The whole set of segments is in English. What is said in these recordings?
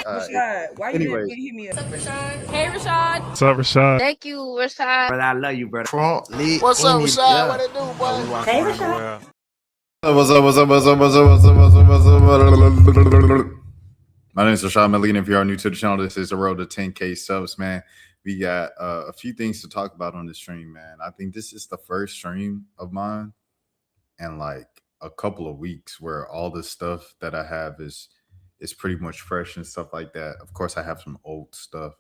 Rashad, why you Anyways. didn't hit me up? What's up, Rashad? Hey, Rashad. What's up, Rashad? Thank you, Rashad. Brother, I love you, brother. Trump lit. What's up, Rashad? What it do, boy? Hey, Rashad. What's up? My name is Rashad Milligan. If you are new to the channel, this is the road to 10K subs, man. We got a few things to talk about on the stream, man. I think this is the first stream of mine in like a couple of weeks where all the stuff that I have is pretty much fresh and stuff like that. Of course, I have some old stuff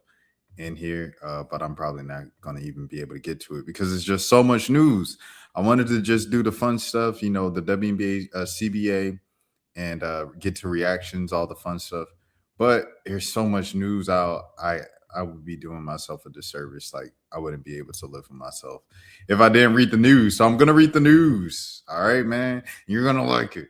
in here, but I'm probably not going to even be able to get to it because it's just so much news. I wanted to just do the fun stuff, you know, the WNBA, CBA, and get to reactions, all the fun stuff. But there's so much news out. I would be doing myself a disservice. Like, I wouldn't be able to live with myself if I didn't read the news. So I'm going to read the news. All right, man. You're going to like it.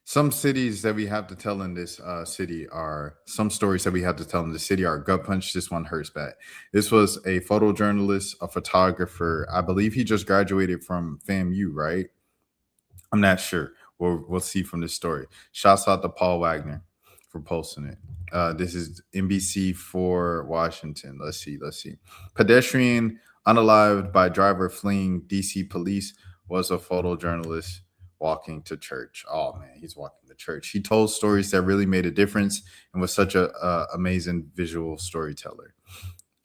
Some cities that we have to tell in this city are, some stories that we have to tell in the city are gut punch. This one hurts bad. This was a photojournalist, a photographer. I believe he just graduated from FAMU, right? I'm not sure. We'll see from this story. Shouts out to Paul Wagner for posting it. This is NBC for Washington. Let's see. Pedestrian unalived by driver fleeing DC police was a photojournalist walking to church. Oh man, he's walking to church. He told stories that really made a difference and was such a amazing visual storyteller.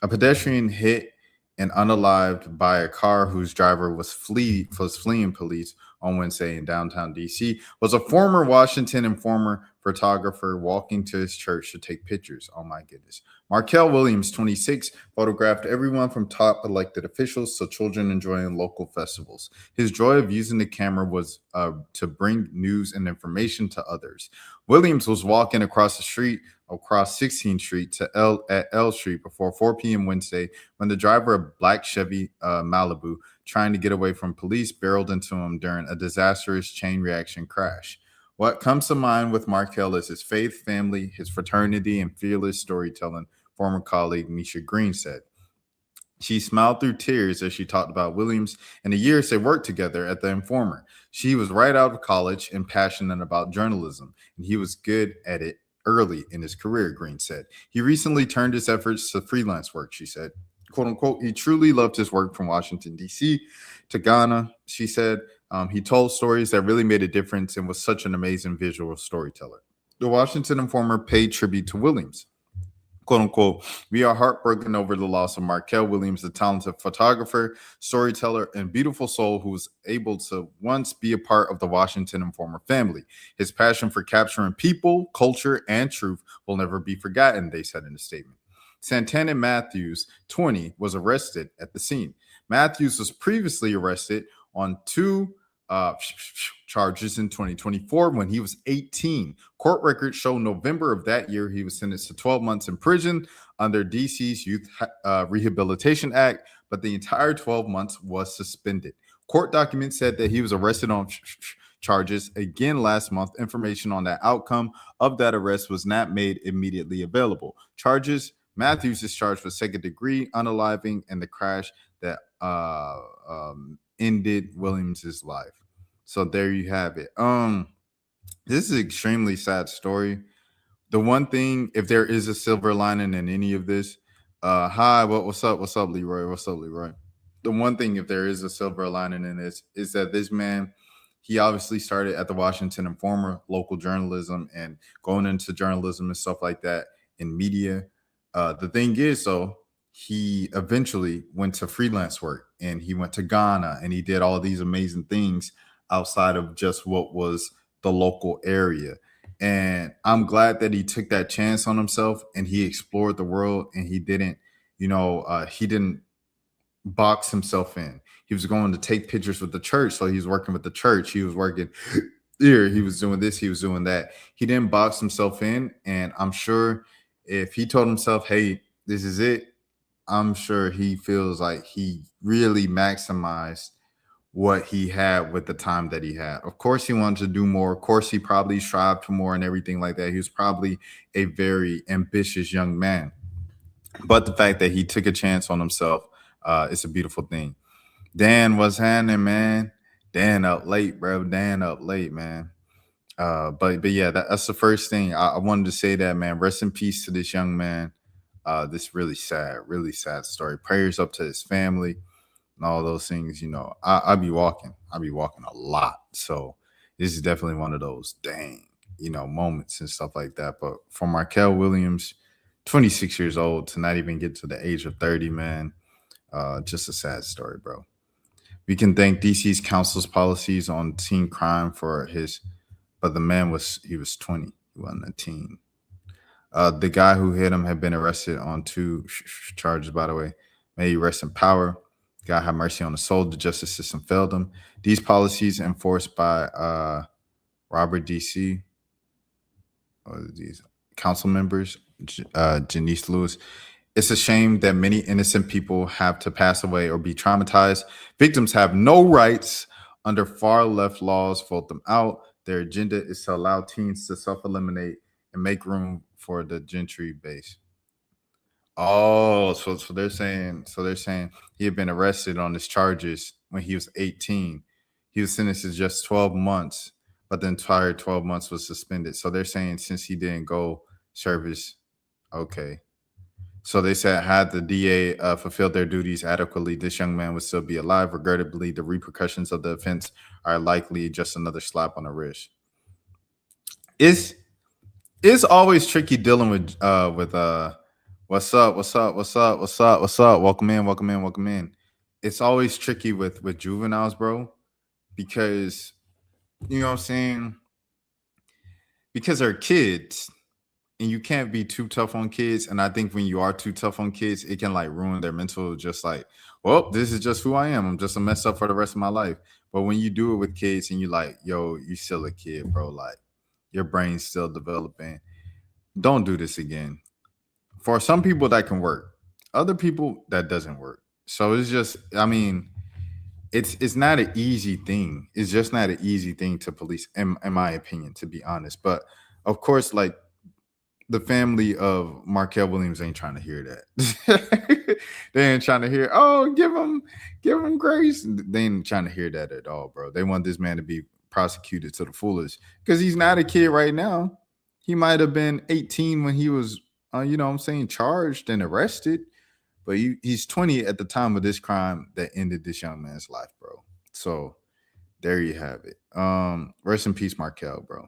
A pedestrian hit and unalived by a car whose driver was fleeing police on Wednesday in downtown DC was a former Washington and former photographer walking to his church to take pictures. Oh my goodness. Markel Williams, 26, photographed everyone from top elected officials to children enjoying local festivals. His joy of using the camera was to bring news and information to others. Williams was walking across 16th Street to L Street before 4 p.m. Wednesday when the driver of black Chevy Malibu trying to get away from police barreled into him during a disastrous chain reaction crash. What comes to mind with Markel is his faith, family, his fraternity, and fearless storytelling, former colleague Misha Green said. She smiled through tears as she talked about Williams and the years they worked together at The Informer. She was right out of college and passionate about journalism, and he was good at it early in his career, Green said. He recently turned his efforts to freelance work, she said. Quote unquote, he truly loved his work from Washington, D.C. to Ghana, she said. He told stories that really made a difference and was such an amazing visual storyteller. The Washington Informer paid tribute to Williams. Quote unquote, we are heartbroken over the loss of Markel Williams, a talented photographer, storyteller, and beautiful soul who was able to once be a part of the Washington Informer family. His passion for capturing people, culture, and truth will never be forgotten, they said in a statement. Santana Matthews, 20, was arrested at the scene. Matthews was previously arrested on two charges in 2024 when he was 18. Court records show November of that year he was sentenced to 12 months in prison under DC's Youth Rehabilitation Act, but the entire 12 months was suspended. Court documents said that he was arrested on charges again last month. Information on the outcome of that arrest was not made immediately available. Matthews is charged with second-degree unaliving and the crash that ended Williams's life. So there you have it. This is an extremely sad story. The one thing, if there is a silver lining in any of this, what's up, Leroy? The one thing, if there is a silver lining in this, is that this man, he obviously started at the Washington Informer, local journalism, and going into journalism and stuff like that in media. The thing is, though, he eventually went to freelance work and he went to Ghana and he did all these amazing things outside of just what was the local area. And I'm glad that he took that chance on himself and he explored the world and he didn't box himself in. He was going to take pictures with the church. So he was working with the church. He was working here. He was doing this. He was doing that. He didn't box himself in. And I'm sure if he told himself, hey, this is it, I'm sure he feels like he really maximized what he had with the time that he had. Of course, he wanted to do more. Of course, he probably strived for more and everything like that. He was probably a very ambitious young man. But the fact that he took a chance on himself, it's a beautiful thing. Dan, what's happening, man? Dan up late, bro. Dan up late, man. But yeah, that's the first thing I wanted to say. That, man, rest in peace to this young man. This really sad story. Prayers up to his family and all those things. I be walking. I be walking a lot. So this is definitely one of those dang, moments and stuff like that. But for Markel Williams, 26 years old, to not even get to the age of 30, man, just a sad story, bro. We can thank DC's council's policies on teen crime for his, but the man he was 20. He wasn't a teen. The guy who hit him had been arrested on two charges, by the way. May he rest in power. God have mercy on the soul. The justice system failed him. These policies enforced by Robert D.C., these council members, Janice Lewis. It's a shame that many innocent people have to pass away or be traumatized. Victims have no rights under far left laws. Vote them out. Their agenda is to allow teens to self-eliminate and make room for the gentry base. Oh, so they're saying he had been arrested on his charges when he was 18. He was sentenced to just 12 months, but the entire 12 months was suspended. So they're saying since he didn't go service, okay. So they said had the DA fulfilled their duties adequately, this young man would still be alive. Regrettably, the repercussions of the offense are likely just another slap on the wrist. It's always tricky dealing with what's up. Welcome in. It's always tricky with juveniles, bro, because you know what I'm saying? Because they're kids. And you can't be too tough on kids. And I think when you are too tough on kids, it can like ruin their mental, just like, well, this is just who I am. I'm just a mess up for the rest of my life. But when you do it with kids and you like, yo, you still a kid, bro. Like your brain's still developing. Don't do this again. For some people that can work. Other people that doesn't work. So it's just, I mean, it's not an easy thing. It's just not an easy thing to police, in my opinion, to be honest. But of course, like, the family of Markel Williams ain't trying to hear that. They ain't trying to hear, oh, give him grace. They ain't trying to hear that at all, bro. They want this man to be prosecuted to the fullest because he's not a kid right now. He might have been 18 when he was, charged and arrested, but he's 20 at the time of this crime that ended this young man's life, bro. So there you have it. Rest in peace, Markel, bro.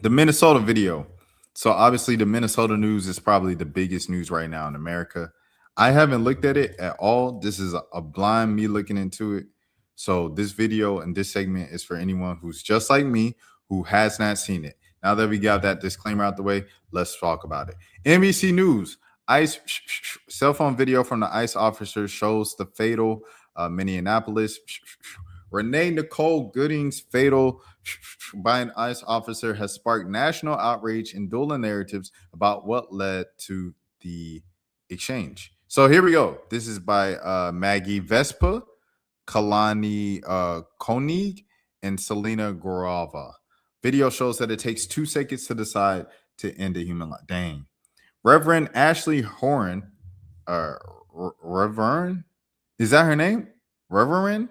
The Minnesota video. So obviously the Minnesota news is probably the biggest news right now in America. I haven't looked at it at all. This is a blind me looking into it. So this video and this segment is for anyone who's just like me, who has not seen it. Now that we got that disclaimer out the way, let's talk about it. NBC News, ICE cell phone video from the ICE officer shows the fatal Minneapolis. Renee Nicole Gooding's fatal by an ICE officer has sparked national outrage and dueling narratives about what led to the exchange. So here we go. This is by Maggie Vespa, Kalani Koenig, and Selena Gorova. Video shows that it takes 2 seconds to decide to end a human life. Dang. Reverend Ashley Horan, Reverend, is that her name? Reverend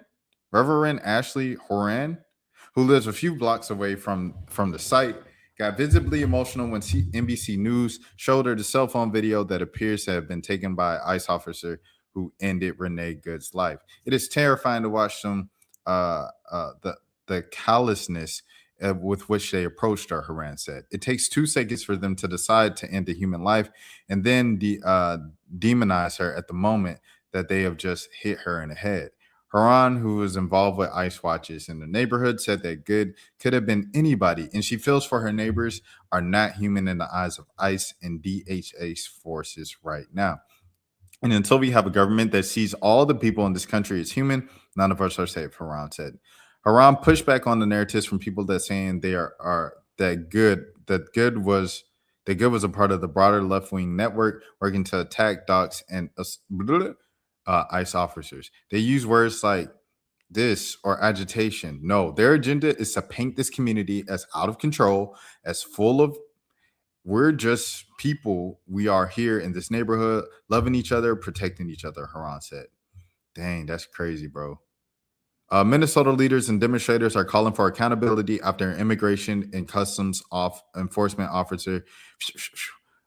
Ashley Horan, who lives a few blocks away from the site, got visibly emotional when NBC News showed her the cell phone video that appears to have been taken by an ICE officer who ended Renee Good's life. It is terrifying to watch them, the callousness with which they approached her, Horan said. It takes 2 seconds for them to decide to end a human life and then demonize her at the moment that they have just hit her in the head. Haran, who was involved with ICE watches in the neighborhood, said that Good could have been anybody, and she feels for her neighbors are not human in the eyes of ICE and DHS forces right now. And until we have a government that sees all the people in this country as human, none of us are safe, Haran said. Haran pushed back on the narratives from people that saying they are that good was a part of the broader left-wing network working to attack docs and ICE officers. They use words like this or agitation. No, their agenda is to paint this community as out of control, as full of we're just people. We are here in this neighborhood, loving each other, protecting each other, Haran said. Dang, that's crazy, bro. Minnesota leaders and demonstrators are calling for accountability after an immigration and customs enforcement officer,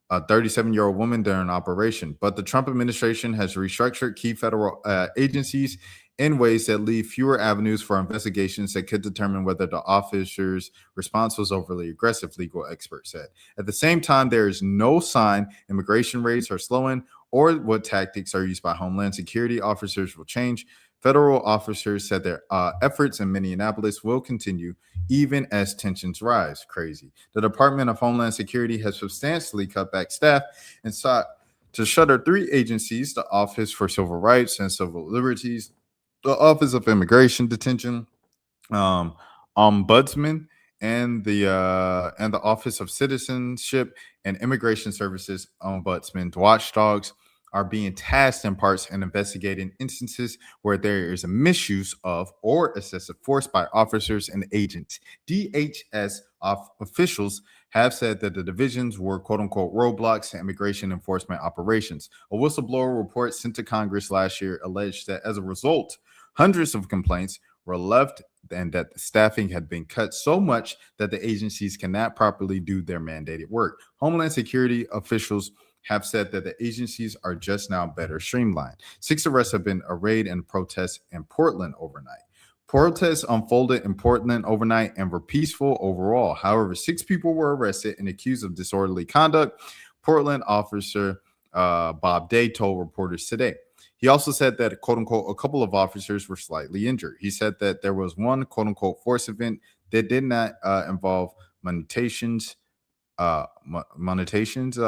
a 37-year-old woman, during an operation. But the Trump administration has restructured key federal agencies in ways that leave fewer avenues for investigations that could determine whether the officer's response was overly aggressive, legal experts said. At the same time, there is no sign immigration raids are slowing or what tactics are used by Homeland Security officers will change. Federal officers said their efforts in Minneapolis will continue even as tensions rise. Crazy. The Department of Homeland Security has substantially cut back staff and sought to shutter 3 agencies: the Office for Civil Rights and Civil Liberties, the Office of Immigration Detention, um, Ombudsman, and the Office of Citizenship and Immigration Services Ombudsman. Watchdogs are being tasked in parts in investigating instances where there is a misuse of or excessive force by officers and agents. DHS officials have said that the divisions were "quote unquote" roadblocks to immigration enforcement operations. A whistleblower report sent to Congress last year alleged that as a result, hundreds of complaints were left and that the staffing had been cut so much that the agencies cannot properly do their mandated work. Homeland Security officials have said that the agencies are just now better streamlined. 6 arrests have been arrayed in protests in Portland overnight. Protests unfolded in Portland overnight and were peaceful overall. However, 6 people were arrested and accused of disorderly conduct, Portland officer Bob Day told reporters today. He also said that, "quote unquote," a couple of officers were slightly injured. He said that there was one, "quote unquote," force event that did not involve monetations, I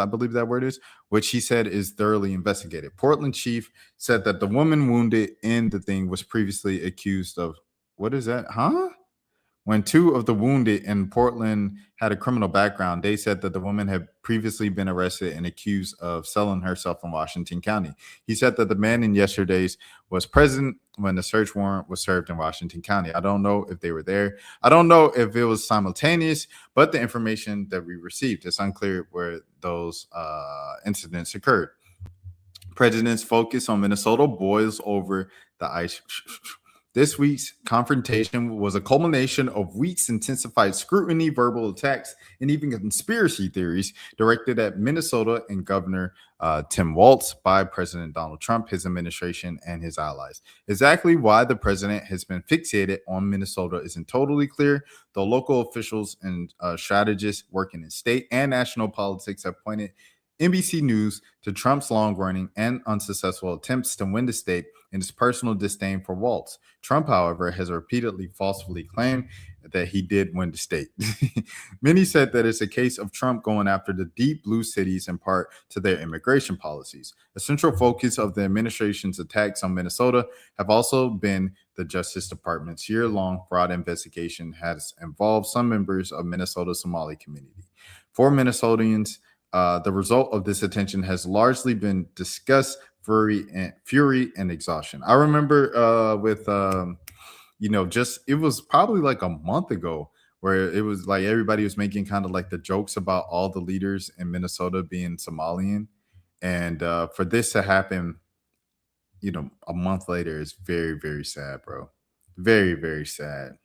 believe that word is, which he said is thoroughly investigated. Portland chief said that the woman wounded in the thing was previously accused of, what is that? Huh? When 2 of the wounded in Portland had a criminal background, they said that the woman had previously been arrested and accused of selling herself in Washington County. He said that the man in yesterday's was present when the search warrant was served in Washington County. I don't know if they were there. I don't know if it was simultaneous, but the information that we received, it's unclear where those incidents occurred. President's focus on Minnesota boils over the ice. This week's confrontation was a culmination of weeks intensified scrutiny, verbal attacks, and even conspiracy theories directed at Minnesota and Governor Tim Walz by President Donald Trump, his administration, and his allies. Exactly why the president has been fixated on Minnesota isn't totally clear, though local officials and strategists working in state and national politics have pointed NBC News to Trump's long-running and unsuccessful attempts to win the state and his personal disdain for Walz. Trump, however, has repeatedly falsely claimed that he did win the state. Many said that it's a case of Trump going after the deep blue cities in part to their immigration policies. A central focus of the administration's attacks on Minnesota have also been the Justice Department's year-long fraud investigation has involved some members of Minnesota's Somali community. For Minnesotans, the result of this attention has largely been disgust, fury, and exhaustion. I remember it was probably like a month ago where it was like everybody was making kind of like the jokes about all the leaders in Minnesota being Somalian. And for this to happen, a month later is very, very sad, bro. Very, very sad.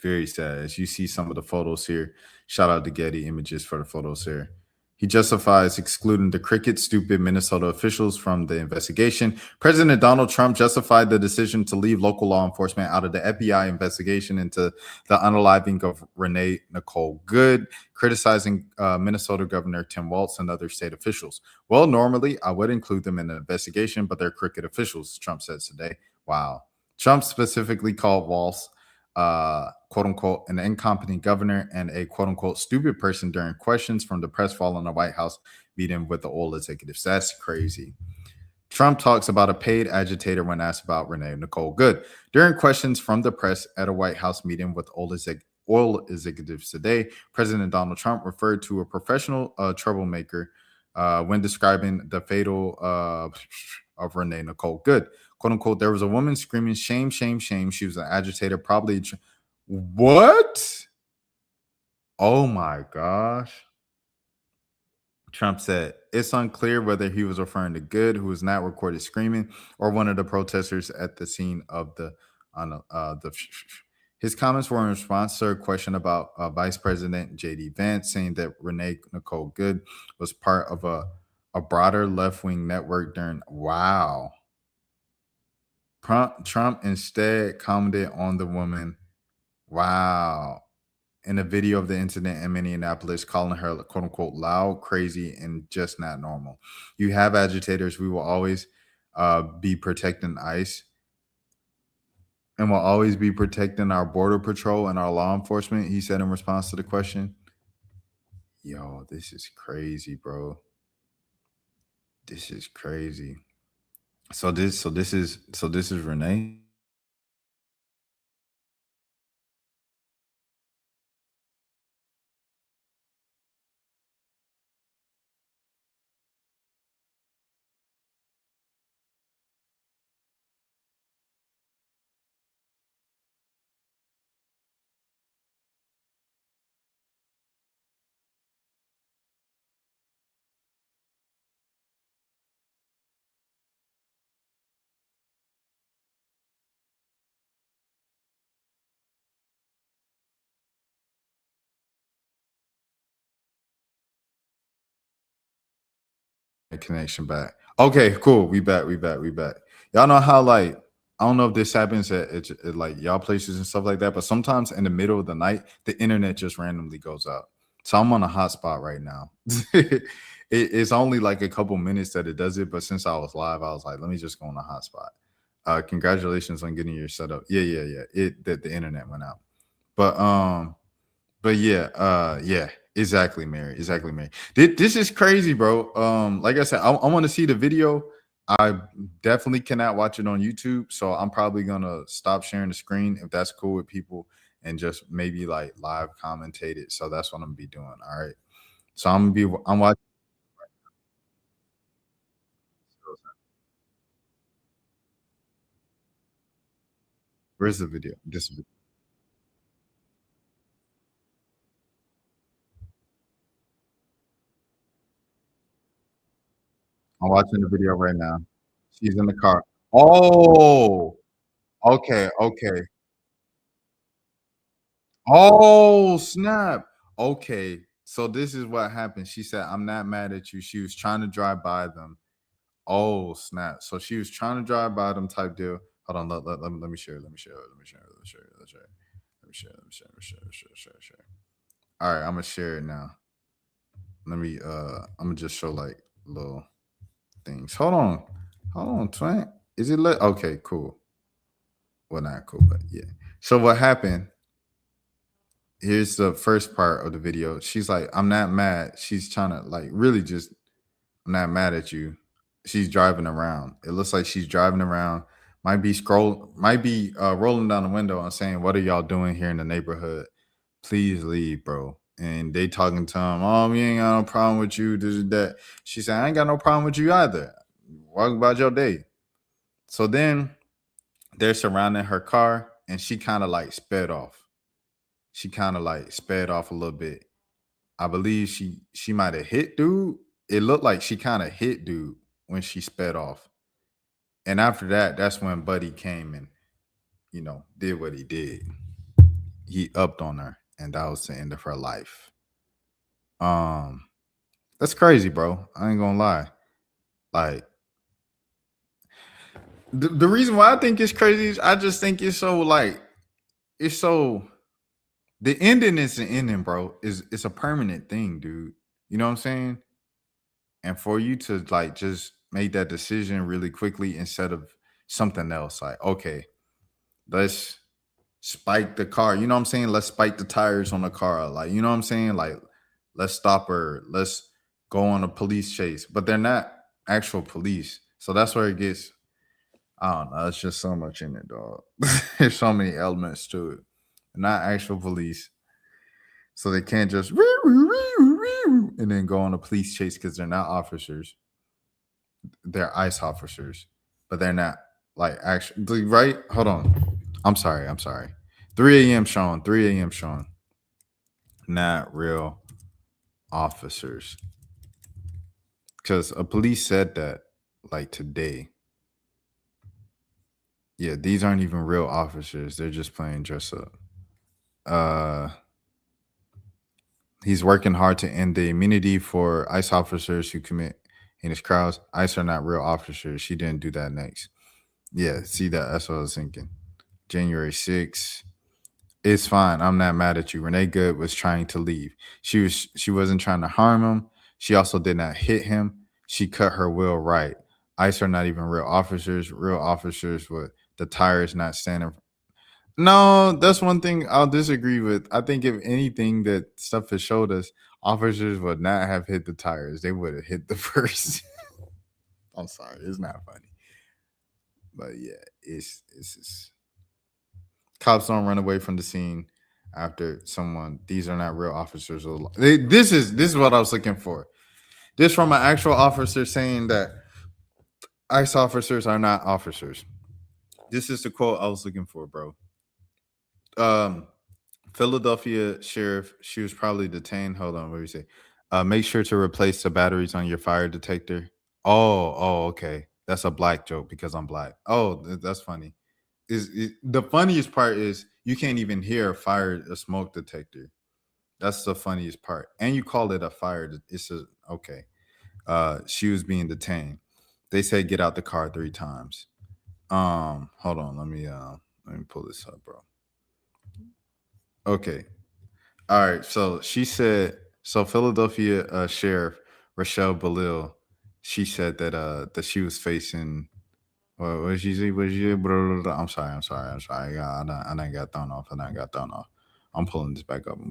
Very sad. As you see some of the photos here, shout out to Getty Images for the photos here. He justifies excluding the crooked, stupid Minnesota officials from the investigation. President Donald Trump justified the decision to leave local law enforcement out of the FBI investigation into the unaliving of Renee Nicole Good, criticizing Minnesota Governor Tim Walz and other state officials. "Well, normally I would include them in the investigation, but they're crooked officials," Trump said today. Wow. Trump specifically called Walz "quote unquote" an incompetent governor and a "quote unquote" stupid person during questions from the press following the White House meeting with the oil executives. That's crazy. Trump talks about a paid agitator when asked about Renee Nicole Good. During questions from the press at a White House meeting with oil executives today, President Donald Trump referred to a professional troublemaker when describing the fatal of Renee Nicole Good. "Quote unquote," there was a woman screaming, "Shame, shame, shame. She was an agitator, probably." What? Oh my gosh. Trump said it's unclear whether he was referring to Good, who was not recorded screaming, or one of the protesters at the scene of the on his comments were in response to a question about Vice President J.D. Vance, saying that Renee Nicole Good was part of a broader left wing network during. Wow. Trump instead commented on the woman. Wow. In a video of the incident in Minneapolis, calling her quote unquote loud, crazy, and just not normal. You have agitators. We will always be protecting ICE and will always be protecting our border patrol and our law enforcement, he said in response to the question. Yo, this is crazy, bro. This is crazy. So this is Renee. Connection back. Okay, cool. We back. Y'all know how like I don't know if this happens at like y'all places and stuff like that, but sometimes in the middle of the night the internet just randomly goes out. So I'm on a hotspot right now. It's only like a couple minutes that it does it, but since I was live, I was like, let me just go on a hotspot. Congratulations on getting your setup. Yeah. The internet went out, but yeah, exactly, Mary. This is crazy, bro. Like I said, I want to see the video. I definitely cannot watch it on YouTube, so I'm probably gonna stop sharing the screen if that's cool with people, and just maybe like live commentate it. So that's what I'm gonna be doing. All right. So I'm watching. Where's the video? I'm watching the video right now. She's in the car. Oh, okay. Oh, snap. Okay. So this is what happened. She said, I'm not mad at you. She was trying to drive by them. Oh, snap. So she was trying to drive by them type deal. Hold on. Let me share. Let me share. All right. I'm going to share it now. I'm going to just show like little things. Hold on, twin. Is it lit? Okay, cool. Well, not cool, but yeah. So what happened? Here's the first part of the video. She's like, I'm not mad. She's trying to like really just, I'm not mad at you. She's driving around. It looks like she's driving around. Might be rolling down the window and saying, what are y'all doing here in the neighborhood? Please leave, bro. And they talking to him, oh, we ain't got no problem with you. This and that. She said, I ain't got no problem with you either. Walk about your day. So then they're surrounding her car and she kind of like sped off. She kind of like sped off a little bit. I believe she might have hit dude. It looked like she kind of hit dude when she sped off. And after that, that's when Buddy came and, did what he did. He upped on her, and that was the end of her life. That's crazy, bro. I ain't gonna lie. Like the reason why I think it's crazy is I just think it's so like it's so the ending is the ending, bro. It's a permanent thing, dude. You know what I'm saying? And for you to like just make that decision really quickly instead of something else, like, okay, let's spike the car. You know what I'm saying? Let's spike the tires on the car. Like, you know what I'm saying? Like, let's stop her. Let's go on a police chase. But they're not actual police. So that's where it gets, I don't know. It's just so much in it, dog. There's so many elements to it. They're not actual police. So they can't just and then go on a police chase because they're not officers. They're ICE officers, but they're not like actually right. Hold on. I'm sorry. 3 a.m. Sean. 3 a.m. Sean. Not real officers. Because a police said that like today. Yeah, these aren't even real officers. They're just playing dress up. He's working hard to end the immunity for ICE officers who commit heinous crimes. ICE are not real officers. She didn't do that next. Yeah, see that's what I was thinking. January 6th. It's fine. I'm not mad at you. Renee Good was trying to leave. She wasn't trying to harm him. She also did not hit him. She cut her will right. ICE are not even real officers. Real officers with the tires not standing. No, that's one thing I'll disagree with. I think if anything that stuff has showed us, officers would not have hit the tires. They would have hit the person. I'm sorry, it's not funny. But yeah, it's just cops don't run away from the scene after someone. These are not real officers. This is what I was looking for. This from an actual officer saying that ICE officers are not officers. This is the quote I was looking for, bro. Philadelphia sheriff, she was probably detained. Hold on, what do you say? Make sure to replace the batteries on your fire detector. Okay. That's a black joke because I'm black. Oh, that's funny. The funniest part is you can't even hear a smoke detector. That's the funniest part. And you call it a fire. Okay. She was being detained. They said get out the car 3 times. Hold on, let me pull this up, bro. Okay. All right. So she said, Philadelphia Sheriff Rochelle Belil, she said that she was facing what did she say? I'm sorry. I done got thrown off. I'm pulling this back up. Let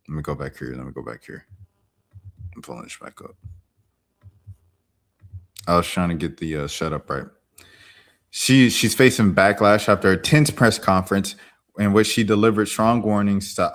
me go back here. I'm pulling this back up. I was trying to get the shut up right. She's facing backlash after a tense press conference in which she delivered strong warnings to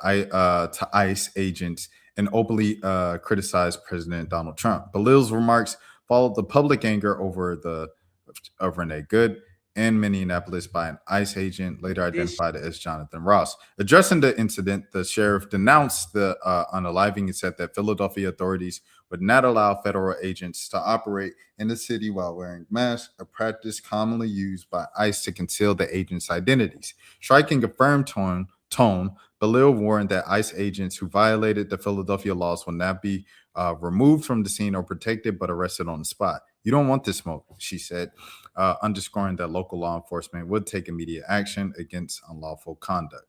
ICE agents and openly criticized President Donald Trump. Belil's remarks followed the public anger of Renee Good in Minneapolis by an ICE agent, later identified as Jonathan Ross. Addressing the incident, the sheriff denounced the unaliving and said that Philadelphia authorities would not allow federal agents to operate in the city while wearing masks, a practice commonly used by ICE to conceal the agents' identities. Striking a firm tone, Belil warned that ICE agents who violated the Philadelphia laws will not be removed from the scene or protected, but arrested on the spot. You don't want this smoke, she said, underscoring that local law enforcement would take immediate action against unlawful conduct.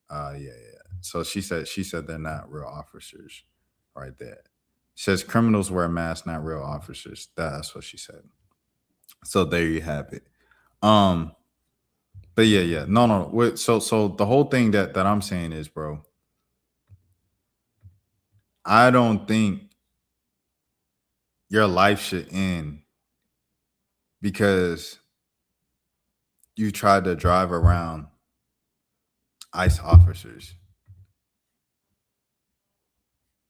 Yeah. So she said they're not real officers, right there. Says criminals wear masks, not real officers. That's what she said. So there you have it. But yeah. No. So the whole thing that I'm saying is, bro, I don't think your life should end because you tried to drive around ICE officers.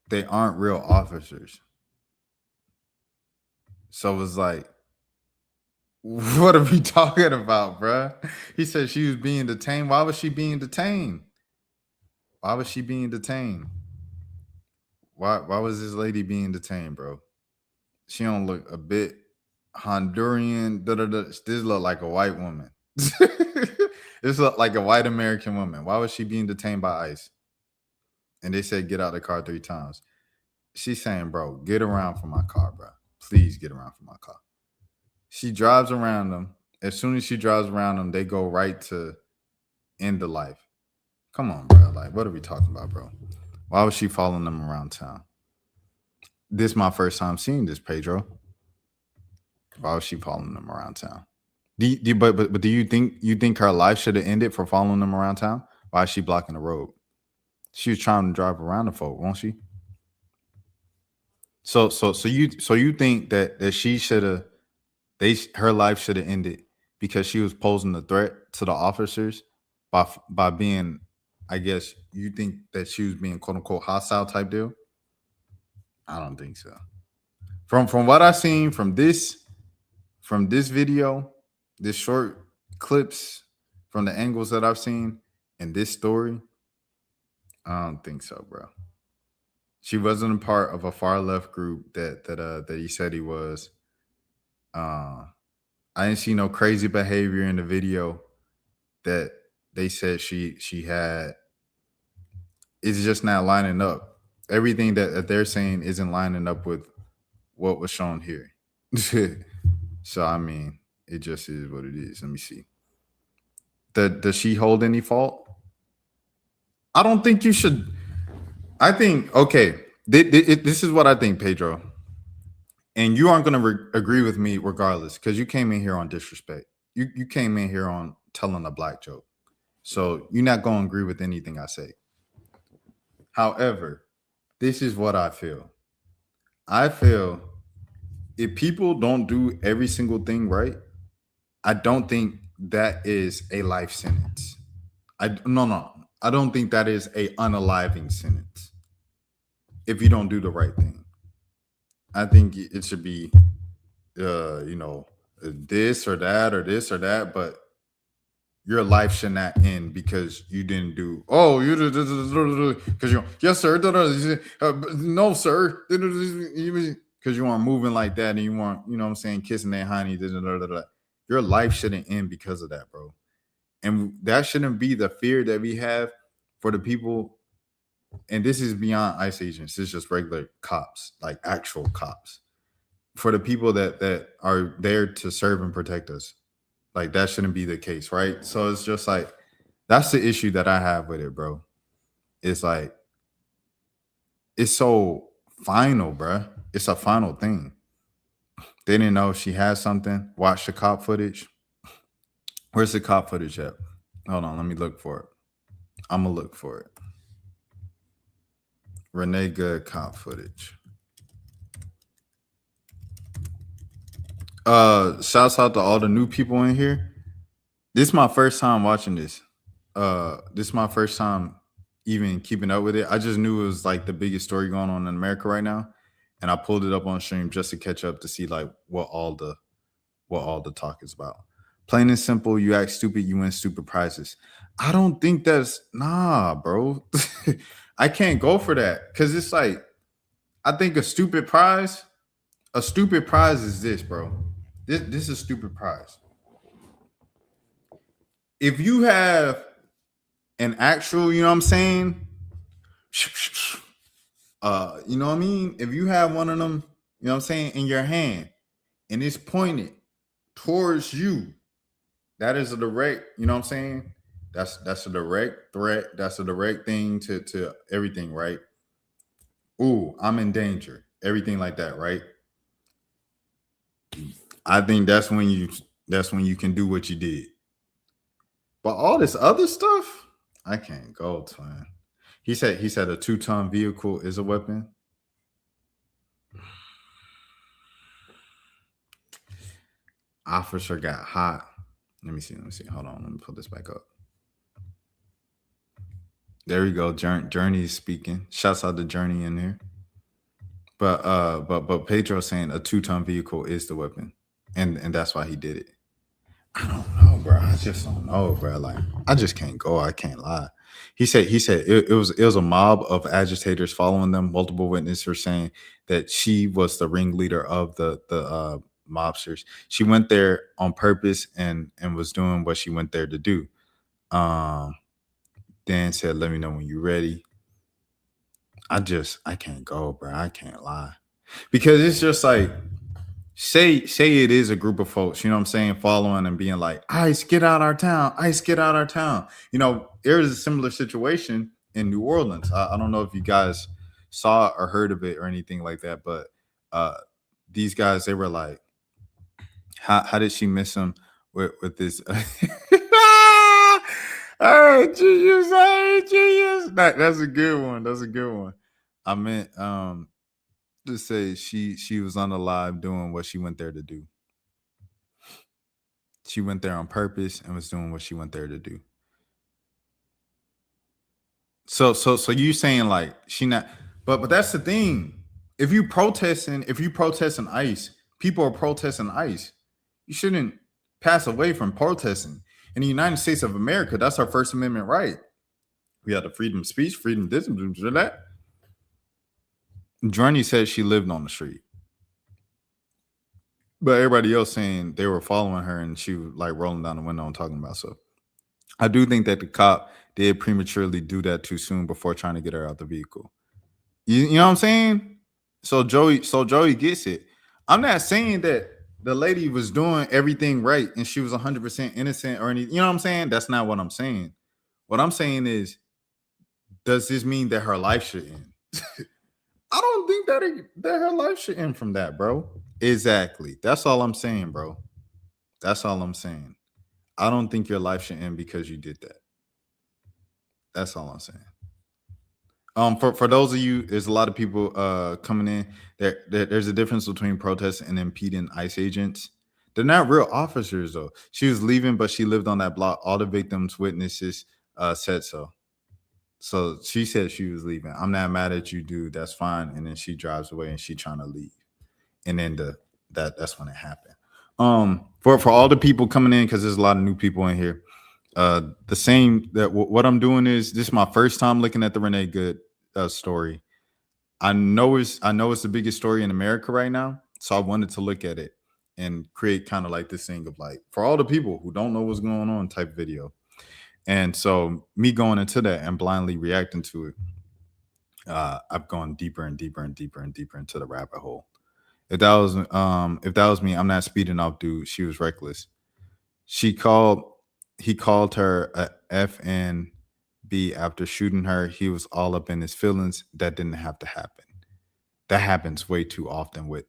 They aren't real officers. So it's like, what are we talking about, bruh? He said she was being detained. Why was she being detained? Why was this lady being detained, bro? She don't look a bit Honduran. This look like a white woman. This look like a white American woman. Why was she being detained by ICE? And they said, get out of the car 3 times. She's saying, bro, get around from my car, bro. Please get around from my car. She drives around them. As soon as she drives around them, they go right to end the life. Come on, bro. Like, what are we talking about, bro? Why was she following them around town? This is my first time seeing this, Pedro. Why was she following them around town? But do you think her life should have ended for following them around town? Why is she blocking the road? She was trying to drive around the folk, won't she? So you think that she should have her life should have ended because she was posing a threat to the officers by being, I guess you think that she was being quote unquote hostile type deal? I don't think so. From what I've seen from this video, this short clips from the angles that I've seen in this story, I don't think so, bro. She wasn't a part of a far left group that he said he was. I didn't see no crazy behavior in the video that they said she had. It's just not lining up. Everything that they're saying isn't lining up with what was shown here. So I mean, it just is what it is. Let me see. Does she hold any fault? I don't think you should. I think okay. This is what I think, Pedro. And you aren't going to agree with me regardless, because you came in here on disrespect. You came in here on telling a black joke, so you're not going to agree with anything I say. However, this is what I feel. I feel if people don't do every single thing right, I don't think that is a life sentence. No. I don't think that is a unaliving sentence. If you don't do the right thing, I think it should be, this or that or this or that. But your life should not end because you didn't do. Oh, you because you yes sir, no sir, because you weren't moving like that and you weren't, you know what I'm saying, kissing that honey. Your life shouldn't end because of that, bro. And that shouldn't be the fear that we have for the people. And this is beyond ICE agents. It's just regular cops, like actual cops. For the people that are there to serve and protect us. Like that shouldn't be the case, right? So it's just like that's the issue that I have with it, bro. It's like it's so final, bro. It's a final thing. They didn't know she had something. Watch the cop footage. Where's the cop footage at? Hold on, let me look for it. I'm gonna look for it. Renee Good cop footage. Shouts out to all the new people in here. This is my first time watching this. This is my first time even keeping up with it. I just knew it was like the biggest story going on in America right now, and I pulled it up on stream just to catch up to see like what all the talk is about. Plain and simple, you act stupid, you win stupid prizes. I don't think that's bro. I can't go for that because it's like I think a stupid prize is this, bro. This is a stupid prize. If you have an actual, you know what I'm saying? You know what I mean? If you have one of them, you know what I'm saying, in your hand and it's pointed towards you, that is a direct, you know what I'm saying? That's a direct threat. That's a direct thing to everything, right? Ooh, I'm in danger. Everything like that, right? I think that's when you can do what you did. But all this other stuff, I can't go, twin. He said a 2-ton vehicle is a weapon. Officer got hot. Let me see. Hold on. Let me pull this back up. There we go. Journey is speaking. Shouts out to Journey in there. But Pedro saying a 2-ton vehicle is the weapon, and that's why he did it. I don't know, bro. I just don't know, bro. Like I just can't go. I can't lie. He said it was a mob of agitators following them. Multiple witnesses were saying that she was the ringleader of the mobsters. She went there on purpose and was doing what she went there to do. Dan said, "Let me know when you're ready." I can't go, bro. I can't lie because it's just like. Say it is a group of folks, you know what I'm saying, following and being like, ICE, get out our town. ICE, get out our town. You know, there is a similar situation in New Orleans. I don't know if you guys saw or heard of it or anything like that, but these guys, they were like, how did she miss him with this? Hey, genius. That's a good one. That's a good one. I meant to say she was unalive doing what she went there to do. She went there on purpose and was doing what she went there to do. So you saying like she not, but that's the thing. If you protesting ICE, people are protesting ICE. You shouldn't pass away from protesting. In the United States of America, that's our First Amendment right. We have the freedom of speech, freedom of this, that. Journey said she lived on the street. But everybody else saying they were following her and she was like rolling down the window and talking about. So I do think that the cop did prematurely do that too soon before trying to get her out the vehicle. You know what I'm saying? So Joey gets it. I'm not saying that the lady was doing everything right and she was 100% innocent or anything. You know what I'm saying? That's not what I'm saying. What I'm saying is, does this mean that her life should end? I don't think that her life should end from that, bro. Exactly. That's all I'm saying, bro. That's all I'm saying. I don't think your life should end because you did that. That's all I'm saying. For those of you, there's a lot of people coming in. There's a difference between protests and impeding ICE agents. They're not real officers though. She was leaving, but she lived on that block. All the victims' witnesses said so. So she said she was leaving. I'm not mad at you, dude. That's fine. And then she drives away and she trying to leave. And then that's when it happened. For all the people coming in, because there's a lot of new people in here. The same that what I'm doing is this is my first time looking at the Renee Good story. I know it's the biggest story in America right now, so I wanted to look at it and create kind of like this thing of like for all the people who don't know what's going on type video. And so me going into that and blindly reacting to it, I've gone deeper and deeper and deeper and deeper into the rabbit hole. If that was me, I'm not speeding off, dude. She was reckless. He called her a FNB after shooting her. He was all up in his feelings. That didn't have to happen. That happens way too often with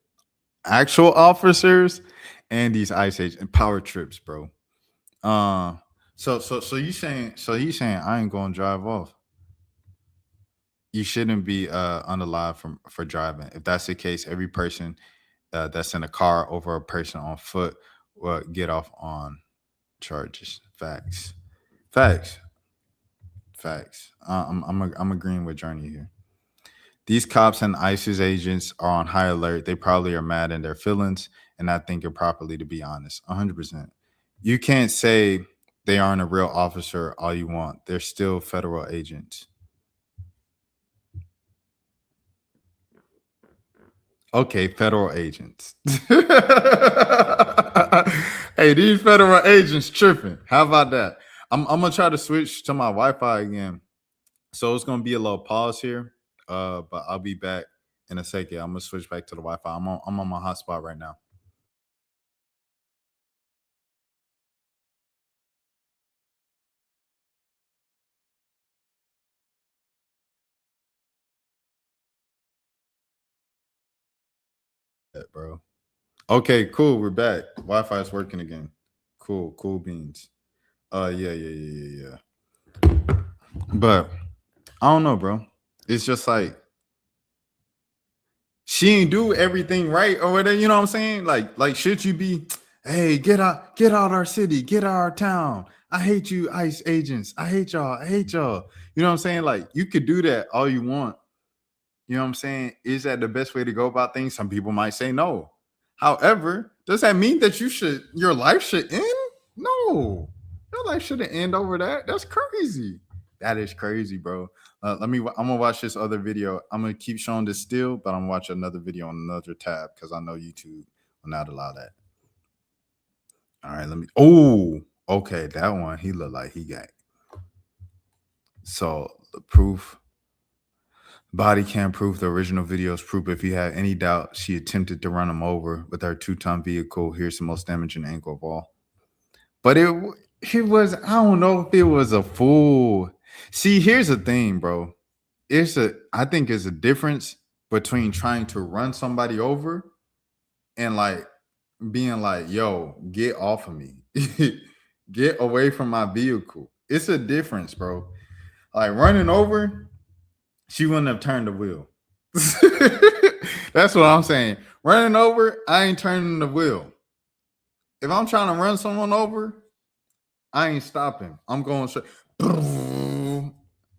actual officers and these ICE agents and power trips, bro. So he's saying I ain't gonna drive off. You shouldn't be unalive for driving. If that's the case, every person that's in a car over a person on foot will get off on charges. Facts. I'm agreeing with Journey here. These cops and ISIS agents are on high alert. They probably are mad in their feelings and not thinking properly, to be honest. 100%. You can't say they aren't a real officer all you want. They're still federal agents. Okay, federal agents. Hey, these federal agents tripping. How about that? I'm gonna try to switch to my Wi-Fi again. So it's gonna be a little pause here. But I'll be back in a second. I'm gonna switch back to the Wi-Fi. I'm on my hotspot right now. Bro. Okay, cool. We're back. Wi-Fi is working again. Cool beans. Yeah. But I don't know, bro. It's just like she ain't do everything right or whatever. You know what I'm saying? Like should you be, hey, get out our city, get out our town. I hate you, ICE agents. I hate y'all. You know what I'm saying? Like you could do that all you want. You know what I'm saying? Is that the best way to go about things? Some people might say no. However, does that mean that your life should end? No, your life shouldn't end over that. That's crazy. That is crazy, bro. I'm gonna watch this other video. I'm gonna keep showing this still, but I'm gonna watch another video on another tab because I know YouTube will not allow that. All right, okay, that one he looked like he got. So the proof. Body cam proof. The original video's proof. If you have any doubt, she attempted to run him over with her 2-ton vehicle. Here's the most damaging angle of all. But it was, I don't know if it was a full. See, here's the thing, bro. I think it's a difference between trying to run somebody over and like being like, yo, get off of me. Get away from my vehicle. It's a difference, bro. Like running over, she wouldn't have turned the wheel. That's what I'm saying. Running over, I ain't turning the wheel. If I'm trying to run someone over, I ain't stopping. I'm going straight,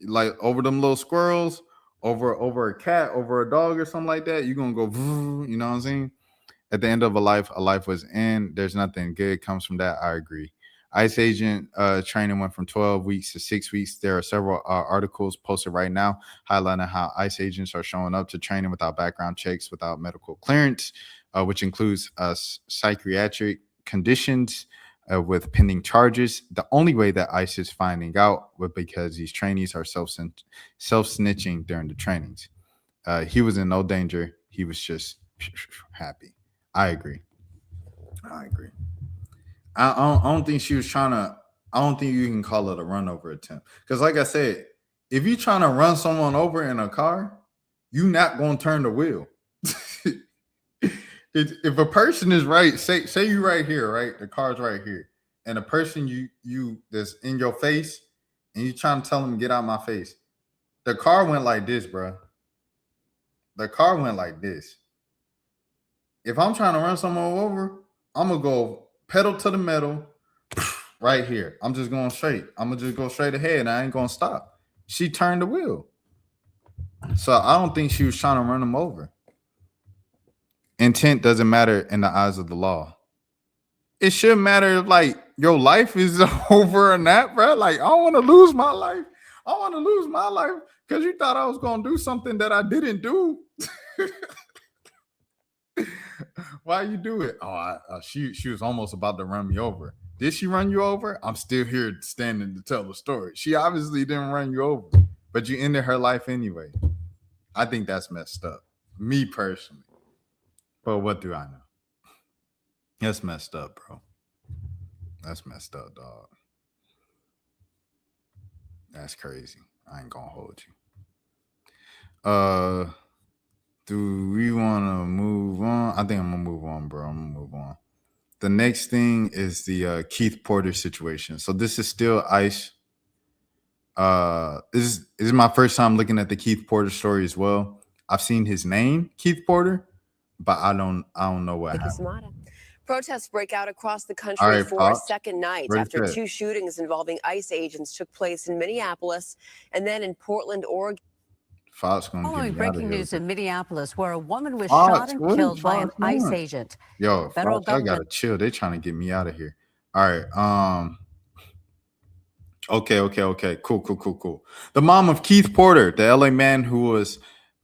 like over them little squirrels, over a cat, over a dog or something like that. You're gonna go, you know what I'm saying? At the end of a life was end. There's nothing good comes from that. I agree. ICE agent training went from 12 weeks to 6 weeks. There are several articles posted right now highlighting how ICE agents are showing up to training without background checks, without medical clearance, which includes psychiatric conditions with pending charges. The only way that ICE is finding out was because these trainees are self-snitching during the trainings. He was in no danger. He was just happy. I agree. I don't think she was trying to. I don't think you can call it a run over attempt. Because, like I said, if you're trying to run someone over in a car, you're not going to turn the wheel. If a person is right, say you right here, right? The car's right here, and a person you that's in your face, and you trying to tell them to get out of my face. The car went like this, bro. The car went like this. If I'm trying to run someone over, I'm gonna go pedal to the metal right here. I'm just going straight. I'm gonna just go straight ahead, and I ain't gonna stop. She turned the wheel, so I don't think she was trying to run him over. Intent doesn't matter in the eyes of the law. It should matter if like your life is over or not, bro. Like, I don't want to lose my life. I want to lose my life because you thought I was gonna do something that I didn't do. Why you do it? Oh, she was almost about to run me over. Did she run you over? I'm still here standing to tell the story. She obviously didn't run you over, but you ended her life anyway. I think that's messed up. Me personally. But what do I know? That's messed up, bro. That's messed up, dog. That's crazy. I ain't gonna hold you. Do we want to move on? I think I'm gonna move on, bro. I'm gonna move on. The next thing is the Keith Porter situation. So this is still ICE. This is my first time looking at the Keith Porter story as well. I've seen his name, Keith Porter, but I don't know what happened. Protests break out across the country for a second night after two shootings involving ICE agents took place in Minneapolis and then in Portland, Oregon. Following breaking news in Minneapolis, where a woman was shot and killed by an ICE agent. Yo, federal government, I gotta chill. They're trying to get me out of here. All right. Okay. Cool. The mom of Keith Porter, the LA man who was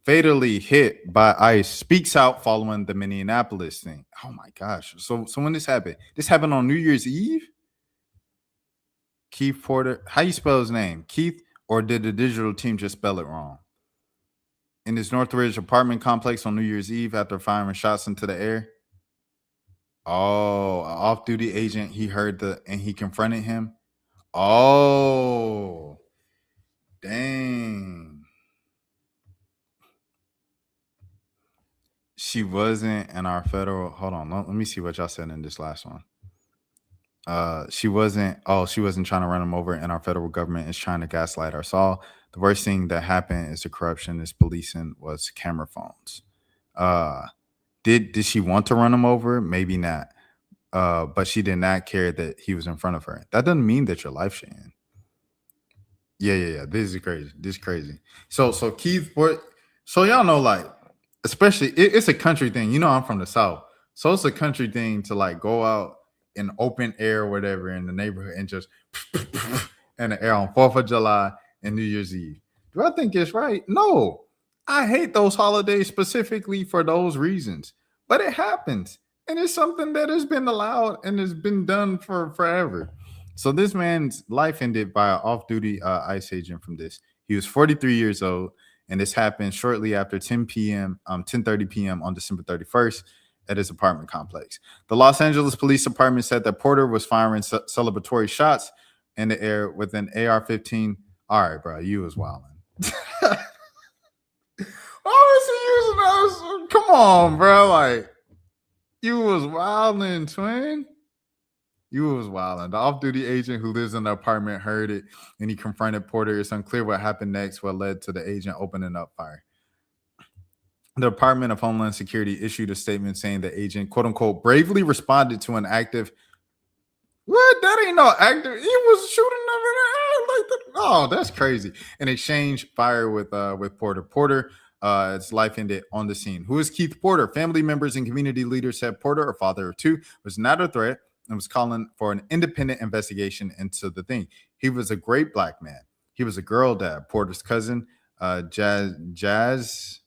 fatally hit by ICE, speaks out following the Minneapolis thing. Oh my gosh. So when this happened on New Year's Eve? Keith Porter, how you spell his name? Keith, or did the digital team just spell it wrong? In his Northridge apartment complex on New Year's Eve after firing shots into the air. Oh, an off-duty agent, he heard and he confronted him. Oh, dang. She wasn't in our federal. Hold on. Let me see what y'all said in this last one. She wasn't trying to run him over, and our federal government is trying to gaslight us all. The worst thing that happened is the corruption is policing was camera phones. Did she want to run him over? Maybe not. But she did not care that he was in front of her. That doesn't mean that your life should end. Yeah. This is crazy. So Keith, so y'all know, like, especially it's a country thing. You know, I'm from the South, so it's a country thing to like go out in open air or whatever in the neighborhood and just in the air on 4th of July and New Year's Eve. Do I think it's right? No. I hate those holidays specifically for those reasons. But it happens. And it's something that has been allowed and has been done for forever. So this man's life ended by an off-duty ICE agent from this. He was 43 years old, and this happened shortly after 10:30 p.m. on December 31st at his apartment complex. The Los Angeles Police Department said that Porter was firing celebratory shots in the air with an AR-15. All right, bro, you was wilding. Why was he using those? Come on, bro. Like, you was wilding, twin. You was wilding. The off-duty agent who lives in the apartment heard it, and he confronted Porter. It's unclear what happened next, what led to the agent opening up fire. The Department of Homeland Security issued a statement saying the agent, quote unquote, bravely responded to an active. What? That ain't no active. He was shooting them in the air like that. Oh, that's crazy. In exchange, fire with Porter. Porter, his life ended on the scene. Who is Keith Porter? Family members and community leaders said Porter, a father of two, was not a threat and was calling for an independent investigation into the thing. He was a great black man. He was a girl dad. Porter's cousin, Jazz.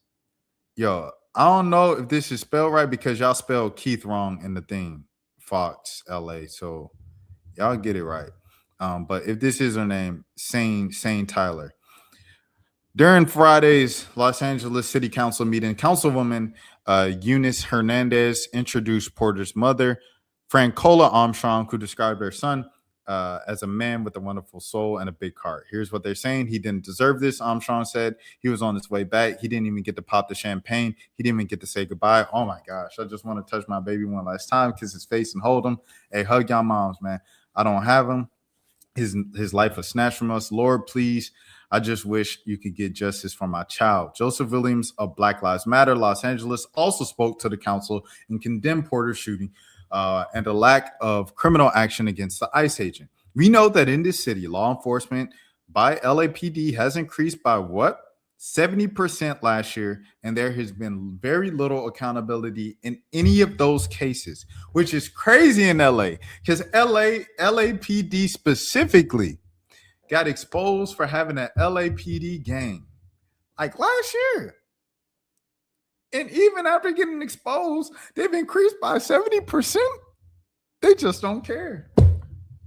Yo, I don't know if this is spelled right because y'all spelled Keith wrong in the thing, Fox LA. So y'all get it right. But if this is her name, Sane Tyler. During Friday's Los Angeles City Council meeting, Councilwoman Eunice Hernandez introduced Porter's mother, Francola Armstrong, who described her son as a man with a wonderful soul and a big heart. Here's what they're saying. He didn't deserve this, Armstrong said. He was on his way back. He didn't even get to pop the champagne. He didn't even get to say goodbye. Oh, my gosh. I just want to touch my baby one last time, kiss his face and hold him. Hey, hug y'all moms, man. I don't have him. His life was snatched from us. Lord, please. I just wish you could get justice for my child. Joseph Williams of Black Lives Matter Los Angeles also spoke to the council and condemned Porter's shooting and the lack of criminal action against the ICE agent. We know that in this city, law enforcement by LAPD has increased by what? 70% last year, and there has been very little accountability in any of those cases, which is crazy in LA because LAPD specifically got exposed for having an LAPD gang like last year. And even after getting exposed, they've increased by 70%. They just don't care.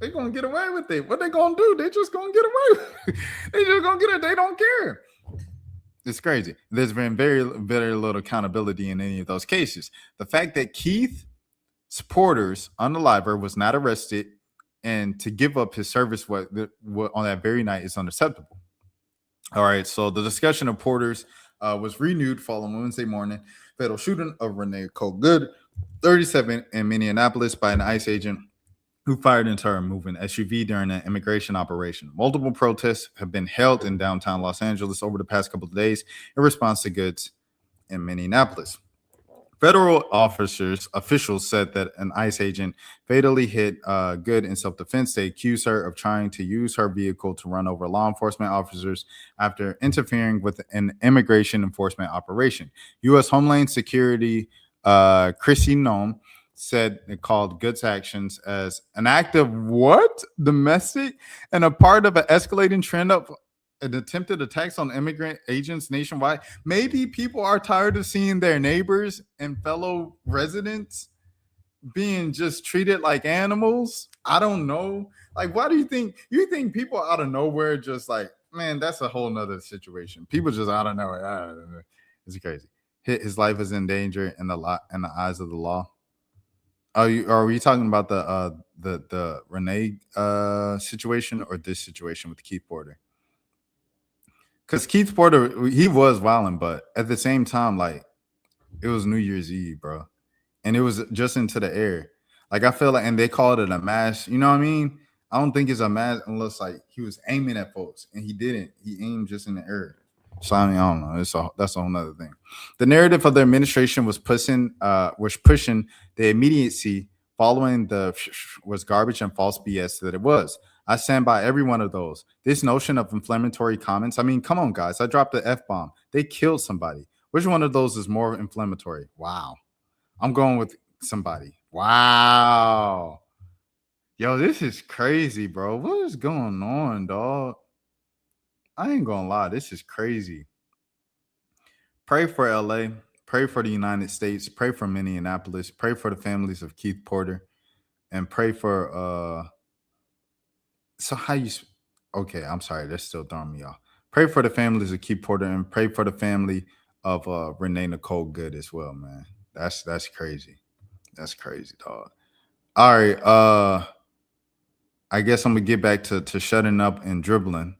They're going to get away with it. What they going to do? They just going to get away with it. They just going to get it. They don't care. It's crazy. There's been very, very little accountability in any of those cases. The fact that Keith's supporters on the liver was not arrested and to give up his service on that very night is unacceptable. All right, so the discussion of Porter's was renewed following Wednesday morning fatal shooting of Renee Nicole Good, 37, in Minneapolis by an ICE agent who fired into a moving SUV during an immigration operation. Multiple protests have been held in downtown Los Angeles over the past couple of days in response to Goods in Minneapolis. Federal officials said that an ICE agent fatally hit Good in self-defense. They accused her of trying to use her vehicle to run over law enforcement officers after interfering with an immigration enforcement operation. U.S. Homeland Security Chrissy Nome said it called Good's actions as an act of what? Domestic and a part of an escalating trend of an attempted attacks on immigrant agents nationwide. Maybe people are tired of seeing their neighbors and fellow residents being just treated like animals. I don't know. Like, why do you think people out of nowhere just like, man, that's a whole nother situation. People just out of nowhere. It's crazy. His life is in danger in the eyes of the law. Are we talking about the Renee situation or this situation with Keith Porter? Because Keith Porter, he was wilding, but at the same time, like, it was New Year's Eve, bro. And it was just into the air. Like, I feel like, and they called it a mass. You know what I mean? I don't think it's a mass unless, like, he was aiming at folks. And he didn't. He aimed just in the air. So, I mean, I don't know. That's a whole nother thing. The narrative of the administration was pushing the immediacy following was garbage and false BS that it was. I stand by every one of those. This notion of inflammatory comments. I mean, come on, guys. I dropped the F-bomb. They killed somebody. Which one of those is more inflammatory? Wow. I'm going with somebody. Wow. Yo, this is crazy, bro. What is going on, dog? I ain't gonna lie. This is crazy. Pray for LA. Pray for the United States. Pray for Minneapolis. Pray for the families of Keith Porter. And pray for okay, I'm sorry, they're still throwing me off. Pray for the families of Keith Porter and pray for the family of Renee Nicole Good as well, man. That's crazy. That's crazy, dog. All right, I guess I'm gonna get back to shutting up and dribbling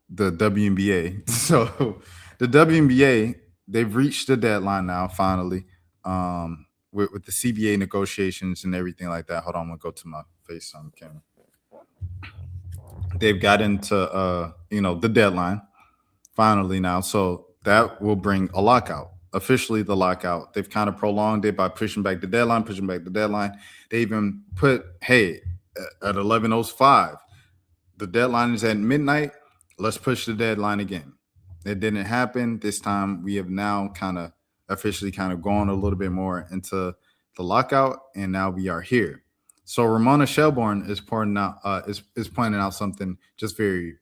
the WNBA. So the WNBA, they've reached the deadline now, finally, with the CBA negotiations and everything like that. Hold on, I'm gonna go to my face on the camera. They've got into the deadline finally now, so that will bring a lockout. Officially the lockout. They've kind of prolonged it by pushing back the deadline. They even put, hey, at 11:05, the deadline is at midnight. Let's push the deadline again. It didn't happen this time. We have now officially gone a little bit more into the lockout, and now we are here. So Ramona Shelburne is pointing out something just very,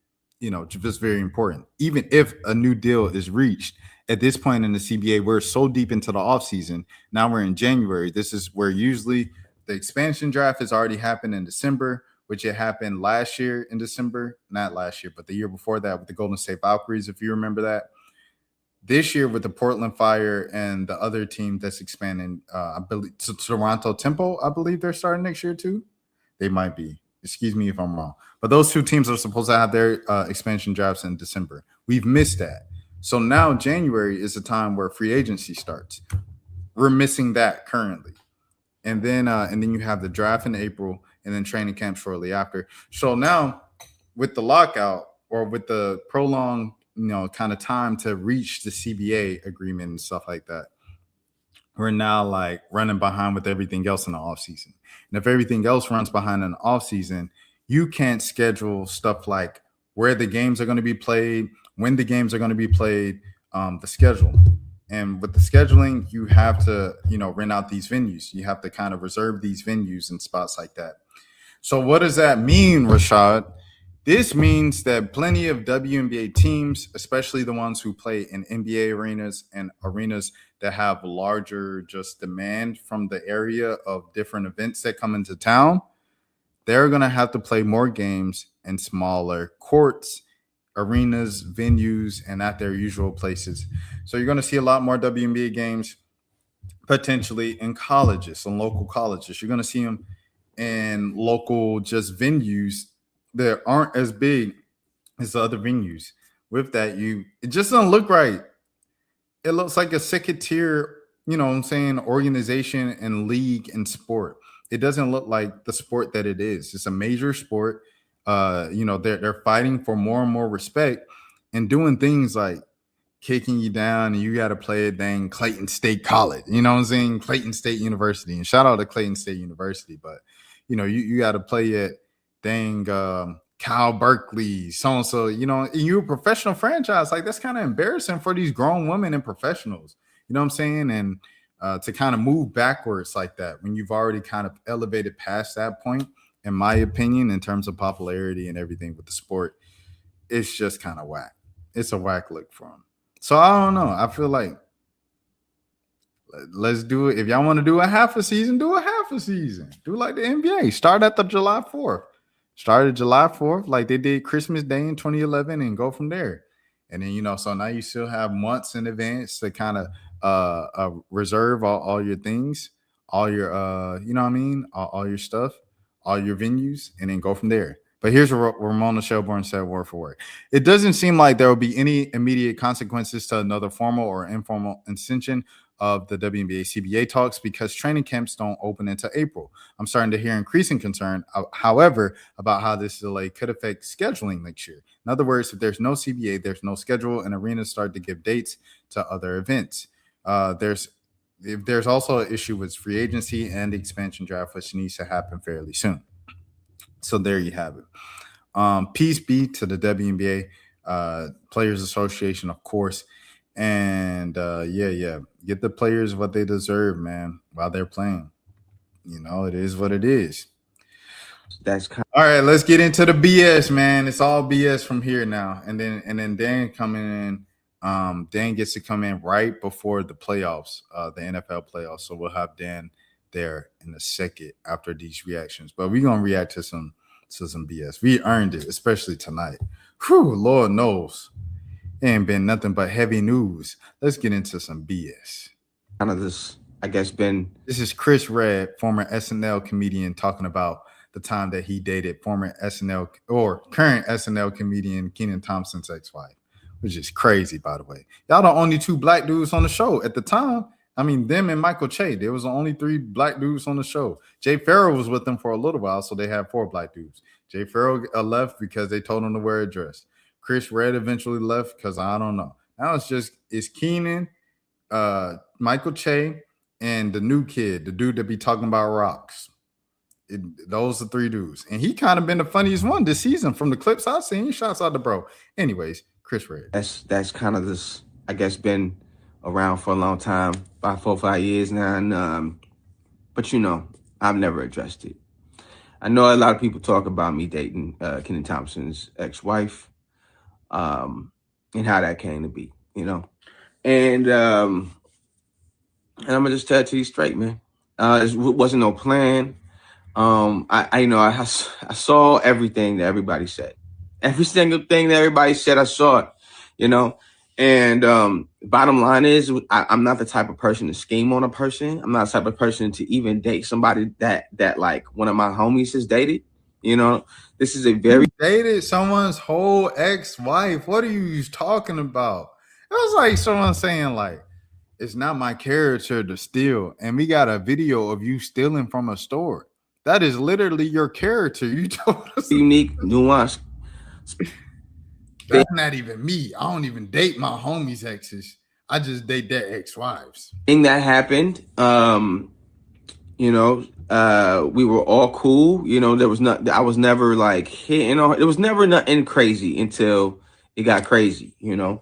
just very important. Even if a new deal is reached at this point in the CBA, we're so deep into the offseason. Now we're in January. This is where usually the expansion draft has already happened in December, which it happened last year in December. Not last year, but the year before that with the Golden State Valkyries, if you remember that. This year with the Portland Fire and the other team that's expanding, I believe Toronto Tempo, I believe they're starting next year too. They might be. Excuse me if I'm wrong. But those two teams are supposed to have their expansion drafts in December. We've missed that. So now January is the time where free agency starts. We're missing that currently. And then you have the draft in April and then training camp shortly after. So now with the lockout or with the prolonged kind of time to reach the CBA agreement and stuff like that, we're now like running behind with everything else in the offseason. And if everything else runs behind in the offseason, you can't schedule stuff like where the games are going to be played, when the games are going to be played, the schedule. And with the scheduling, you have to, rent out these venues. You have to kind of reserve these venues and spots like that. So what does that mean, Rashad? This means that plenty of WNBA teams, especially the ones who play in NBA arenas and arenas that have larger just demand from the area of different events that come into town, they're going to have to play more games in smaller courts, arenas, venues, and at their usual places. So you're going to see a lot more WNBA games potentially in colleges, in local colleges. You're going to see them in local just venues that aren't as big as the other venues. With that, it just doesn't look right. It looks like a second tier, organization and league and sport. It doesn't look like the sport that it is. It's a major sport. They're fighting for more and more respect and doing things like kicking you down and you got to play at dang Clayton State College. You know what I'm saying? Clayton State University. And shout out to Clayton State University. But, you got to play at dang Cal Berkeley, so-and-so, and you're a professional franchise. Like, that's kind of embarrassing for these grown women and professionals. You know what I'm saying? And to kind of move backwards like that when you've already kind of elevated past that point, in my opinion, in terms of popularity and everything with the sport, it's just kind of whack. It's a whack look for them. So I don't know. I feel like let's do it. If y'all want to do a half a season, do a half a season. Do like the NBA. Start at the July 4th. Started July 4th, like they did Christmas Day in 2011, and go from there. And then, so now you still have months in advance to kind of reserve all your things, all your, all your stuff, all your venues, and then go from there. But here's what Ramona Shelburne said word for word. It doesn't seem like there will be any immediate consequences to another formal or informal extension of the WNBA CBA talks because training camps don't open until April. I'm starting to hear increasing concern, however, about how this delay could affect scheduling next year. In other words, if there's no CBA, there's no schedule, and arenas start to give dates to other events. There's also an issue with free agency and the expansion draft, which needs to happen fairly soon. So there you have it. Peace be to the WNBA Players Association, of course. And get the players what they deserve, man, while they're playing. It is what it is. All right. Let's get into the BS, man. It's all BS from here now. And then Dan coming in. Dan gets to come in right before the playoffs, the NFL playoffs. So we'll have Dan there in a second after these reactions. But we're gonna react to some BS. We earned it, especially tonight. Whew, Lord knows. It ain't been nothing but heavy news. Let's get into some BS. This is Chris Redd, former SNL comedian, talking about the time that he dated former SNL or current SNL comedian Kenan Thompson's ex-wife, which is crazy, by the way. Y'all the only two black dudes on the show at the time. I mean, them and Michael Che. There was the only three black dudes on the show. Jay Farrell was with them for a little while, so they had four black dudes. Jay Farrell left because they told him to wear a dress. Chris Redd eventually left because I don't know. Now it's Kenan, Michael Che, and the new kid, the dude that be talking about rocks. Those are three dudes. And he kind of been the funniest one this season from the clips I've seen. Shouts out to bro. Anyways, Chris Redd. That's kind of this, been around for a long time, about 4 or 5 years now. And, but I've never addressed it. I know a lot of people talk about me dating Kenan Thompson's ex-wife, and how that came to be, you know. And I'm gonna just tell it to you straight, man. It wasn't no plan. I saw everything that everybody said. Every single thing that everybody said, I saw it, you know. And bottom line is, I'm not the type of person to scheme on a person. I'm not the type of person to even date somebody that like one of my homies has dated. You know, this is a very dated someone's whole ex-wife. What are you talking about? It was like someone saying like, it's not my character to steal, and we got a video of you stealing from a store. That is literally your character. You told us unique nuance. That's not even me. I don't even date my homies' exes. I just date their ex-wives. Thing that happened, you know, we were all cool. You know, I was never like hitting on. It was never nothing crazy until it got crazy. You know,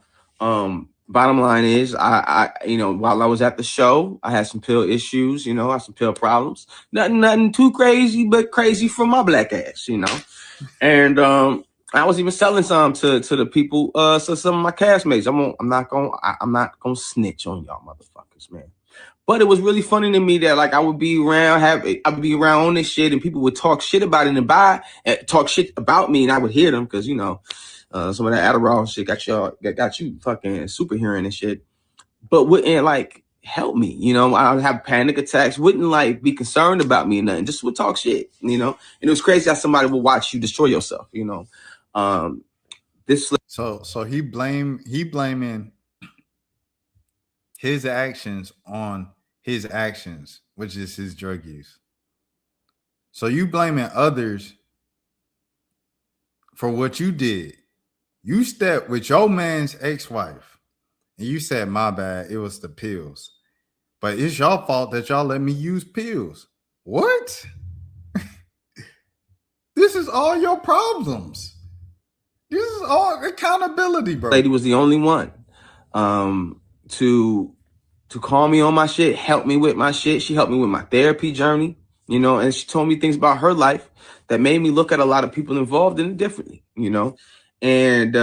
bottom line is, I you know, while I was at the show, I had some pill issues. You know, I had some pill problems. Nothing too crazy, but crazy for my black ass. You know, and I was even selling some to the people, so some of my castmates. I'm not gonna snitch on y'all motherfuckers, man. But it was really funny to me that like I would be around on this shit, and people would talk shit about it and talk shit about me, and I would hear them because, you know, some of that Adderall shit got you fucking superhearing and shit, but wouldn't like help me. You know, I would have panic attacks, wouldn't like be concerned about me or nothing, just would talk shit. You know, and it was crazy how somebody would watch you destroy yourself. You know. So he blaming his actions on his actions, which is his drug use. So you blaming others for what you did. You stepped with your man's ex-wife and you said, my bad, it was the pills. But it's your fault that y'all let me use pills. What? This is all your problems. This is all accountability, bro. Lady was the only one to call me on my shit, help me with my shit. She helped me with my therapy journey, you know, and she told me things about her life that made me look at a lot of people involved in it differently, you know. And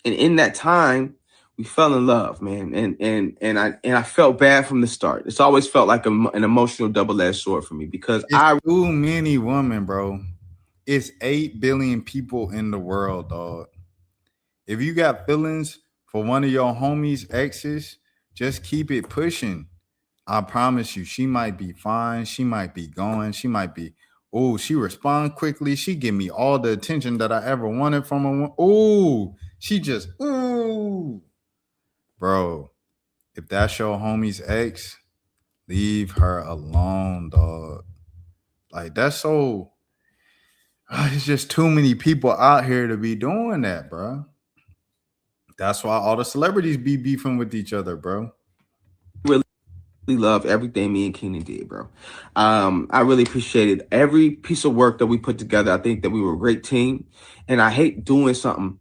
in that time, we fell in love, man. And I felt bad from the start. It's always felt like an emotional double-edged sword for me because it's too many women, bro. It's 8 billion people in the world, dog. If you got feelings for one of your homies' exes, just keep it pushing. I promise you, she might be fine. She might be going. She might be, oh, she respond quickly. She give me all the attention that I ever wanted from a woman. Oh, she just, ooh. Bro, if that's your homie's ex, leave her alone, dog. Like, that's so... It's just too many people out here to be doing that, bro. That's why all the celebrities be beefing with each other, bro. Really love everything me and Kenan did, bro. I really appreciated every piece of work that we put together. I think that we were a great team, and I hate doing something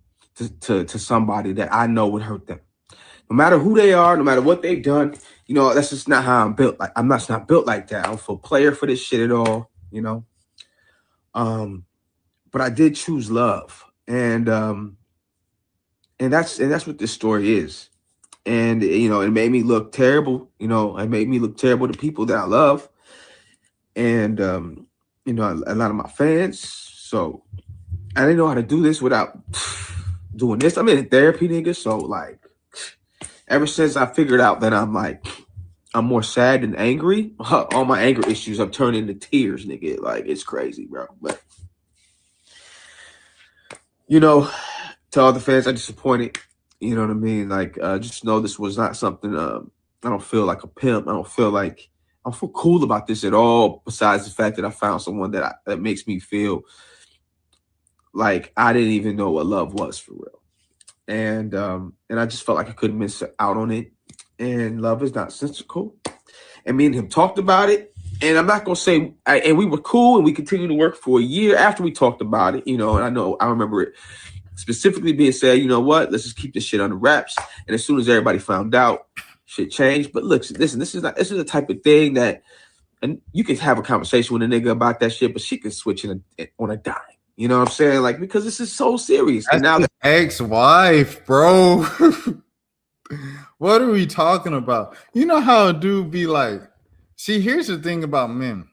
to somebody that I know would hurt them. No matter who they are, no matter what they've done, you know, that's just not how I'm built. Like I'm not built like that. I don't feel player for this shit at all, you know. But I did choose love, and that's what this story is. And you know, it made me look terrible. You know, it made me look terrible to people that I love, and you know, a lot of my fans. So I didn't know how to do this without doing this. I'm in therapy, nigga. So like, ever since I figured out that I'm more sad than angry, all my anger issues have turned into tears, nigga. Like it's crazy, bro. But you know, to all the fans, I'm disappointed. You know what I mean? Like, just know this was not something. I don't feel like a pimp. I don't feel cool about this at all. Besides the fact that I found someone that makes me feel like I didn't even know what love was for real. And I just felt like I couldn't miss out on it. And love is not sensical. And me and him talked about it. And I'm not gonna say, and we were cool, and we continued to work for a year after we talked about it, you know. And I remember it specifically being said, you know what, let's just keep this shit under wraps. And as soon as everybody found out, shit changed. But look, listen, this is the type of thing that and you can have a conversation with a nigga about that shit, but she can switch on a dime. You know what I'm saying? Like, because this is so serious. That's and now his ex-wife, bro. What are we talking about? You know how a dude be like, see, here's the thing about men.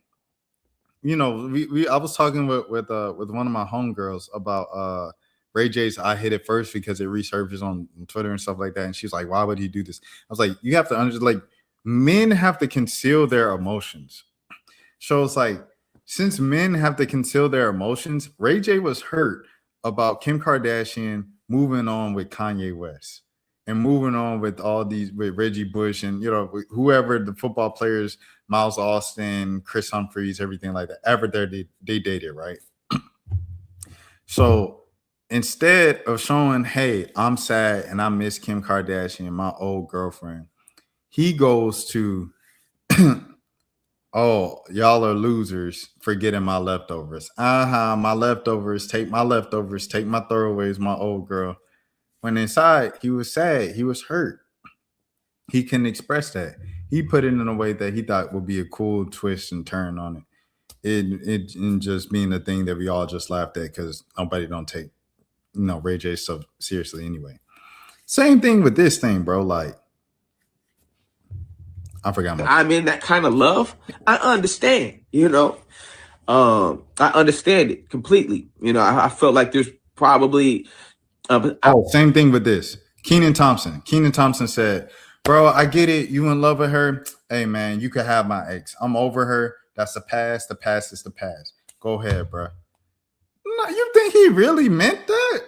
You know, I was talking with one of my homegirls about Ray J's I Hit It First because it resurfaced on Twitter and stuff like that. And she's like, why would he do this? I was like, you have to understand, like, men have to conceal their emotions. So it's like, since men have to conceal their emotions, Ray J was hurt about Kim Kardashian moving on with Kanye West and moving on with all these, with Reggie Bush and, you know, whoever the football players, Miles Austin, Chris Humphries, everything like that. Ever there, they dated, right? So instead of showing, hey, I'm sad and I miss Kim Kardashian, my old girlfriend, he goes to, oh, y'all are losers for getting my leftovers. My leftovers, take my throwaways, my old girl. When inside, he was sad. He was hurt. He couldn't express that. He put it in a way that he thought would be a cool twist and turn on it. It just being a thing that we all just laughed at because nobody don't take, you know, Ray J stuff seriously anyway. Same thing with this thing, bro. Like, I forgot. I'm in that kind of love. I understand, you know. I understand it completely. You know, I felt like there's probably same thing with this. Kenan Thompson. Kenan Thompson said, bro, I get it. You in love with her. Hey, man, you can have my ex. I'm over her. That's the past. The past is the past. Go ahead, bro. No, you think he really meant that?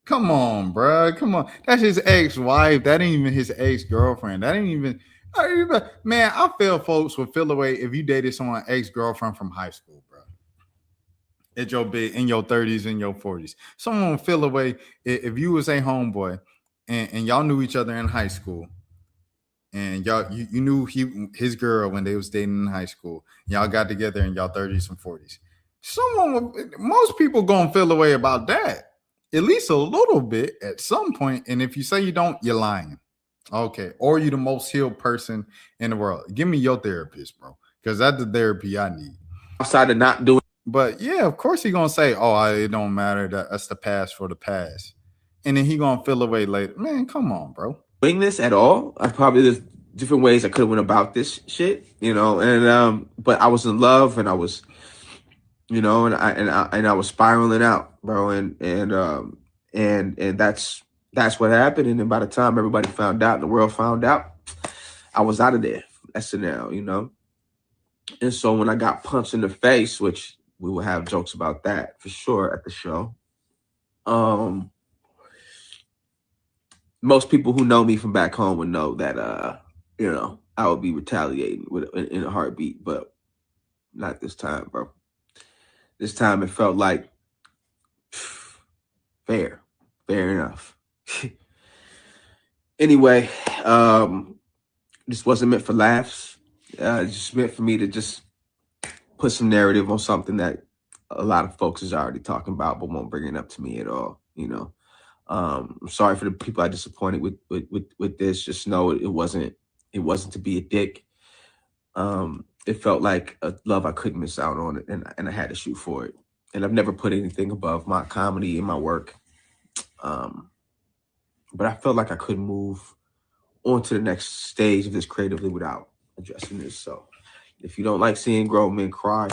Come on, bro. Come on. That's his ex-wife. That ain't even his ex-girlfriend. That ain't even, man, I feel folks would feel away if you dated someone's ex-girlfriend from high school, bro. At your big in your 30s and your 40s. Someone would feel away if you was a homeboy and y'all knew each other in high school. And y'all, you knew his girl when they was dating in high school. Y'all got together in y'all 30s and 40s. Most people gonna feel away about that, at least a little bit at some point. And if you say you don't, you're lying. Okay, or you the most healed person in the world. Give me your therapist, bro, because that's the therapy I need. Outside of not doing, but yeah, of course he gonna say, "Oh, it don't matter. That's the past for the past," and then he gonna feel away later. Man, come on, bro. Doing this at all. I probably there's different ways I could have went about this shit, you know. And but I was in love, and I was, you know, and I was spiraling out, bro. And that's what happened. And then by the time everybody found out, and the world found out, I was out of there. SNL, you know. And so when I got punched in the face, which we will have jokes about that for sure at the show. Most people who know me from back home would know that, you know, I would be retaliating in a heartbeat, but not this time, bro. This time it felt like fair enough. Anyway, this wasn't meant for laughs. It's just meant for me to just put some narrative on something that a lot of folks is already talking about, but won't bring it up to me at all, you know. I'm sorry for the people I disappointed with this. Just know it wasn't to be a dick. It felt like a love I couldn't miss out on it, and I had to shoot for it. And I've never put anything above my comedy and my work. But I felt like I couldn't move on to the next stage of this creatively without addressing this. So if you don't like seeing grown men cry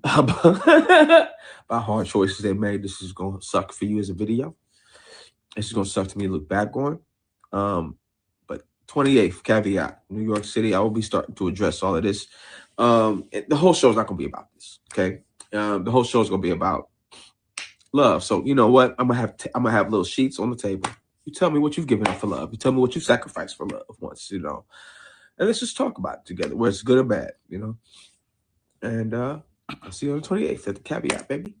about hard choices they made, this is gonna suck for you as a video. This is gonna suck to me to look back on. But 28th, caveat, New York City, I will be starting to address all of this. The whole show is not gonna be about this, okay? The whole show is gonna be about love. So you know what? I'm gonna have little sheets on the table. You tell me what you've given up for love. You tell me what you sacrificed for love once, you know. And let's just talk about it together, whether it's good or bad, you know. And I'll see you on the 28th at the caveat, baby.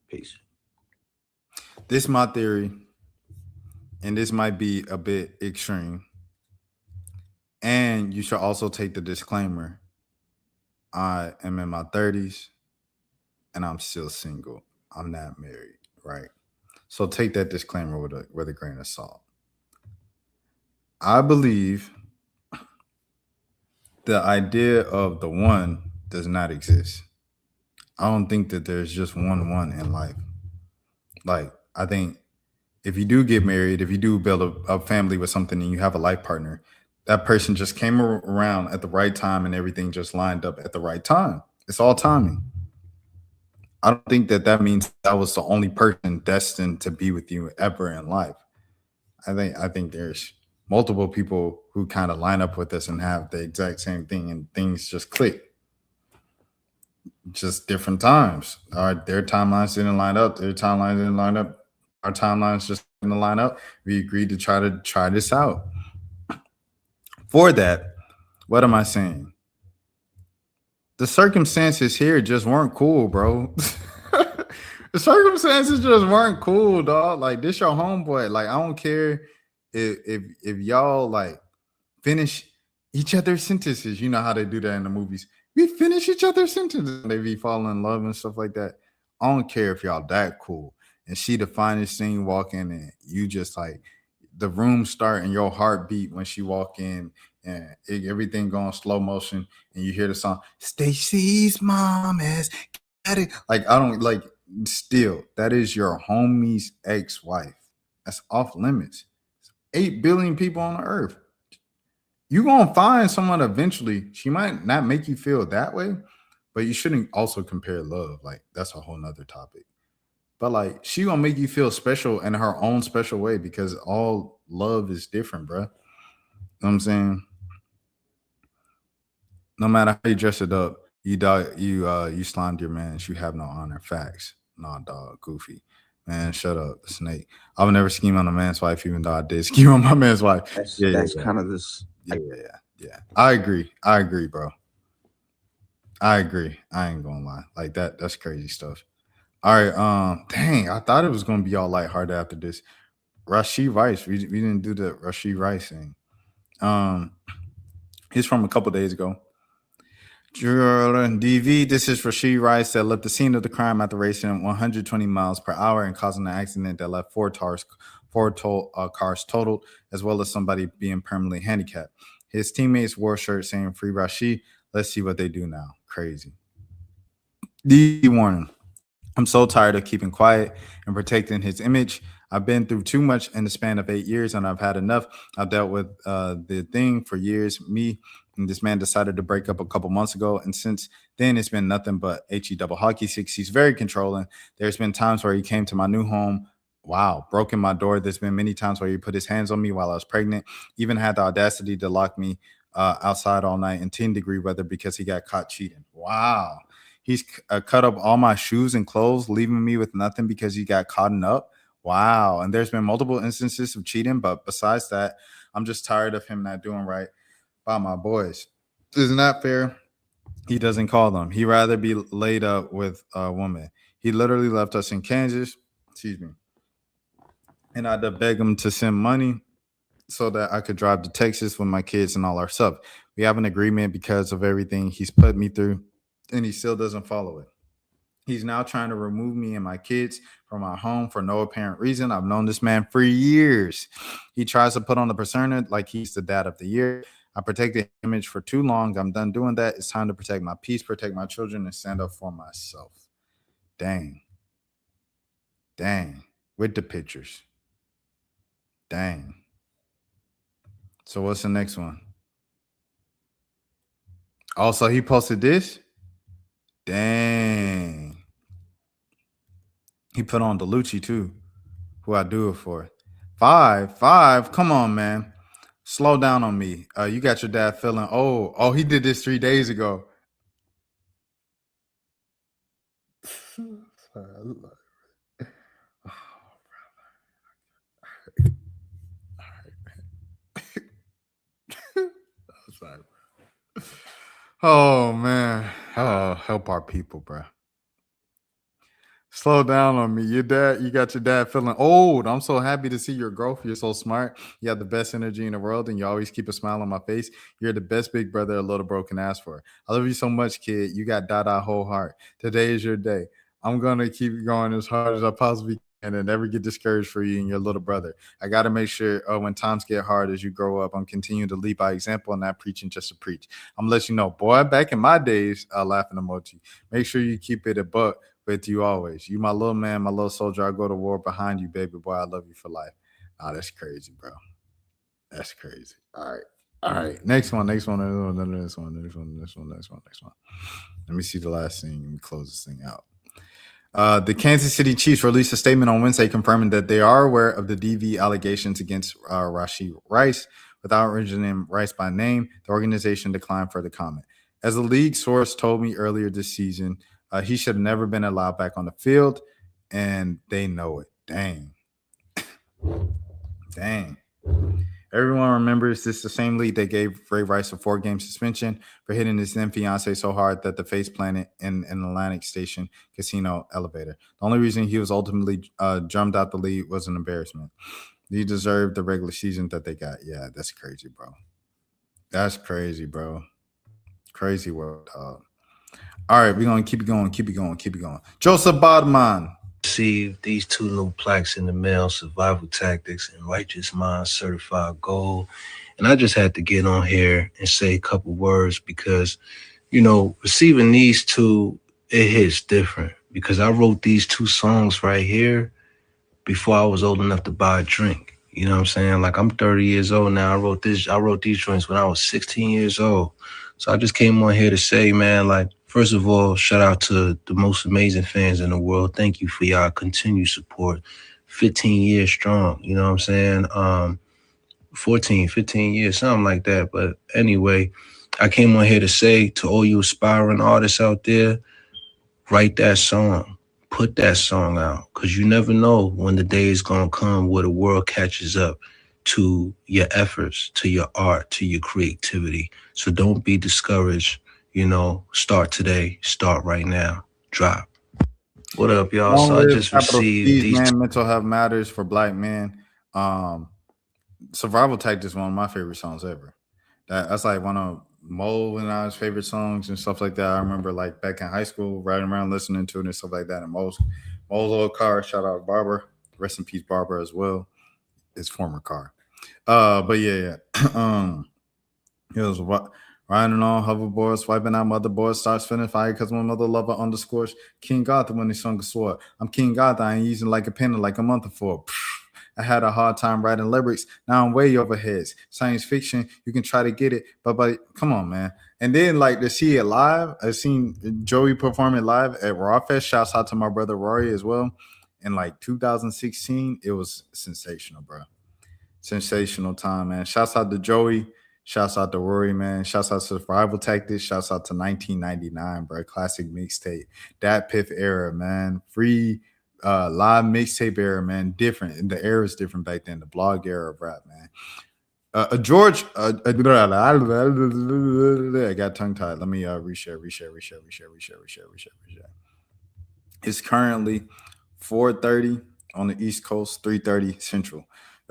Peace. This is my theory. And this might be a bit extreme. And you should also take the disclaimer. I am in my 30s and I'm still single. I'm not married, right? So take that disclaimer with a grain of salt. I believe the idea of the one does not exist. I don't think that there's just one in life. Like, I think if you do get married, if you do build a family with something and you have a life partner, that person just came around at the right time and everything just lined up at the right time. It's all timing. I don't think that means that was the only person destined to be with you ever in life. I think there's multiple people who kind of line up with us and have the exact same thing, and things just click. Just different times. Their timelines didn't line up. Their timelines didn't line up. Our timelines just didn't line up. We agreed to try this out. For that, what am I saying? The circumstances here just weren't cool, bro. The circumstances just weren't cool, dog. Like, this your homeboy. Like, I don't care if y'all like finish each other's sentences. You know how they do that in the movies. We finish each other's sentences. They be falling in love and stuff like that. I don't care if y'all that cool. And she the finest thing walking, and you just like the room start and your heartbeat when she walk in, and everything going slow motion, and you hear the song Stacy's mom is got it. Like, I don't like, still, that is your homie's ex-wife. That's off limits. 8 billion people on the earth. You're gonna find someone eventually. She might not make you feel that way, but you shouldn't also compare love. Like, that's a whole nother topic. But like, she gonna make you feel special in her own special way, because all love is different, bro. You know what I'm saying? No matter how you dress it up, you slimed your man. You have no honor. Facts. Nah, dog, goofy. Man, shut up, the snake. I would never scheme on a man's wife, even though I did scheme on my man's wife. That's kind of this. Yeah. I agree, bro. I agree. I ain't gonna lie. Like, that's crazy stuff. All right. Dang, I thought it was gonna be all lighthearted after this. Rashid Rice. We didn't do the Rashid Rice thing. He's from a couple days ago. DV, this is Rashid Rice that left the scene of the crime after racing 120 miles per hour and causing an accident that left four cars totaled, as well as somebody being permanently handicapped. His teammates wore shirts saying "Free Rashid." Let's see what they do now. Crazy. DV warning. I'm so tired of keeping quiet and protecting his image. I've been through too much in the span of 8 years, and I've had enough. I've dealt with the thing for years. Me and this man decided to break up a couple months ago, and since then, it's been nothing but HE double hockey sticks. He's very controlling. There's been times where he came to my new home. Wow, broken my door. There's been many times where he put his hands on me while I was pregnant. Even had the audacity to lock me outside all night in 10-degree weather because he got caught cheating. Wow. He's cut up all my shoes and clothes, leaving me with nothing because he got caught up. Wow. And there's been multiple instances of cheating, but besides that, I'm just tired of him not doing right by my boys. Isn't that fair? He doesn't call them. He'd rather be laid up with a woman. He literally left us in Kansas. Excuse me. And I had to beg him to send money so that I could drive to Texas with my kids and all our stuff. We have an agreement because of everything he's put me through, and he still doesn't follow it. He's now trying to remove me and my kids from our home for no apparent reason. I've known this man for years. He tries to put on the persona like he's the dad of the year. I protected his image for too long. I'm done doing that. It's time to protect my peace, protect my children, and stand up for myself. Dang. With the pictures. Dang. So what's the next one? Also, he posted this. Dang. He put on DeLucci too, who I do it for. Five. Come on, man. Slow down on me. You got your dad feeling, oh, he did this 3 days ago. Oh, man. Oh, help our people, bro. Slow down on me. You got your dad feeling old. I'm so happy to see your growth. You're so smart. You have the best energy in the world, and you always keep a smile on my face. You're the best big brother a little bro can ask for. I love you so much, kid. You got Dada whole heart. Today is your day. I'm going to keep going as hard as I possibly and then never get discouraged for you and your little brother. I got to make sure when times get hard as you grow up, I'm continuing to lead by example and not preaching just to preach. I'm gonna let you know, boy, back in my days, laughing emoji. Make sure you keep it a buck with you always. You my little man, my little soldier. I go to war behind you, baby boy. I love you for life. Oh, that's crazy, bro. That's crazy. All right. Next one. Let me see the last thing. Let me close this thing out. The Kansas City Chiefs released a statement on Wednesday confirming that they are aware of the DV allegations against Rashee Rice. Without mentioning Rice by name, the organization declined further comment. As a league source told me earlier this season, he should have never been allowed back on the field, and they know it. Dang. Everyone remembers this the same league that gave Ray Rice a 4-game suspension for hitting his then fiance so hard that the face planted in an Atlantic Station casino elevator. The only reason he was ultimately drummed out the league was an embarrassment. He deserved the regular season that they got. Yeah, that's crazy, bro. That's crazy, bro. Crazy world, dog. All right, we're going to keep it going. Joseph Bodman. Received these 2 new plaques in the mail, Survival Tactics and Righteous Mind Certified Gold. And I just had to get on here and say a couple words because, receiving these 2, it hits different because I wrote these 2 songs right here before I was old enough to buy a drink. You know what I'm saying? Like, I'm 30 years old now. I wrote these joints when I was 16 years old. So I just came on here to say, man, like, first of all, shout out to the most amazing fans in the world. Thank you for y'all continued support. 15 years strong, you know what I'm saying? 14, 15 years, something like that. But anyway, I came on here to say to all you aspiring artists out there, write that song. Put that song out, because you never know when the day is going to come where the world catches up to your efforts, to your art, to your creativity. So don't be discouraged. Start today, start right now, drop. What up, y'all? So I just received these. Man, mental health matters for Black men. Survival Tactics is one of my favorite songs ever. That's like one of Mo and I's favorite songs and stuff like that. I remember like back in high school, riding around listening to it and stuff like that. And Mo's old car, shout out Barber, rest in peace Barber as well, his former car. But yeah. It was riding on hoverboard, swiping out motherboard, starts spinning fire because my mother lover underscores King Arthur when he sung a sword. I'm King Arthur, I ain't using like a pen like a month before. I had a hard time writing lyrics. Now I'm way over heads. Science fiction, you can try to get it, but come on, man. And then like to see it live, I seen Joey perform it live at Rawfest. Shouts out to my brother Rory as well. In like 2016, it was sensational, bro. Sensational time, man. Shouts out to Joey. Shouts out to Rory, man. Shouts out to Survival Tactics. Shouts out to 1999, bro. Classic mixtape. Dat Piff era, man. Free live mixtape era, man. Different. And the era is different back then. The blog era of rap, man. George, I got tongue tied. Let me reshare. It's currently 4:30 on the East Coast, 3:30 Central.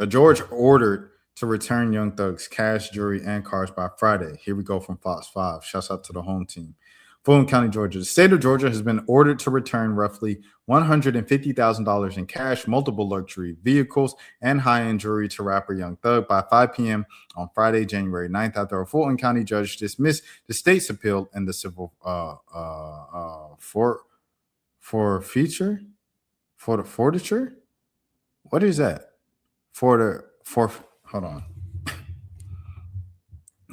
George ordered to return Young Thug's cash, jewelry, and cars by Friday. Here we go from Fox 5. Shouts out to the home team. Fulton County, Georgia. The state of Georgia has been ordered to return roughly $150,000 in cash, multiple luxury vehicles, and high-end jewelry to rapper Young Thug by 5 p.m. on Friday, January 9th, after a Fulton County judge dismissed the state's appeal in the civil forfeiture? What is that? Hold on.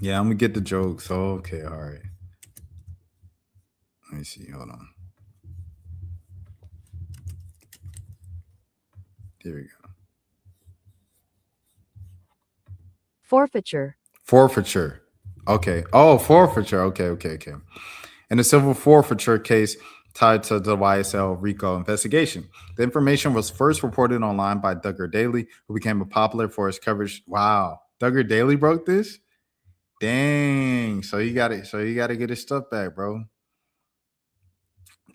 Yeah, I'm gonna get the joke. So okay, all right. Let me see. Hold on. Here we go. Forfeiture. Okay. Oh, forfeiture. Okay. In a civil forfeiture case tied to the YSL RICO investigation. The information was first reported online by Duggar Daily, who became popular for his coverage. Wow. Duggar Daily broke this? Dang. So you got to get his stuff back, bro.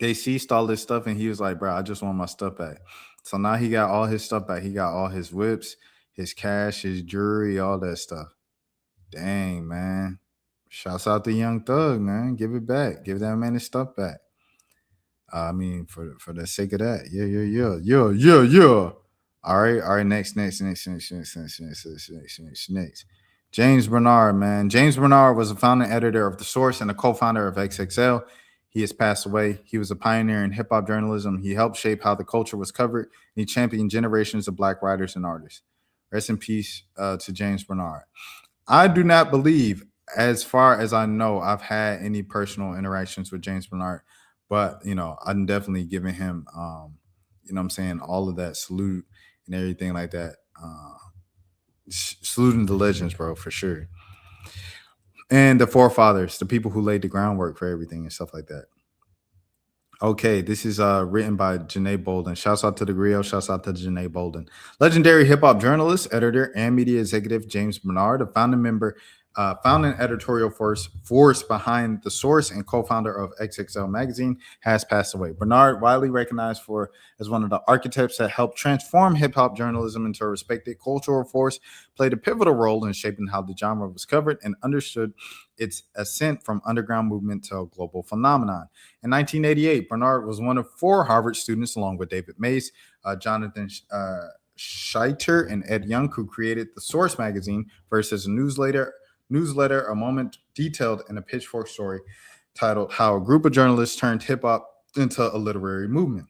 They seized all this stuff and he was like, bro, I just want my stuff back. So now he got all his stuff back. He got all his whips, his cash, his jewelry, all that stuff. Dang, man. Shouts out to Young Thug, man. Give it back. Give that man his stuff back. I mean, for the sake of that, yeah. All right. Next. James Bernard, man. James Bernard was a founding editor of The Source and a co-founder of XXL. He has passed away. He was a pioneer in hip hop journalism. He helped shape how the culture was covered, and he championed generations of Black writers and artists. Rest in peace to James Bernard. I do not believe, as far as I know, I've had any personal interactions with James Bernard, but I'm definitely giving him, all of that salute and everything like that. Saluting the legends, bro, for sure. And the forefathers, the people who laid the groundwork for everything and stuff like that. Okay, this is written by Janae Bolden. Shouts out to the Griot. Shouts out to Janae Bolden. Legendary hip-hop journalist, editor, and media executive James Bernard, a founding member, founding editorial force behind The Source and co-founder of XXL Magazine, has passed away. Bernard, widely recognized as one of the architects that helped transform hip-hop journalism into a respected cultural force, played a pivotal role in shaping how the genre was covered and understood its ascent from underground movement to a global phenomenon. In 1988, Bernard was one of 4 Harvard students, along with David Mays, Jonathan Scheiter, and Ed Young, who created The Source magazine, first as a newsletter, a moment detailed in a Pitchfork story titled How a Group of Journalists Turned Hip-Hop into a Literary Movement.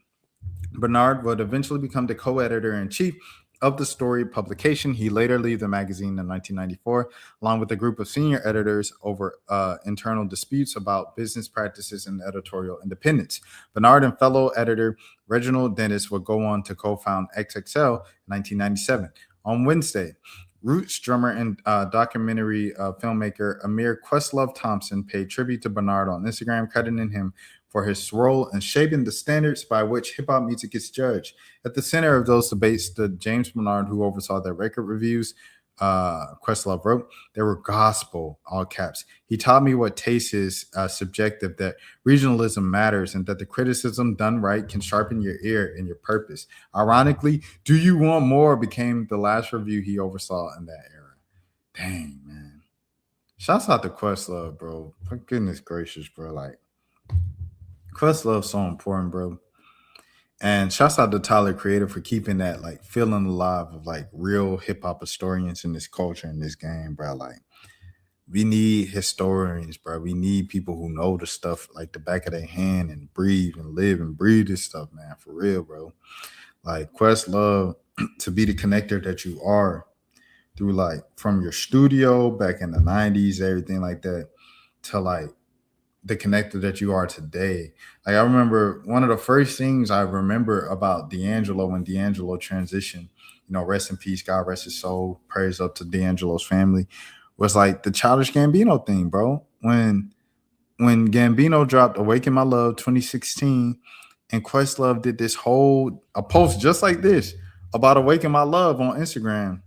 Bernard would eventually become the co-editor-in-chief of the story publication. He later left the magazine in 1994, along with a group of senior editors over internal disputes about business practices and editorial independence. Bernard and fellow editor Reginald Dennis would go on to co-found XXL in 1997. On Wednesday, Roots drummer and documentary filmmaker Amir Questlove Thompson paid tribute to Bernard on Instagram, crediting him for his role in shaping the standards by which hip-hop music is judged. At the center of those debates stood James Bernard, who oversaw their record reviews. Questlove wrote, "They were gospel," all caps. "He taught me what taste is subjective, that regionalism matters, and that the criticism done right can sharpen your ear and your purpose." Ironically, "Do You Want More" became the last review he oversaw in that era. Dang, man. Shouts out to Questlove, bro. For goodness gracious, bro. Like, Questlove's so important, bro. And shouts out to Tyler Creator for keeping that like feeling alive of like real hip hop historians in this culture, in this game, bro. Like, we need historians, bro. We need people who know the stuff like the back of their hand and breathe and live and breathe this stuff, man. For real, bro. Like, Questlove, to be the connector that you are through like from your studio back in the 90s, everything like that, to like the connector that you are today. Like, I remember one of the first things I remember about D'Angelo when D'Angelo transitioned, rest in peace, God rest his soul, praise up to D'Angelo's family, was like the Childish Gambino thing, bro. When Gambino dropped Awaken My Love 2016, and Questlove did a post just like this about Awaken My Love on Instagram.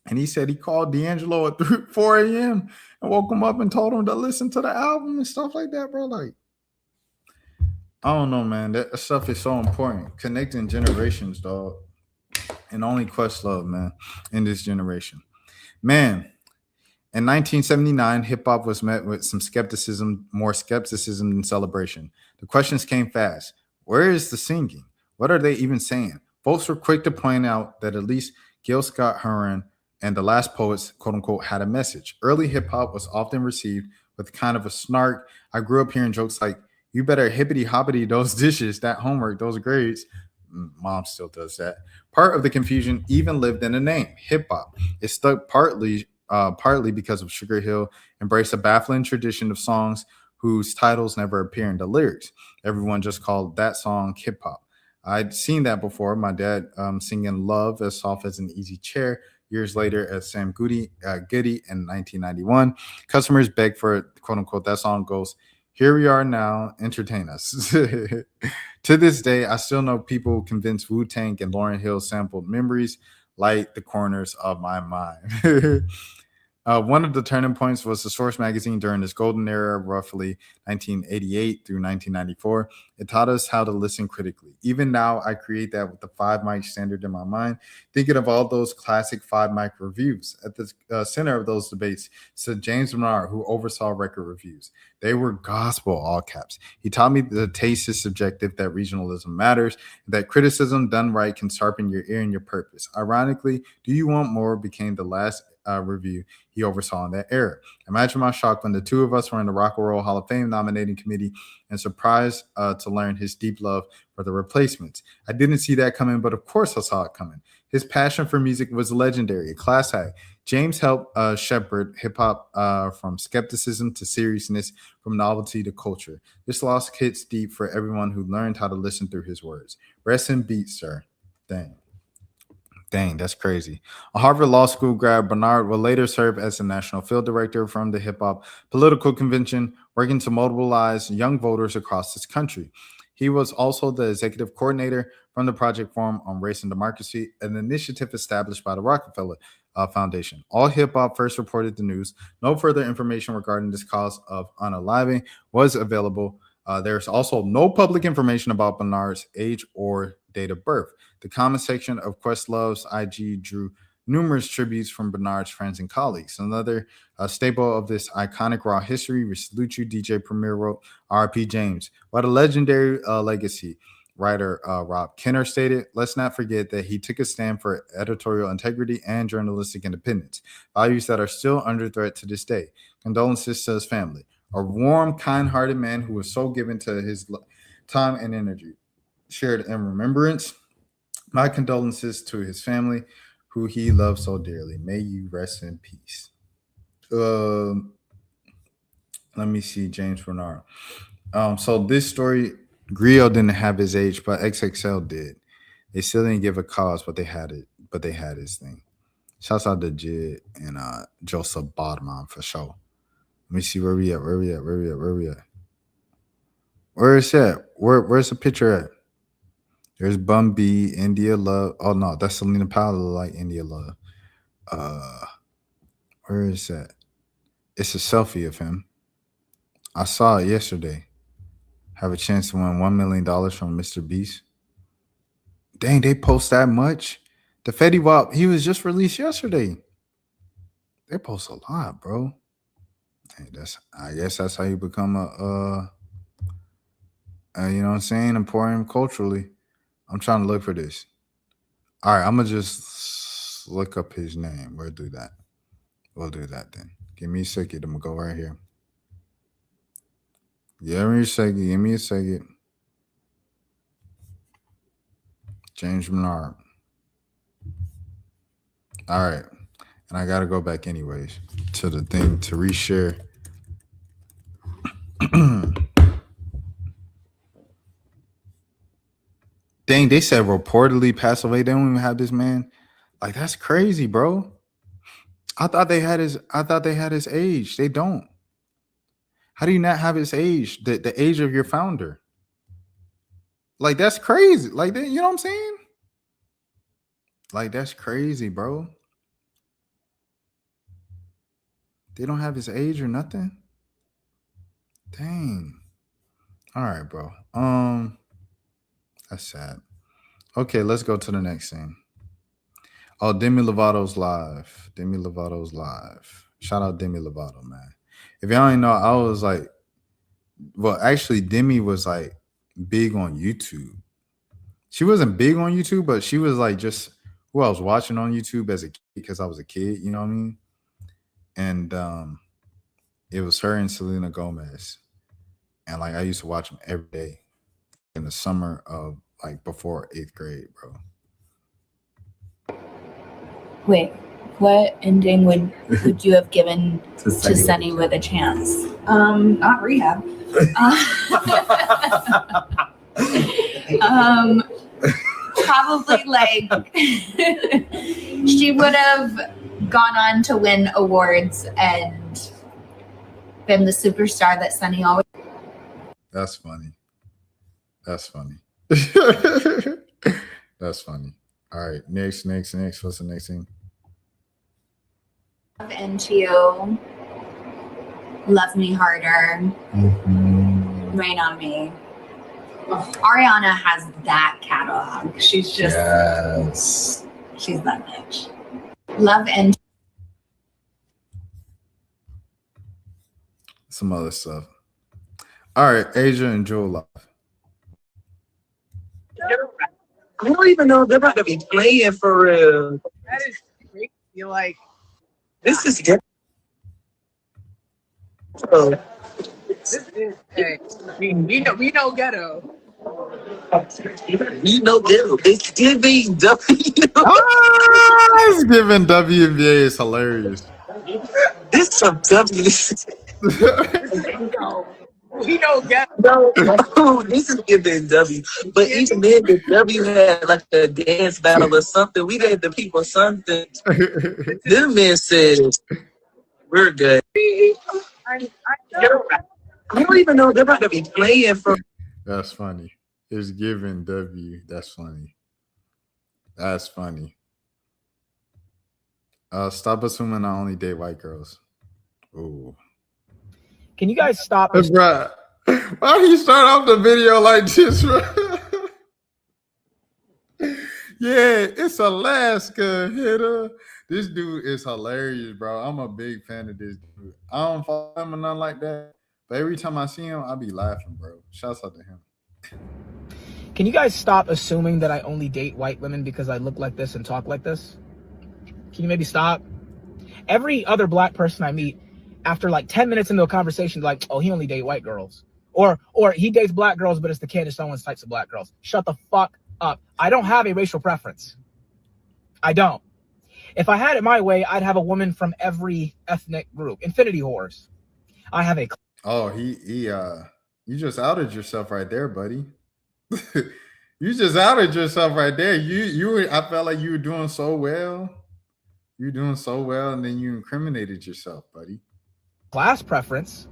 And he said he called D'Angelo at 4 a.m. and woke him up and told him to listen to the album and stuff like that, bro. Like, I don't know, man. That stuff is so important. Connecting generations, dog. And only Questlove, man, in this generation. Man, in 1979, hip-hop was met with more skepticism than celebration. The questions came fast. Where is the singing? What are they even saying? Folks were quick to point out that at least Gil Scott-Heron and the Last Poets, quote unquote, had a message. Early hip hop was often received with kind of a snark. I grew up hearing jokes like, "You better hippity hoppity those dishes, that homework, those grades." Mom still does that. Part of the confusion even lived in the name, hip hop. It stuck partly because of Sugar Hill embraced a baffling tradition of songs whose titles never appear in the lyrics. Everyone just called that song hip hop. I'd seen that before. My dad singing "Love as Soft as an Easy Chair" years later as Sam Goody in 1991. Customers begged for it, quote unquote. That song goes, "Here we are now, entertain us." To this day, I still know people convinced Wu-Tang and Lauryn Hill sampled "Memories" light the corners of my mind. One of the turning points was The Source magazine during its golden era, roughly 1988 through 1994. It taught us how to listen critically. Even now, I create that with the 5 mic standard in my mind, thinking of all those classic 5 mic reviews. At the center of those debates stood James Bernard, who oversaw record reviews. They were gospel, all caps. He taught me that taste is subjective, that regionalism matters, that criticism done right can sharpen your ear and your purpose. Ironically, Do You Want More became the last review he oversaw in that era. Imagine my shock when the two of us were in the Rock and Roll Hall of Fame nominating committee and surprised to learn his deep love for the Replacements. I didn't see that coming, but of course I saw it coming. His passion for music was legendary, a class act. James helped shepherd hip-hop from skepticism to seriousness, from novelty to culture. This loss hits deep for everyone who learned how to listen through his words. Rest in peace, sir. Dang, that's crazy. A Harvard Law School grad, Bernard will later serve as the national field director from the hip-hop political convention, working to mobilize young voters across this country. He was also the executive coordinator from the Project Forum on Race and Democracy, an initiative established by the Rockefeller Foundation. All hip-hop first reported the news. No further information regarding this cause of unaliving was available. There's also no public information about Bernard's age or date of birth. The comment section of Questlove's IG drew numerous tributes from Bernard's friends and colleagues. Another staple of this iconic raw history, we salute you, DJ Premier wrote, R.P. James. What a legendary legacy, writer Rob Kenner stated. Let's not forget that he took a stand for editorial integrity and journalistic independence, values that are still under threat to this day. Condolences to his family. A warm, kind-hearted man who was so given to his time and energy. Shared in remembrance. My condolences to his family, who he loved so dearly. May you rest in peace. Let me see, James Bernard. So this story, Griot didn't have his age, but XXL did. They still didn't give a cause, but they had it. But they had his thing. Shouts out to Jid and Joseph Bodman for sure. Let me see where we at. Where is that? Where's the picture at? There's Bun B, India Love. Oh no, that's Selena Powell like India Love. Where is that? It's a selfie of him. I saw it yesterday. Have a chance to win $1 million from Mr. Beast. Dang, they post that much? The Fetty Wap, he was just released yesterday. They post a lot, bro. Hey, I guess that's how you become you know what I'm saying, important culturally. I'm trying to look for this. All right, I'm gonna just look up his name. We'll do that then. Give me a second. I'm gonna go right here. Give me a second. James Bernard. All right. And I gotta go back anyways to the thing to reshare. Dang, they said reportedly passed away. They don't even have this man. Like, that's crazy, bro. I thought they had his age. They don't. How do you not have his age? The age of your founder. Like, that's crazy. Like, you know what I'm saying? Like, that's crazy, bro. They don't have his age or nothing. Dang. All right, bro. That's sad. Okay, let's go to the next thing. Oh, Demi Lovato's live. Shout out Demi Lovato, man. If y'all ain't know, I was like, well, actually, Demi was like big on YouTube. She wasn't big on YouTube, but she was like just who I was watching on YouTube as a kid because I was a kid, you know what I mean? And it was her and Selena Gomez. And like I used to watch them every day in the summer of like before 8th grade, bro. Wait, what ending would you have given to Sunny with a chance? Not rehab. Probably like she would have gone on to win awards and been the superstar that Sunny always. That's funny. That's funny. All right, next. What's the next thing? Into You, Love Me Harder, Rain on Me. Ariana has that catalog. She's just, Yes. she's that bitch. Love and Some other stuff. All right, Asia and Jewel live. I don't even know if they're about to be playing for real. That is crazy. You're like, This is ghetto. this is, hey, we know ghetto. You know ghetto. It's giving W. It's giving WNBA is hilarious. This is some W. We know ghetto. No, this is giving W. But even then, the W had like a dance battle or something. We gave the people something. Them men said, we're good. I don't even know they're about to be playing for. That's funny. It's giving W. That's funny. That's funny. Stop assuming I only date white girls. Ooh. Can you guys stop? Bruh, why do you start off the video like this, bro? Yeah, it's Alaska hitter. This dude is hilarious, bro. I'm a big fan of this dude. I don't follow him or nothing like that, but every time I see him, I be laughing, bro. Shouts out to him. Can you guys stop assuming that I only date white women because I look like this and talk like this? Can you maybe stop? Every other black person I meet, after like 10 minutes into a conversation, like, oh, he only dates white girls. Or he dates black girls, but it's the Candace Owens types of black girls. Shut the fuck up. I don't have a racial preference. I don't. If I had it my way, I'd have a woman from every ethnic group. Infinity whores. I have a... Oh, you just outed yourself right there, buddy. You just outed yourself right there. I felt like you were doing so well. You're doing so well, and then you incriminated yourself, buddy. Class preference.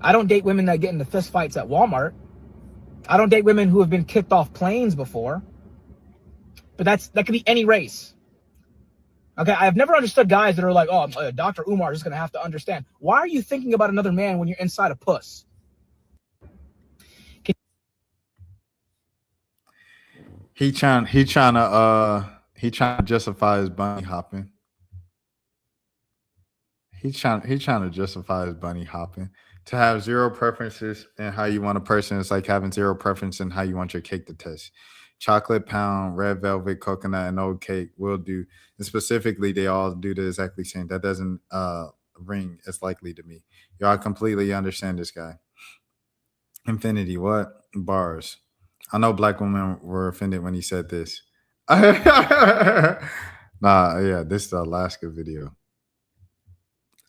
I don't date women that get into fist fights at Walmart. I don't date women who have been kicked off planes before. But that could be any race. Okay, I've never understood guys that are like, oh, Dr. Umar is going to have to understand. Why are you thinking about another man when you're inside a puss? He trying to justify his bunny hopping. He trying to justify his bunny hopping. To have zero preferences in how you want a person is like having zero preference in how you want your cake to taste. Chocolate pound, red velvet, coconut, and oat cake will do. And specifically, they all do the exactly same. That doesn't ring as likely to me. Y'all completely understand this guy. Infinity, what? Bars. I know black women were offended when he said this. Nah, yeah, this is the Alaska video.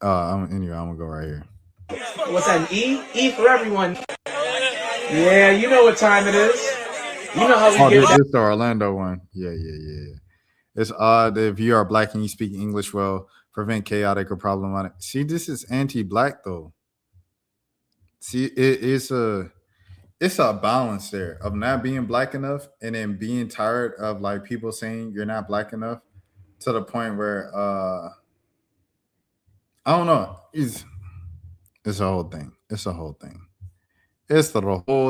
Anyway, I'm gonna go right here. What's that? E for everyone. Yeah, you know what time it is. You know how we get. This is the Orlando one. Yeah. It's odd that if you are black and you speak English well, prevent chaotic or problematic. See, this is anti-black though. See, it's a balance there of not being black enough and then being tired of like people saying you're not black enough to the point where I don't know. It's a whole thing. It's the whole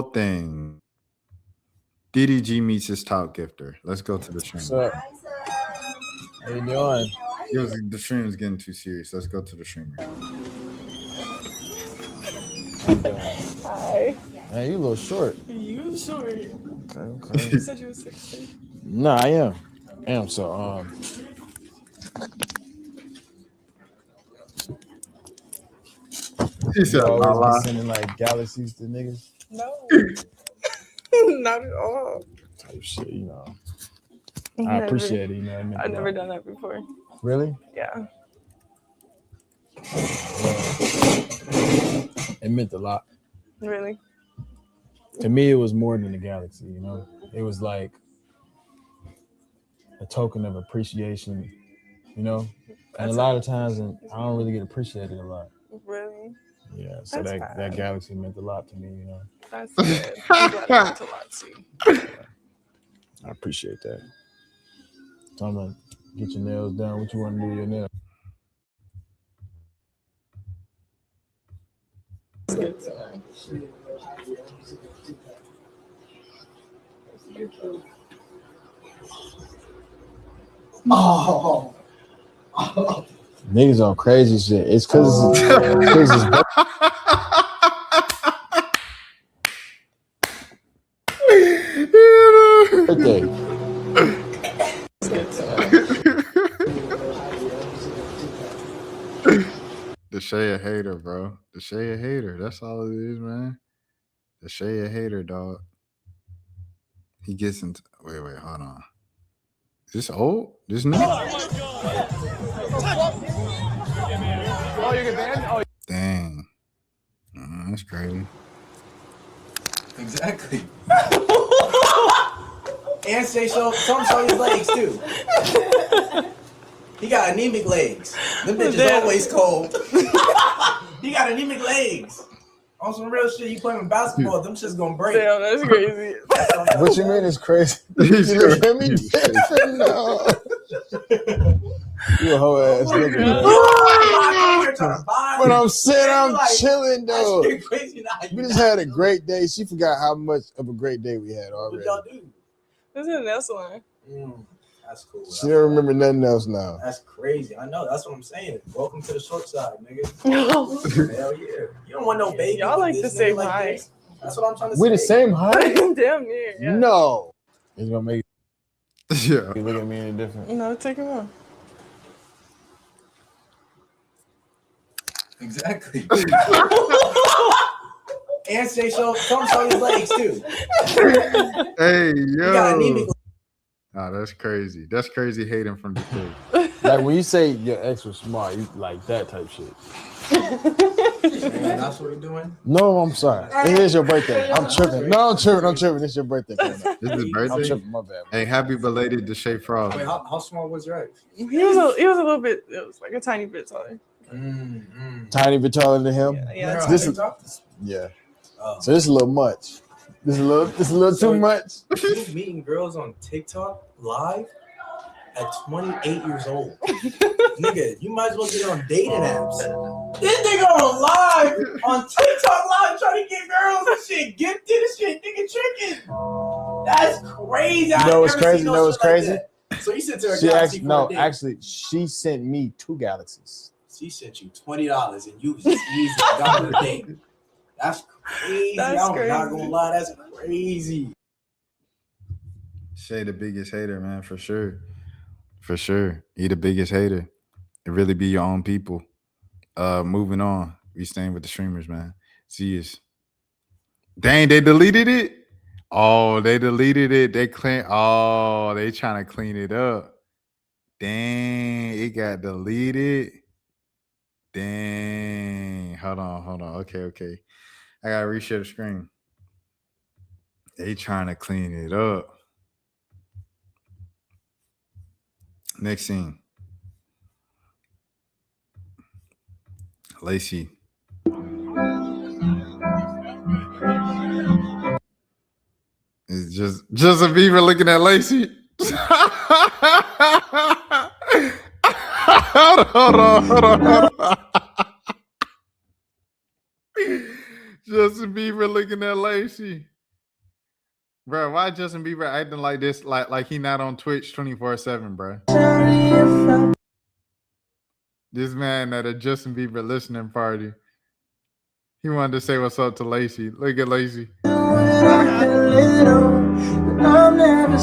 thing. DDG meets his top gifter. Let's go to the stream. What's up? How you doing? The stream's getting too serious. Let's go to the streamer. Hi. Man, you a little short. You short. Okay. You said you were 60. No, I am. So He said, always be sending like galaxies to niggas. No. Not at all. Type shit, you know. I appreciate it, you know what I mean? I've never done that before. Really? Yeah. It meant a lot. Really? To me, it was more than a galaxy, you know? It was like a token of appreciation, you know? And a lot of times, I don't really get appreciated a lot. Really? Yeah, so that galaxy meant a lot to me, you know? That's good. I'm glad it meant a lot to you. Yeah, I appreciate that. So I'm gonna get your nails done. What you want to do with your nails? It's good to know. Oh. Niggas on crazy shit. It's because it's birthday. The Shay a hater, bro. The Shay a hater. That's all it is, man. The Shay a hater, dog. He gets into. Wait, hold on. Is this old? This new? Oh, you get banned? Oh, dang. That's crazy. Exactly. And say show his legs too. He got anemic legs. Them bitches always cold. He got anemic legs. On some real shit, you playing basketball, them shit's gonna break. Damn, that's crazy. What you mean it's crazy? You look at me different now. You a whole ass nigga. But I'm saying I'm chilling though. We just had a great day. She forgot how much of a great day we had already. What y'all do? This is next one. That's cool. She don't remember nothing else now. That's crazy. I know. That's what I'm saying. Welcome to the short side, nigga. Hell yeah. You don't want no baby. Y'all like the same height. That's what I'm trying to say. We the same height? Damn near. Yeah. No. It's gonna make you look at me any different. No, take him on. Exactly. And say show his legs too. Hey, yo. You got anemic. Nah, that's crazy. That's crazy hating from the kid. Like when you say your ex was smart, you like that type shit. Man, that's what we're doing? No, I'm sorry. It is your birthday. I'm tripping. No, I'm tripping. It's your birthday. This is his birthday? I'm tripping, my bad. Hey, happy belated to Shay Frost. Wait, how small was your ex? He was a little bit. It was like a tiny bit taller. Tiny bit taller than him. Yeah. This is yeah. So this is a little much. This is a little too much. You meeting girls on TikTok live at 28 years old. Nigga, you might as well get on dating apps. This nigga on live on TikTok live trying to get girls and shit. Gifted and shit, nigga tricking. That's crazy. You know what's crazy? Like so you sent to her actually, she sent me 2 galaxies. She sent you $20 and you was just easy got on a date. That's crazy. I'm not gonna lie, that's crazy. Shay the biggest hater, man, for sure. For sure. He the biggest hater. It really be your own people. Moving on. We staying with the streamers, man. See us. Dang, they deleted it. Oh, they deleted it. They trying to clean it up. Dang, it got deleted. Dang. Hold on. Okay. I gotta reshare the screen. They trying to clean it up. Next scene. Lacey. It's just Justin Bieber looking at Lacey. Hold on. Justin Bieber looking at Lacey. Bro, why Justin Bieber acting like this? Like he not on Twitch 24/7, bro. This man at a Justin Bieber listening party. He wanted to say what's up to Lacey. Look at Lacey. Oh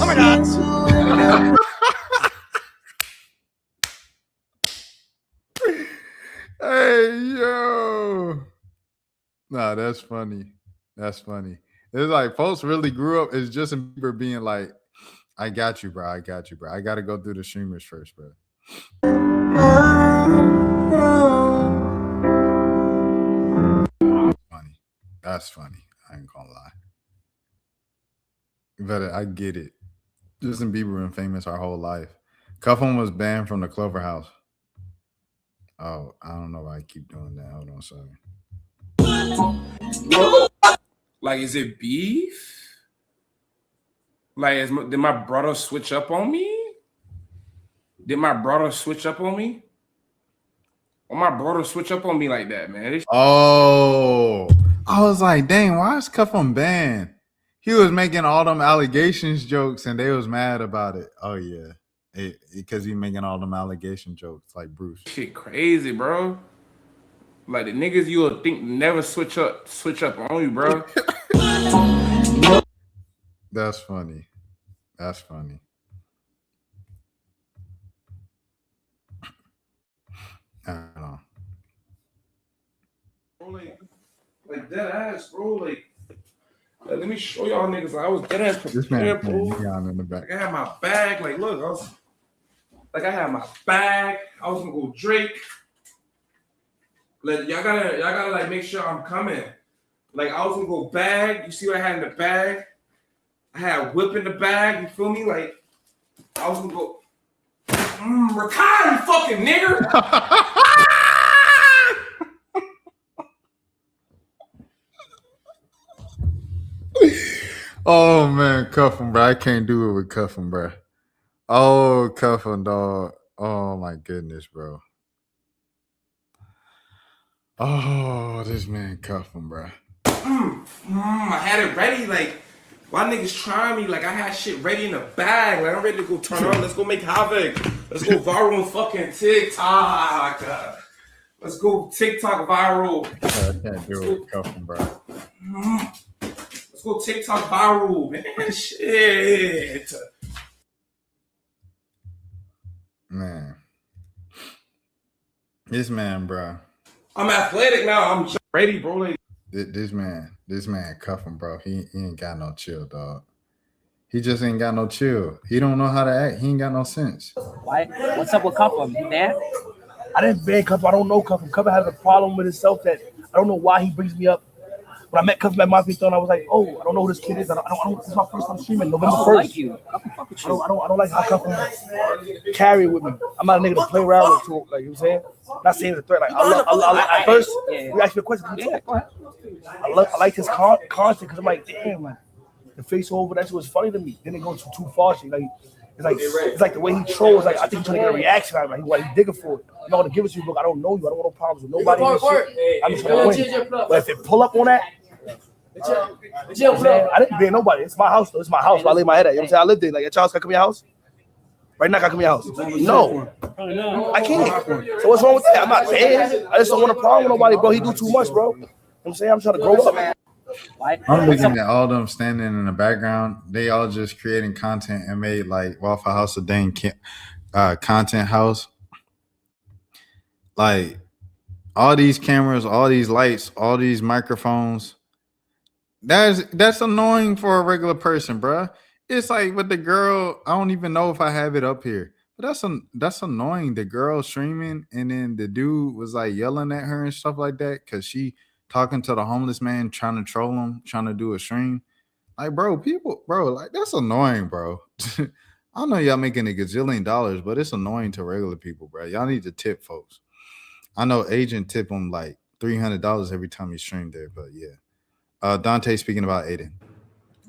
my God. Hey, yo. Nah, that's funny. It's like folks really grew up as Justin Bieber being like, I got you, bro. I got to go through the streamers first, bro. That's funny. I ain't gonna lie. But I get it. Justin Bieber been famous our whole life. Cuffham was banned from the Clover House. Oh, I don't know why I keep doing that. Hold on, sorry. Like, is it beef? Like, did my brother switch up on me? Or my brother switch up on me like that, man? Oh, I was like, dang, why is Cuffham banned? He was making all them allegations jokes, and they was mad about it. Oh yeah, because he making all them allegation jokes like Bruce. Shit, crazy, bro. Like the niggas you would think never switch up on you, bro. That's funny. That's funny. I don't know. Bro, like dead ass, bro. Like let me show y'all niggas. Like, I was dead ass prepared, bro. In the back. Like I had my bag. Like look, I had my bag. I was gonna go Drake. Like y'all gotta like make sure I'm coming. Like I was gonna go bag. You see what I had in the bag? I had whip in the bag. You feel me? Like I was gonna go. Rakai, you fucking nigger. Oh man, cuffing, bro. I can't do it with cuffing, bro. Oh, cuffing, dog. Oh my goodness, bro. Oh, this man cuffing, bro. I had it ready. Like, why niggas trying me? Like, I had shit ready in the bag. Like, I'm ready to go turn on. Let's go make havoc. Let's go viral on fucking TikTok. Let's go TikTok viral. I can't do it with cuffing, bro. Let's go TikTok viral, man. Shit. Man. This man, bro. I'm athletic now. I'm ready, bro. Like, this man cuffing, bro. He ain't got no chill, dog. He just ain't got no chill. He don't know how to act. He ain't got no sense. Why? What's up with Cuffham? You mad? I didn't ban Cuffham. I don't know Cuffham. Cuffham has a problem with himself that I don't know why he brings me up. When I met Cuffham at Mafia Throne, I was like, oh, I don't know who this kid is. I don't. This is my first time streaming. November 1st. Like you. I don't like how Cuffham carry with me. I'm not a nigga to play around with. Too, like you know what I'm saying. Not saying it's a threat. Like at first, you asked me a question. Yeah, go ahead. I like his content because I'm like, damn, man. The face over that shit was funny to me. Then it goes too far. Shit. Like it's like the way he trolls. Like I think he's trying to get a reaction out of it. Like he's digging for it. You know what to give it to you. Look, I don't know you. I don't want no problems with nobody. I'm just gonna win. But if it pull up on that. I didn't ban nobody. It's my house though. It's my house. Where I lay my head at. You know what I'm saying? I live there. Like your child's can I come to your house? Right now, can I come to your house? No. I can't. So what's wrong with that? I'm not saying. I just don't want a problem with nobody, bro. He do too much, bro. You know what I'm saying? I'm trying to grow up. I'm looking at all them standing in the background. They all just creating content and made like Waffle House a dang content house. Like all these cameras, all these lights, all these microphones. That's annoying for a regular person, bro. It's like with the girl. I don't even know if I have it up here, but that's annoying. The girl streaming and then the dude was like yelling at her and stuff like that because she talking to the homeless man trying to troll him, trying to do a stream. Like, bro, like that's annoying, bro. I know y'all making a gazillion dollars, but it's annoying to regular people, bro. Y'all need to tip folks. I know Agent tip him like $300 every time he streamed there, but yeah. Dante speaking about Aiden.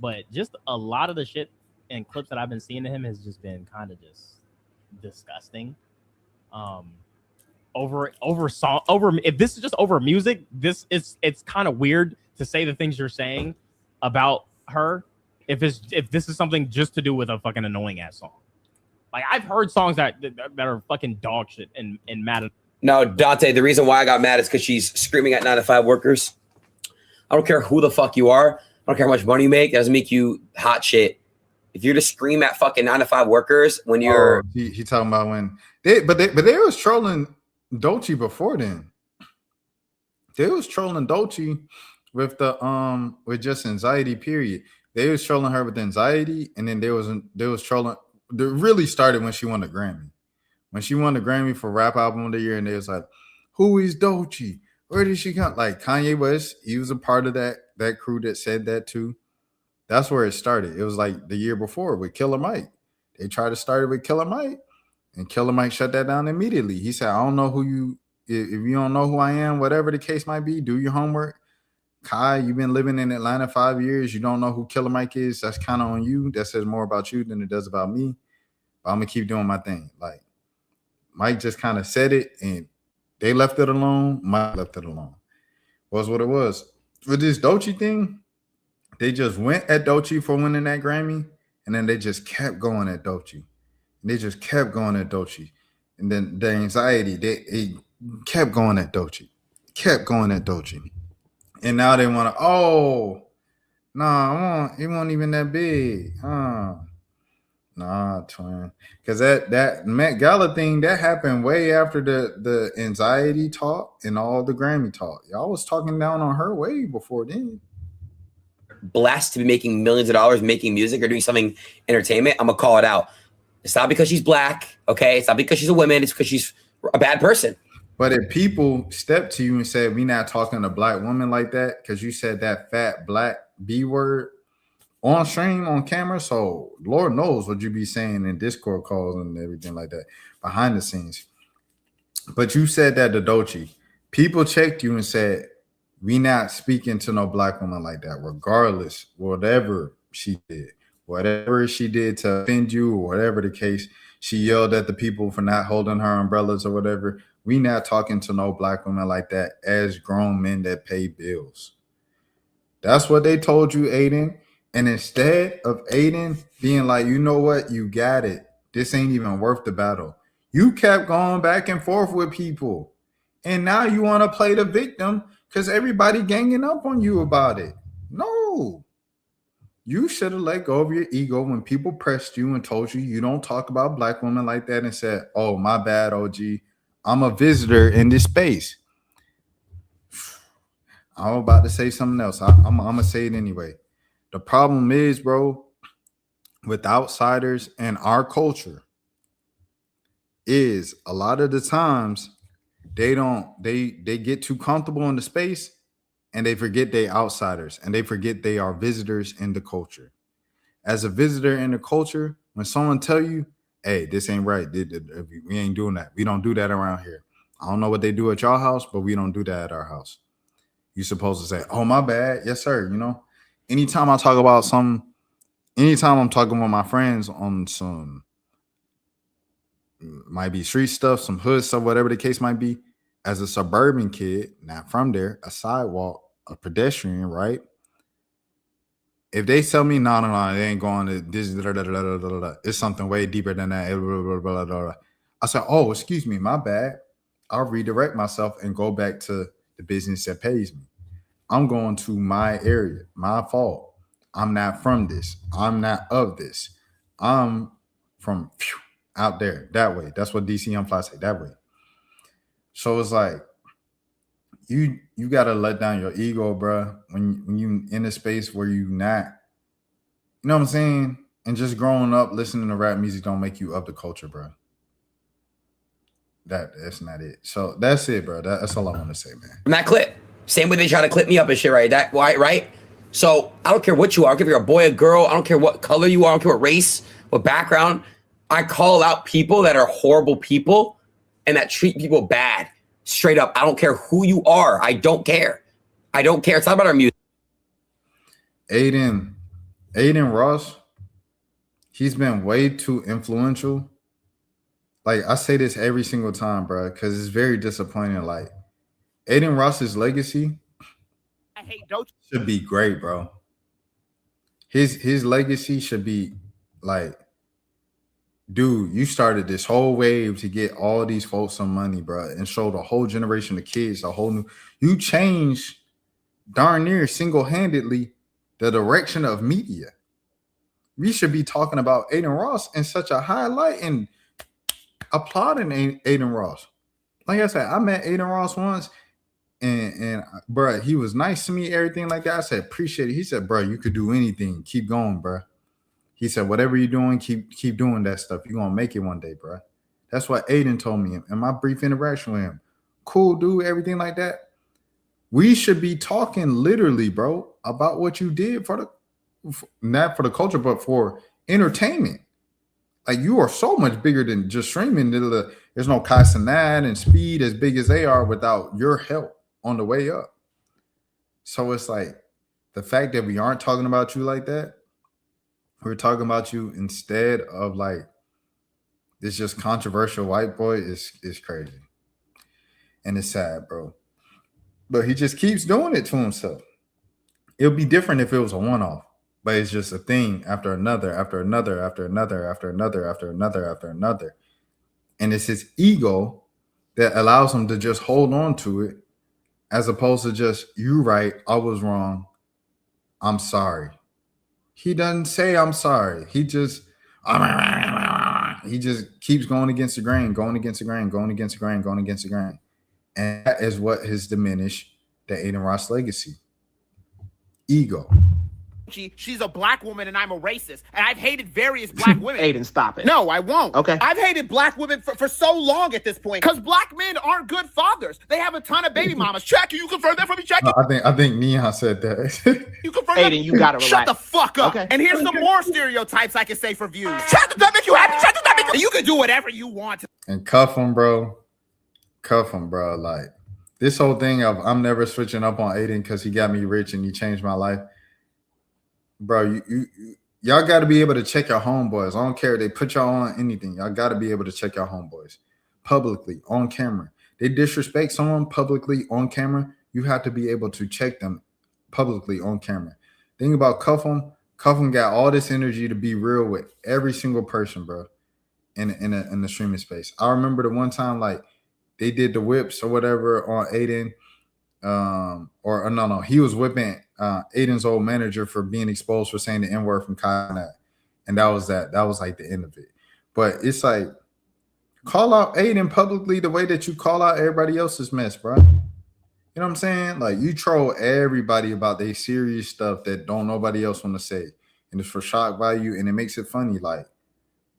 But just a lot of the shit and clips that I've been seeing to him has just been kind of just disgusting. Over if this is just over music, it's kind of weird to say the things you're saying about her if this is something just to do with a fucking annoying ass song. Like I've heard songs that are fucking dog shit and mad at. No, Dante, the reason why I got mad is because she's screaming at 9-to-5 workers. I don't care who the fuck you are. I don't care how much money you make. It doesn't make you hot shit. If you're to scream at fucking 9-to-5 workers when you're he talking about when they was trolling Dolce before then. They was trolling Dolce with the with just anxiety, period. They was trolling her with anxiety, and then they was trolling. They really started when she won the Grammy. When she won the Grammy for Rap Album of the Year, and they was like, who is Dolce? Where did she come? Like Kanye West, he was a part of that crew that said that too. That's where it started. It was like the year before with Killer Mike. They tried to start it with Killer Mike, and Killer Mike shut that down immediately. He said, I don't know who you, if you don't know who I am, whatever the case might be, do your homework. Kai, you've been living in Atlanta 5 years. You don't know who Killer Mike is. That's kind of on you. That says more about you than it does about me. But I'm going to keep doing my thing. Like, Mike just kind of said it, and they left it alone. Mike left it alone. Was what it was. With this Dolce thing, They just went at Doechii for winning that Grammy, and then they just kept going at Doechii. And they just kept going at Doechii. And then the anxiety, they kept going at Doechii. Kept going at Doechii. And now they want to, it wasn't even that big. Nah, twin. Because that Met Gala thing, that happened way after the anxiety talk and all the Grammy talk. Y'all was talking down on her way before then. Blessed to be making millions of dollars making music or doing something entertainment, I'm gonna call it out. It's not because she's black, okay? It's not because she's a woman. It's because she's a bad person. But if people step to you and say, we not talking to black women like that because you said that fat black B word on stream, on camera, so Lord knows what you be saying in Discord calls and everything like that behind the scenes. But you said that to Doechii. People checked you and said, we not speaking to no black woman like that, regardless, whatever she did to offend you or whatever the case. She yelled at the people for not holding her umbrellas or whatever. We not talking to no black women like that as grown men that pay bills. That's what they told you, Aiden. And instead of Aiden being like, you know what, you got it. This ain't even worth the battle. You kept going back and forth with people. And now you want to play the victim because everybody ganging up on you about it. No. You should have let go of your ego when people pressed you and told you don't talk about black women like that and said, oh, my bad, OG. I'm a visitor in this space. I'm about to say something else. I'm going to say it anyway. The problem is, bro, with outsiders and our culture is a lot of the times they get too comfortable in the space and they forget they outsiders and they forget they are visitors in the culture. As a visitor in the culture, when someone tell you, hey, this ain't right, we ain't doing that. We don't do that around here. I don't know what they do at your house, but we don't do that at our house. You're supposed to say, oh, my bad. Yes, sir. You know, anytime I'm talking with my friends on some, might be street stuff, some hood stuff, whatever the case might be, as a suburban kid, not from there, a sidewalk, a pedestrian, right? If they tell me, no, they ain't going to this, it's something way deeper than that. I said, oh, excuse me, my bad. I'll redirect myself and go back to the business that pays me. I'm going to my area, my fault. I'm not from this. I'm not of this. I'm from out there, that way. That's what DC Young Fly say, that way. So it's like, you got to let down your ego, bro, when you in a space where you not, you know what I'm saying? And just growing up listening to rap music don't make you of the culture, bro. That's not it. So that's it, bro. That's all I want to say, man. From that clip. Same way they try to clip me up and shit, right? That why, right? So I don't care what you are. I don't care if you're a boy, a girl. I don't care what color you are. I don't care what race, what background. I call out people that are horrible people and that treat people bad. Straight up. I don't care who you are. I don't care. I don't care. It's not about our music. Aiden Ross, he's been way too influential. Like, I say this every single time, bro, because it's very disappointing. Like, Aiden Ross's legacy should be great, bro. His legacy should be like, dude, you started this whole wave to get all these folks some money, bro, and show the whole generation of kids a whole new. You changed darn near single-handedly the direction of media. We should be talking about Aiden Ross in such a highlight and applauding Aiden Ross. Like I said, I met Aiden Ross once, and bro, he was nice to me, everything like that. I said, appreciate it. He said, bro, you could do anything. Keep going, bro. He said, whatever you're doing, keep doing that stuff. You're gonna make it one day, bro. That's what Aiden told me in my brief interaction with him. Cool dude, everything like that. We should be talking literally, bro, about what you did not for the culture, but for entertainment. Like, you are so much bigger than just streaming. There's no Casanat and Speed as big as they are without your help on the way up. So it's like, the fact that we aren't talking about you like that, we're talking about you instead of like this just controversial white boy is crazy. And it's sad, bro. But he just keeps doing it to himself. It'll be different if it was a one-off, but it's just a thing after another, after another, after another, after another, after another, after another. And it's his ego that allows him to just hold on to it, as opposed to just, you right, I was wrong, I'm sorry. He doesn't say I'm sorry. He just keeps going against the grain, going against the grain, going against the grain, going against the grain. And that is what has diminished the Aiden Ross legacy. Ego. She's a black woman and I'm a racist. And I've hated various black women. Aiden, stop it. No, I won't. Okay. I've hated black women for so long at this point. Because black men aren't good fathers. They have a ton of baby mamas. Check, you confirm that for me? Check. I think Neon said that. You confirm Aiden, that? you gotta relax. Shut the fuck up. Okay. And here's some more stereotypes I can say for views. Chat, does that make you happy? Chat, does that make you can do whatever you want. And cuff him, bro. Cuff him, bro. Like, this whole thing of I'm never switching up on Aiden because he got me rich and he changed my life. Bro, y'all got to be able to check your homeboys. I don't care if they put y'all on anything. Y'all got to be able to check your homeboys publicly, on camera. They disrespect someone publicly, on camera. You have to be able to check them publicly, on camera. Think about Cuff'em. Cuff'em got all this energy to be real with every single person, bro, in the streaming space. I remember the one time, like, they did the whips or whatever on Aiden. He was whipping Aiden's old manager for being exposed for saying the N-word from Kyle. And that was like the end of it. But it's like, call out Aiden publicly the way that you call out everybody else's mess, bro. You know what I'm saying? Like, you troll everybody about their serious stuff that don't nobody else want to say. And it's for shock value and it makes it funny. Like,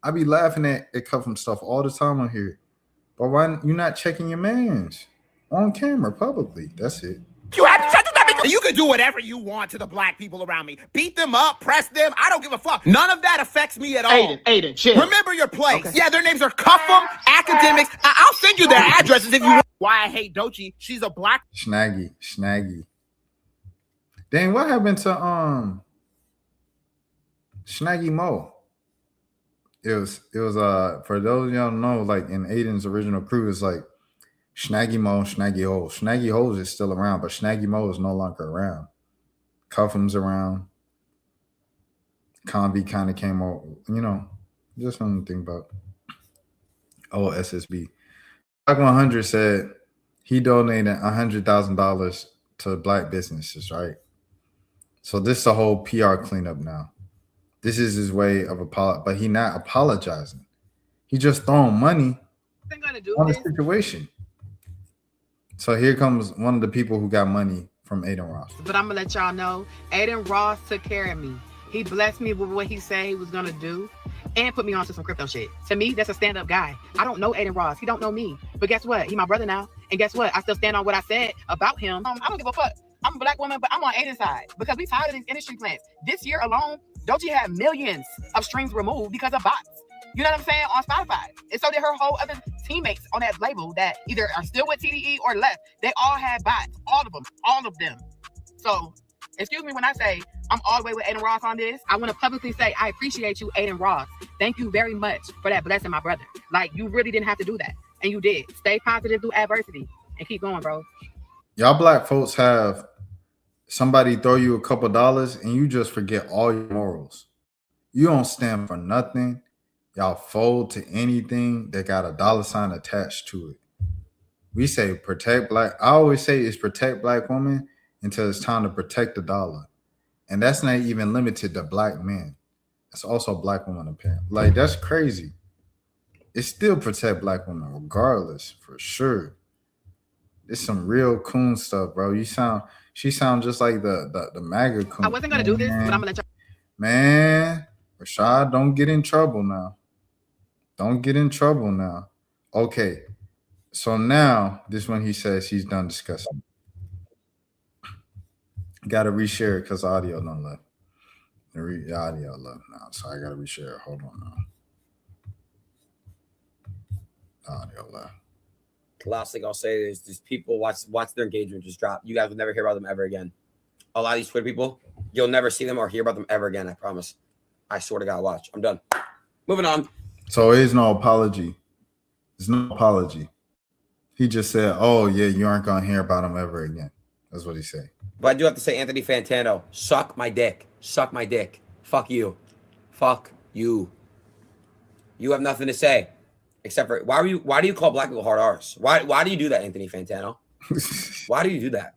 I be laughing at Cuff'em stuff all the time on here. But why you not checking your mans on camera publicly? That's it. You have to shut that. You can do whatever you want to the black people around me. Beat them up, press them. I don't give a fuck. None of that affects me at all. Aiden, chill. Remember your place. Okay. Yeah, their names are Cuff'em, Academics. I'll send you their addresses if you want. Why I hate Dochi. She's a black. Snaggy. Dang, what happened to Snaggy Mo? It was for those y'all know, like in Aiden's original crew, it's like Snaggy Mo, Snaggy Holes. Snaggy Holes is still around, but Snaggy Mo is no longer around. Cuff'em's around. Convy kind of came out, just something to think about. Oh, SSB. Black 100 said he donated $100,000 to black businesses, right? So this is the whole PR cleanup now. This is his way of but he not apologizing. He just throwing money on the situation. So here comes one of the people who got money from Aiden Ross. But I'm gonna let y'all know, Aiden Ross took care of me. He blessed me with what he said he was gonna do and put me onto some crypto shit. To me, that's a stand-up guy. I don't know Aiden Ross. He don't know me. But guess what? He my brother now. And guess what? I still stand on what I said about him. I don't give a fuck. I'm a black woman, but I'm on Aiden's side because we tired of these industry plants. This year alone, Dochi had millions of streams removed because of bots. You know what I'm saying? On Spotify. And so did her whole other teammates on that label that either are still with TDE or left. They all had bots. All of them. So, excuse me when I say I'm all the way with Aiden Ross on this. I want to publicly say I appreciate you, Aiden Ross. Thank you very much for that blessing, my brother. Like, you really didn't have to do that. And you did. Stay positive through adversity and keep going, bro. Y'all black folks have somebody throw you a couple dollars and you just forget all your morals. You don't stand for nothing. Y'all fold to anything that got a dollar sign attached to it. We say protect black. I always say it's protect black women until it's time to protect the dollar. And that's not even limited to black men. It's also black women apparently. Like, that's crazy. It's still protect black women regardless, for sure. It's some real coon stuff, bro. She sound just like the MAGA coon. I wasn't gonna do this, but I'm gonna let y'all. Man, Rashad, don't get in trouble now. Don't get in trouble now. Okay. So now this one he says he's done discussing. Gotta reshare it because the audio don't left. The audio left now. So I gotta reshare it. Hold on now. The audio left. The last thing I'll say is these people watch their engagement just drop. You guys will never hear about them ever again. A lot of these Twitter people, you'll never see them or hear about them ever again. I promise. I swear to God, watch. I'm done. Moving on. So it is no apology. There's no apology. He just said, oh, yeah, you aren't going to hear about him ever again. That's what he said. But I do have to say, Anthony Fantano, suck my dick. Suck my dick. Fuck you. Fuck you. You have nothing to say. Except for why do you call black people hard R's? Why do you do that, Anthony Fantano? Why do you do that?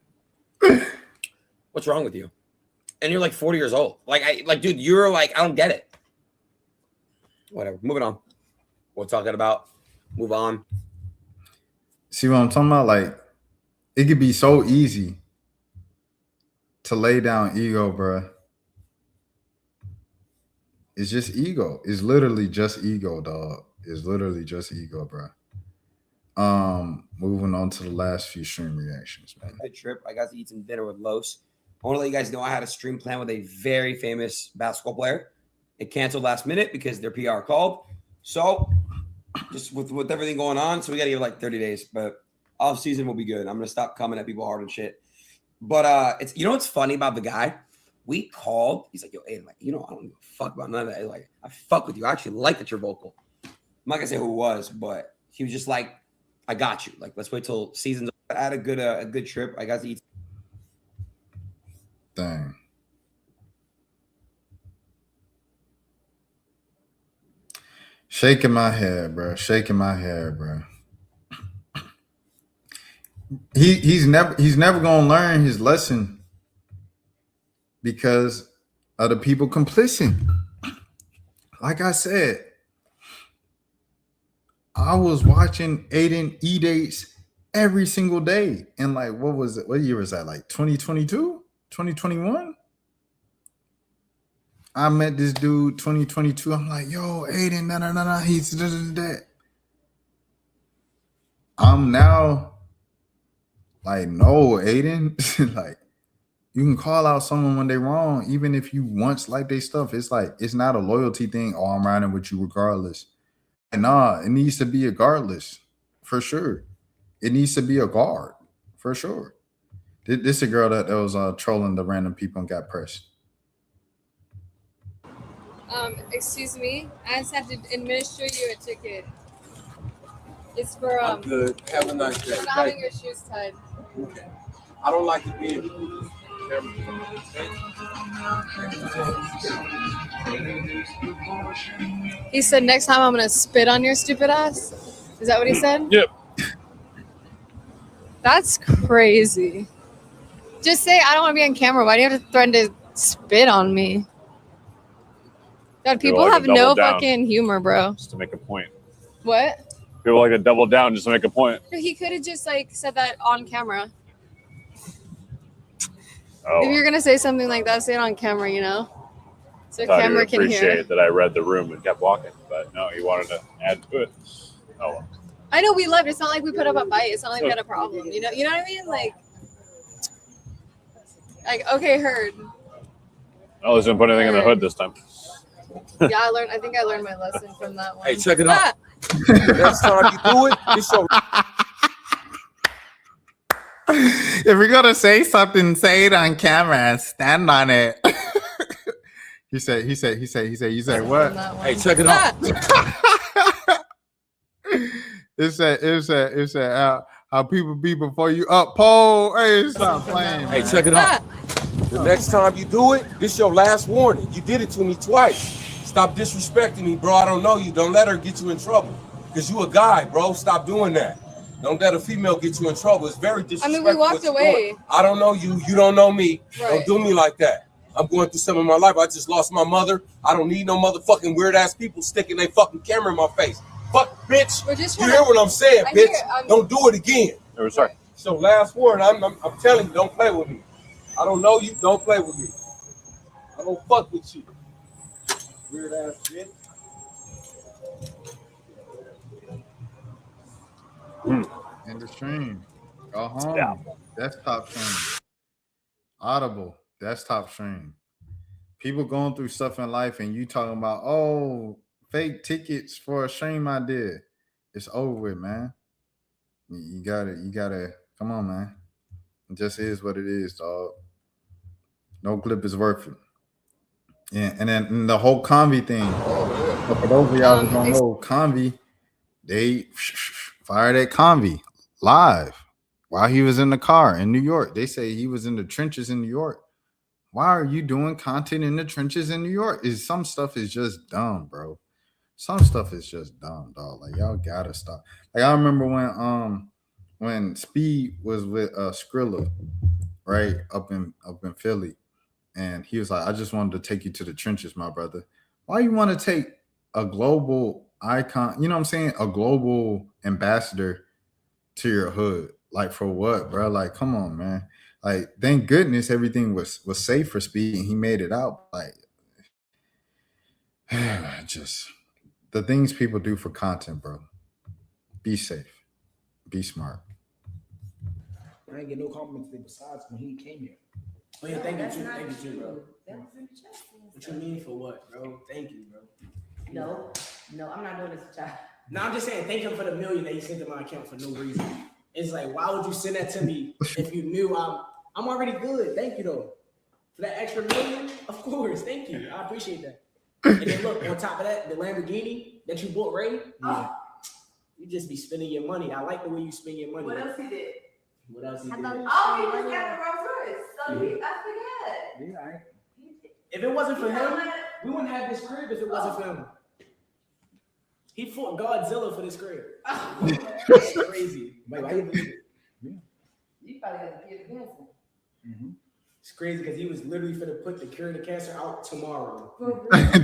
What's wrong with you? And you're like 40 years old. Dude, you're like, I don't get it. Whatever. Moving on. We're talking about. Move on. See what I'm talking about? Like, it could be so easy to lay down ego, bro. It's just ego. It's literally just ego, dog. It's literally just ego, bro. Moving on to the last few stream reactions, man. Good trip. I got to eat some dinner with Los. I want to let you guys know I had a stream plan with a very famous basketball player. It canceled last minute because their PR called. So just with everything going on, so we got to give like 30 days. But off season will be good. I'm gonna stop coming at people hard and shit. But it's, you know what's funny about the guy? We called. He's like, yo, Aiden, like, you know, I don't give a fuck about none of that. Like, I fuck with you. I actually like that you're vocal. I'm not gonna say who it was, but he was just like, I got you. Like, let's wait till season's over. I had a good trip. I got to eat. Dang. Shaking my head, bro. Shaking my head, bro. He's never gonna learn his lesson because of the people complicit. Like I said, I was watching Aiden E-Dates every single day. And like, what was it? What year was that? Like 2022? 2021? I met this dude 2022. I'm like, yo, Aiden, no. He's that. I'm now like, no, Aiden. Like, you can call out someone when they're wrong, even if you once like their stuff. It's like, it's not a loyalty thing. Oh, I'm riding with you regardless. And nah, it needs to be a guardless, for sure. It needs to be a guard, for sure. This is a girl that was trolling the random people and got pressed. Excuse me, I just have to administer you a ticket. It's for I'm good. Have a nice day. for not having your shoes tied. Okay. I don't like to be in He said next time I'm gonna spit on your stupid ass. Is that what he said? Yep. That's crazy. Just say I don't want to be on camera. Why do you have to threaten to spit on me? God, people like have to double no down. fucking humor, bro. Just to make a point. What? People like to double down just to make a point. He could have just like said that on camera. Oh, If you're gonna say something like that, say it on camera, you know, so I thought camera he'd can hear. appreciate that I read the room and kept walking, but no, he wanted to add to it. Oh, well. I know we left. It's not like we put up a fight. It's not like we had a problem. You know what I mean? Like okay, heard. I wasn't put anything in the hood this time. Yeah, I think I learned my lesson from that one. Hey, check it out. Next time you do it, it's your If you're gonna say something, say it on camera and stand on it. He said, you what? Hey, check it out. It said how people be before you uphold. Hey, stop playing. Hey, Man. check it out. The next time you do it, this your last warning. You did it to me twice. Stop disrespecting me, bro. I don't know you. Don't let her get you in trouble. Because you a guy, bro. Stop doing that. Don't let a female get you in trouble. It's very disrespectful. I mean, we walked away. I don't know you. You don't know me. Right. Don't do me like that. I'm going through some of my life. I just lost my mother. I don't need no motherfucking weird-ass people sticking their fucking camera in my face. Fuck, bitch. You hear what I'm saying, bitch? Don't do it again. Oh, sorry. So last word, I'm telling you, don't play with me. I don't know you. Don't play with me. I don't fuck with you. Weird ass bitch. In the stream. Go home. Yeah. Desktop stream. Audible. Desktop stream. People going through stuff in life and you talking about, oh, fake tickets for a stream I did. It's over with, man. You gotta, come on, man. It just is what it is, dog. No clip is worth it. Yeah, and then the whole Convy thing. But for those of y'all who don't know, Convy, they fired at Convy live. while he was in the car in New York. They say he was in the trenches in New York. Why are you doing content in the trenches in New York? Some stuff is just dumb, bro. Some stuff is just dumb, dog. Like y'all gotta stop. Like I remember when Speed was with Skrilla, right, up in Philly, and he was like, I just wanted to take you to the trenches, my brother. Why you want to take a global icon, you know what I'm saying? A global ambassador to your hood. Like for what, bro? Like, come on, man. Like, thank goodness everything was safe for Speed and he made it out. Like, just the things people do for content, bro. Be safe. Be smart. I ain't get no compliments today besides when he came here. Oh yeah, thank you too, bro. What you mean for what, bro? Thank you, bro. No, I'm not doing this, child. No, I'm just saying thank him for the $1 million that he sent to my account for no reason. It's like, why would you send that to me if you knew I'm already good? Thank you though. For that extra $1 million, of course. Thank you. I appreciate that. And then look, on top of that, the Lamborghini that you bought, Ray, you just be spending your money. I like the way you spend your money. What else he did? What else he did? He just got the Rolls Royce. So I forget. Yeah, right. If it wasn't for him, we wouldn't have this crib if it wasn't for him. He fought Godzilla for this crib. That's crazy. Wait, why you believe it? You probably got the kid dancing. It's crazy because he was literally going to put the cure to cancer out tomorrow.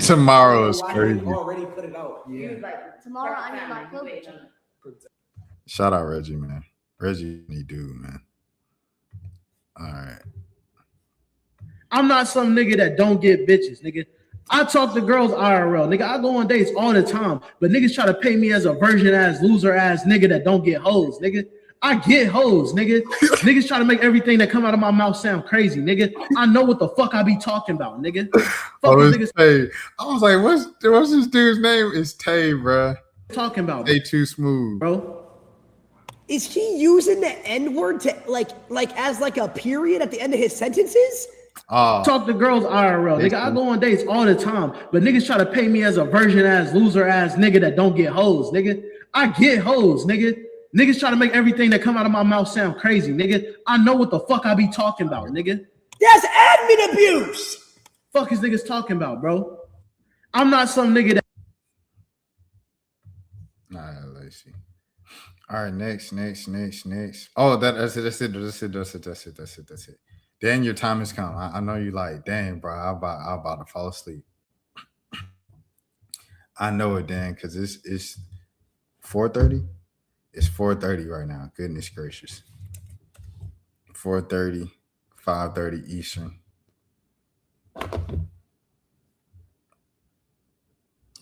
Tomorrow is Why crazy. He already put it out. He was like, tomorrow I need my clothes. Shout out Reggie, man. Reggie, dude, man. All right. I'm not some nigga that don't get bitches, nigga. I talk to girls IRL, nigga. I go on dates all the time, but niggas try to pay me as a virgin ass, loser ass nigga that don't get hoes, nigga. I get hoes, nigga. Niggas try to make everything that come out of my mouth sound crazy, nigga. I know what the fuck I be talking about, nigga. Fuck niggas. Tay. I was like, what's this dude's name? It's Tay, bro. Talking about Tay Too Smooth, bro. Is he using the N-word to like as like a period at the end of his sentences? Talk to girls IRL, nigga. I go on dates all the time, but niggas try to pay me as a virgin ass, loser ass nigga that don't get hoes, nigga. I get hoes, nigga. Niggas try to make everything that come out of my mouth sound crazy, nigga. I know what the fuck I be talking about, nigga. That's admin abuse. Fuck is niggas talking about, bro? I'm not some nigga that. Let's see. All right, next. Oh, that's it. Dan, your time has come. I know you like, dang, bro, I'm about to fall asleep. I know it, Dan, because it's 4:30. It's 4:30 right now. Goodness gracious. 4:30, 5:30 Eastern.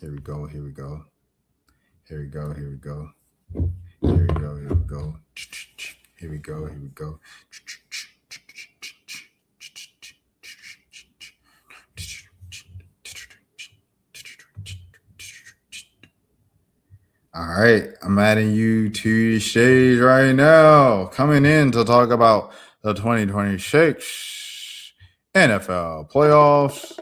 Here we go. All right, I'm adding you to the stage right now. Coming in to talk about the 2026 NFL playoffs.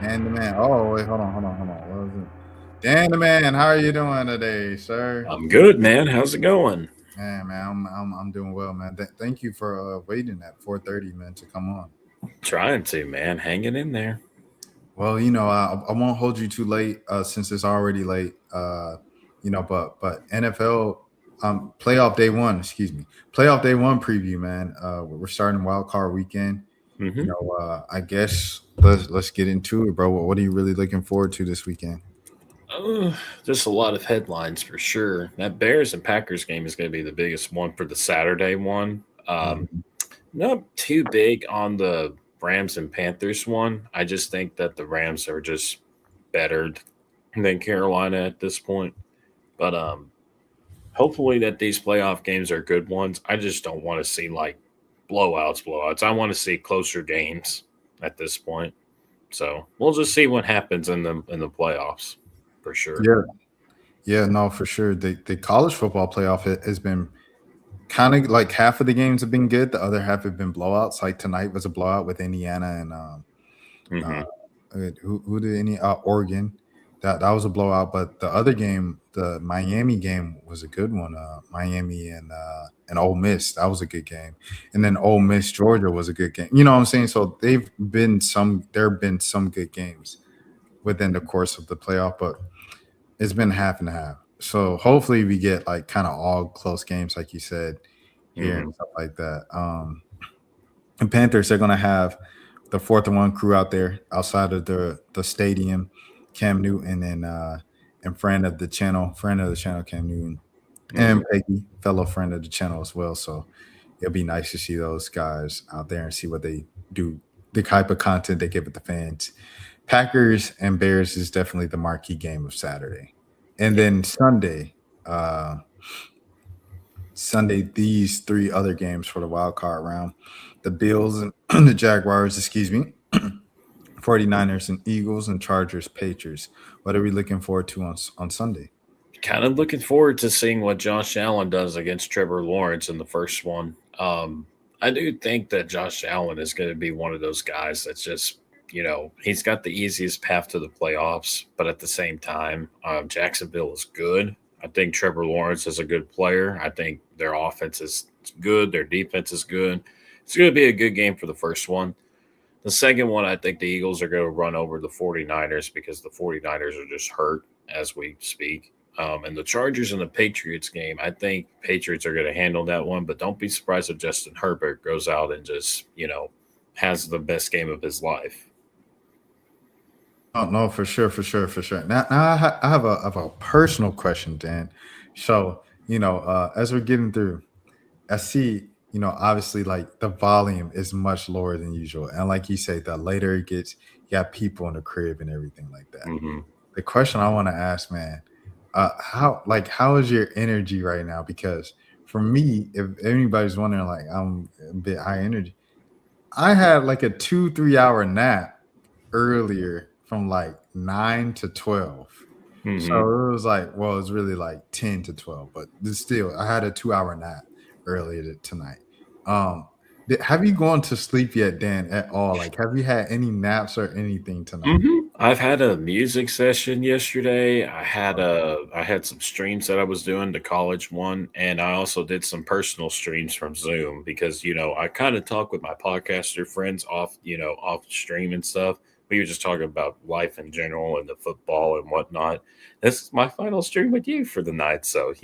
Dan the man. Oh, wait, hold on. What was it? Dan the man, how are you doing today, sir? I'm good, man. How's it going? Man, I'm doing well, man. Thank you for waiting at 4:30, man, to come on. Trying to, man. Hanging in there. Well, I won't hold you too late since it's already late. But NFL playoff day one preview, man. We're starting wild card weekend. I guess let's get into it, bro. What are you really looking forward to this weekend? Just a lot of headlines for sure. That Bears and Packers game is going to be the biggest one for the Saturday one. Not too big on the Rams and Panthers one. I just think that the Rams are just better than Carolina at this point. But hopefully that these playoff games are good ones. I just don't want to see like blowouts. I want to see closer games at this point. So we'll just see what happens in the playoffs for sure. Yeah, no, for sure. The college football playoff has been kind of like half of the games have been good. The other half have been blowouts. Like tonight was a blowout with Indiana and who did Oregon. that was a blowout. But the other game, the Miami game, was a good one. Miami and Ole Miss, that was a good game. And then Ole Miss Georgia was a good game. You know what I'm saying? So there have been some good games within the course of the playoff, but it's been half and half. So hopefully we get like kind of all close games, like you said here and stuff like that. And Panthers, they're gonna have the 4th and 1 crew out there outside of the stadium, Cam Newton and friend of the channel, Cam Newton, and Peggy, fellow friend of the channel as well. So it'll be nice to see those guys out there and see what they do, the type of content they give with the fans. Packers and Bears is definitely the marquee game of Saturday. And then Sunday, these 3 other games for the wild card round: the Bills and the Jaguars, 49ers and Eagles, and Chargers, Patriots. What are we looking forward to on Sunday? Kind of looking forward to seeing what Josh Allen does against Trevor Lawrence in the first one. I do think that Josh Allen is going to be one of those guys that's just, he's got the easiest path to the playoffs, but at the same time, Jacksonville is good. I think Trevor Lawrence is a good player. I think their offense is good. Their defense is good. It's going to be a good game for the first one. The second one, I think the Eagles are going to run over the 49ers because the 49ers are just hurt as we speak. And the Chargers and the Patriots game, I think Patriots are going to handle that one, but don't be surprised if Justin Herbert goes out and just, has the best game of his life. Oh, no, for sure. Now I have a personal question, Dan. So, as we're getting through, I see, obviously like the volume is much lower than usual. And like you say, the later it gets, you got people in the crib and everything like that. Mm-hmm. The question I want to ask, man, how is your energy right now? Because for me, if anybody's wondering, like I'm a bit high energy, I had like a 2-3 hour nap earlier from like 9 to 12. Mm-hmm. So it was like, well, it's really like 10 to 12, but still, I had a 2-hour nap earlier tonight. Have you gone to sleep yet, Dan, at all? Like, have you had any naps or anything tonight? Mm-hmm. I've had a music session yesterday. I had some streams that I was doing, the college one, and I also did some personal streams from Zoom because I kind of talk with my podcaster friends off stream and stuff. We were just talking about life in general and the football and whatnot. This is my final stream with you for the night, so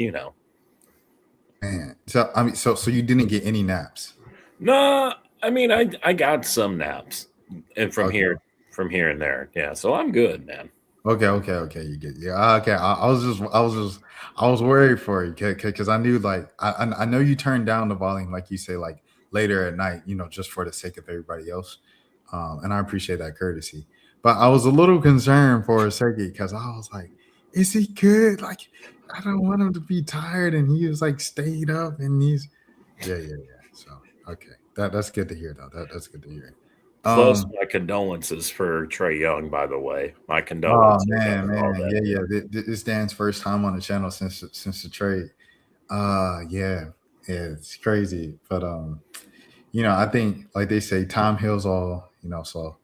Man, so you didn't get any naps? No, I mean I got some naps, and from here and there, yeah. So I'm good, man. Okay, you get okay. I was worried for you because I knew like I know you turned down the volume like you say like later at night, just for the sake of everybody else, and I appreciate that courtesy. But I was a little concerned for a second because I was like, is he good? Like, I don't want him to be tired, and he was like stayed up, and he's yeah. So okay, that's good to hear though. That's good to hear. Plus, my condolences for Trey Young, by the way. My condolences. Oh man, yeah. This Dan's first time on the channel since the trade. Yeah, it's crazy, but I think like they say, time heals all. So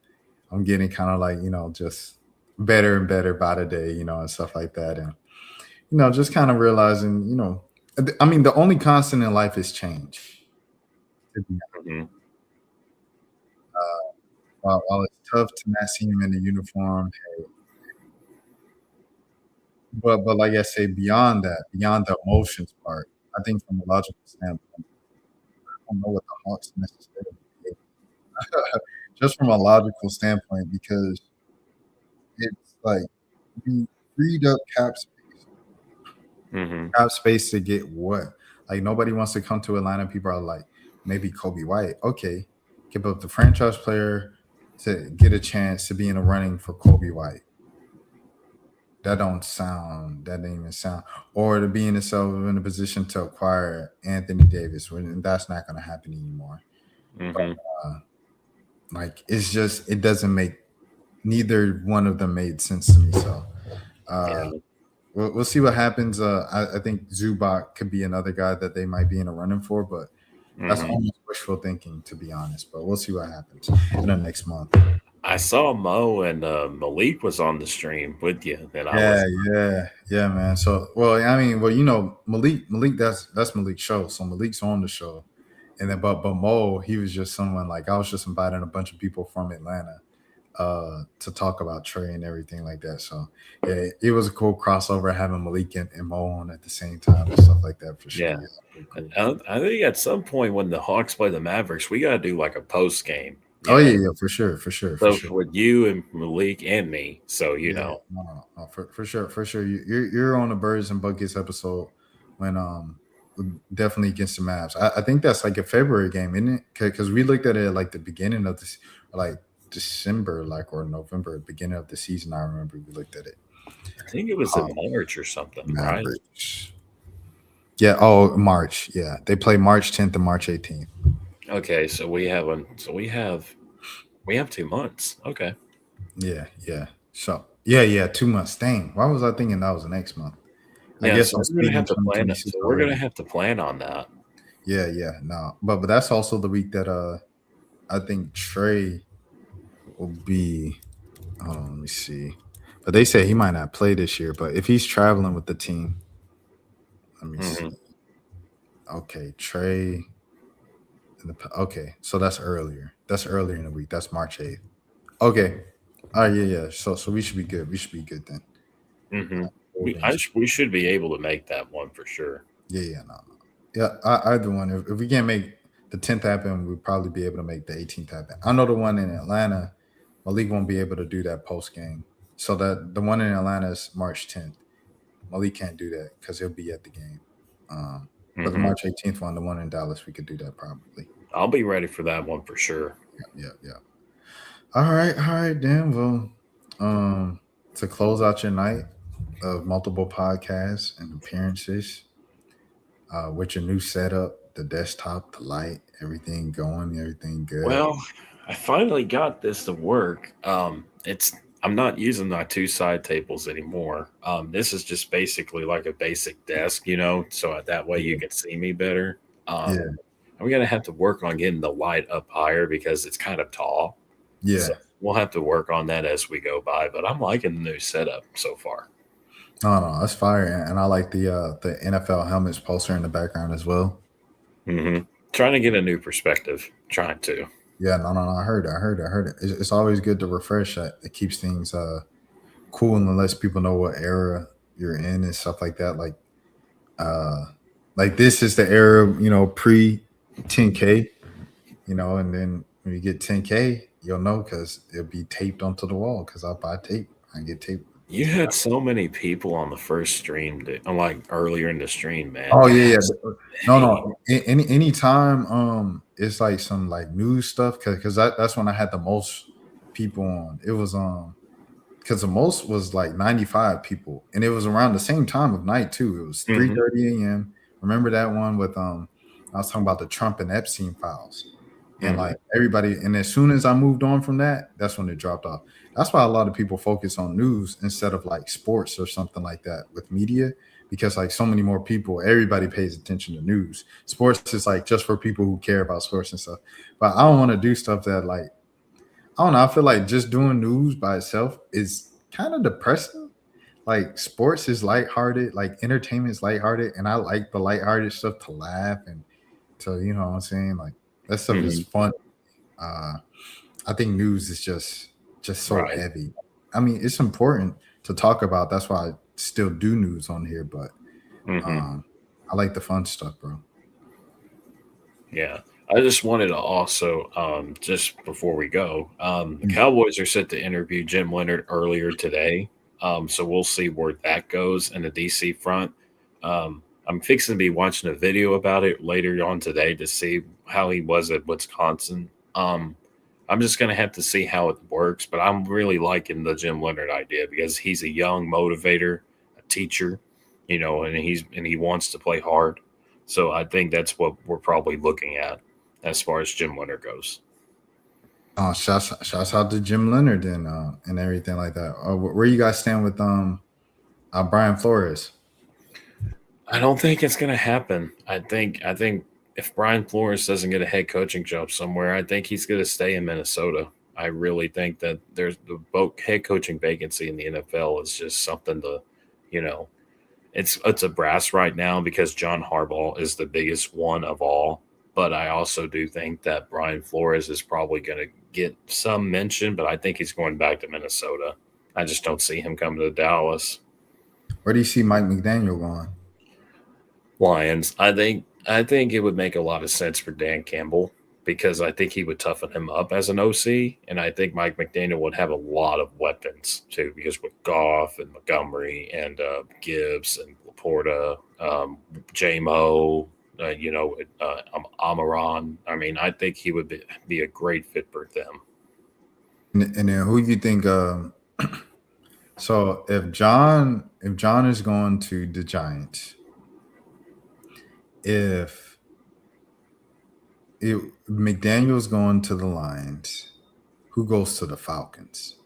I'm getting kind of like just better and better by the day, and stuff like that, and just kind of realizing, I mean, the only constant in life is change. Mm-hmm. While it's tough to not see him in the uniform, but like I say, beyond the emotions part, I think from a logical standpoint, I don't know what the Hawks necessarily did. Just from a logical standpoint, because it's like you freed up cap space. Mm-hmm. Cap space to get what? Like nobody wants to come to Atlanta. People are like, maybe Kobe White. Okay, give up the franchise player to get a chance to be in the running for Kobe White. That didn't even sound. Or to be in a position to acquire Anthony Davis, when that's not going to happen anymore. Mm-hmm. But, like it doesn't make, neither one of them made sense to me. So we'll see what happens. I think Zubac could be another guy that they might be in a running for, but that's almost wishful thinking, to be honest. But we'll see what happens in the next month. I saw Mo and Malik was on the stream with you, and I Yeah, was yeah, man. So, Malik, that's Malik's show. So Malik's on the show, and then but Mo, he was just someone like I was just inviting a bunch of people from Atlanta, to talk about Trey and everything like that. So yeah, it was a cool crossover having Malik and Mo on at the same time and stuff like that for sure. yeah. Yeah. I think at some point when the Hawks play the Mavericks, we got to do like a post game. Oh yeah, for sure. So with you and Malik and me, so you Yeah, know. no, for sure. You're on the Birds and Buckets episode when definitely against the Mavs. I think that's like a February game, isn't it? Because we looked at it like the beginning of this, like December, like or November, beginning of the season. I remember we looked at it. I think it was in March or something, right? Yeah. Oh, March. Yeah, they play March 10th and March 18th. Okay, so we have 2 months. Okay. Yeah. So yeah, 2 months. Dang, why was I thinking that was the next month? I Yeah, guess so I'm we're gonna speaking have to plan it. 2026 So we're gonna already. have to plan on that. Yeah, no, but that's also the week that I think Trey will be. Hold on, let me see. But they say he might not play this year. But if he's traveling with the team, let me see. Okay, Trey. Okay, so that's earlier. That's earlier in the week. That's March 8th. Okay. All right, yeah. So we should be good. We should be good then. We should be able to make that one for sure. Yeah, no. Yeah, either one. If we can't make the 10th happen, we'll probably be able to make the 18th happen. I know the one in Atlanta, Malik won't be able to do that post game. So that the one in Atlanta is March 10th. Malik can't do that because he'll be at the game. But the March 18th one, the one in Dallas, we could do that probably. I'll be ready for that one for sure. Yeah. All right, Dan. Well, to close out your night of multiple podcasts and appearances, with your new setup, the desktop, the light, everything going, everything good. Well, I finally got this to work. I'm not using my 2 side tables anymore. This is just basically like a basic desk, so that way you can see me better. I'm gonna have to work on getting the light up higher because it's kind of tall. Yeah. So we'll have to work on that as we go by, but I'm liking the new setup so far. No, that's fire, and I like the NFL helmets poster in the background as well. Trying to get a new perspective. Trying to. Yeah, no. I heard it. It's always good to refresh that. It keeps things cool and lets people know what era you're in and stuff like that. Like this is the era, pre 10K, and then when you get 10K, you'll know because it'll be taped onto the wall. Because I'll buy tape, I get tape. You had so many people on the first stream, like earlier in the stream, man. Oh yeah. No. Anytime it's like some like news stuff because that's when I had the most people on. It was because the most was like 95 people, and it was around the same time of night too. It was 3:30 a.m. Remember that one with I was talking about the Trump and Epstein files. And like everybody, and as soon as I moved on from that, that's when it dropped off. That's why a lot of people focus on news instead of like sports or something like that with media, because like so many more people, everybody pays attention to news. Sports is like just for people who care about sports and stuff. But I don't want to do stuff that like, I don't know. I feel like just doing news by itself is kind of depressing. Like sports is lighthearted, like entertainment is lighthearted, and I like the lighthearted stuff to laugh and to, you know what I'm saying? Like that stuff is fun. I think news is just so heavy. I mean, it's important to talk about. That's why I still do news on here, but I like the fun stuff, bro. Yeah. I just wanted to also, just before we go, the Cowboys are set to interview Jim Leonard earlier today. So we'll see where that goes in the DC front. I'm fixing to be watching a video about it later on today to see how he was at Wisconsin. I'm just going to have to see how it works, but I'm really liking the Jim Leonard idea because he's a young motivator, a teacher, and he wants to play hard. So I think that's what we're probably looking at as far as Jim Leonard goes. Shouts out to Jim Leonard and everything like that. Where you guys stand with Brian Flores? I don't think it's going to happen. I think if Brian Flores doesn't get a head coaching job somewhere, I think he's going to stay in Minnesota. I really think that there's the head coaching vacancy in the NFL is just something to, you know, it's a brass right now because John Harbaugh is the biggest one of all. But I also do think that Brian Flores is probably going to get some mention, but I think he's going back to Minnesota. I just don't see him coming to Dallas. Where do you see Mike McDaniel going? Lions. I think it would make a lot of sense for Dan Campbell because I think he would toughen him up as an OC, and I think Mike McDaniel would have a lot of weapons too, because with Goff and Montgomery and Gibbs and Laporta, J-Mo, Amaron. I mean, I think he would be a great fit for them. And then who you think? So if John is going to the Giants, if McDaniel's going to the Lions, who goes to the Falcons?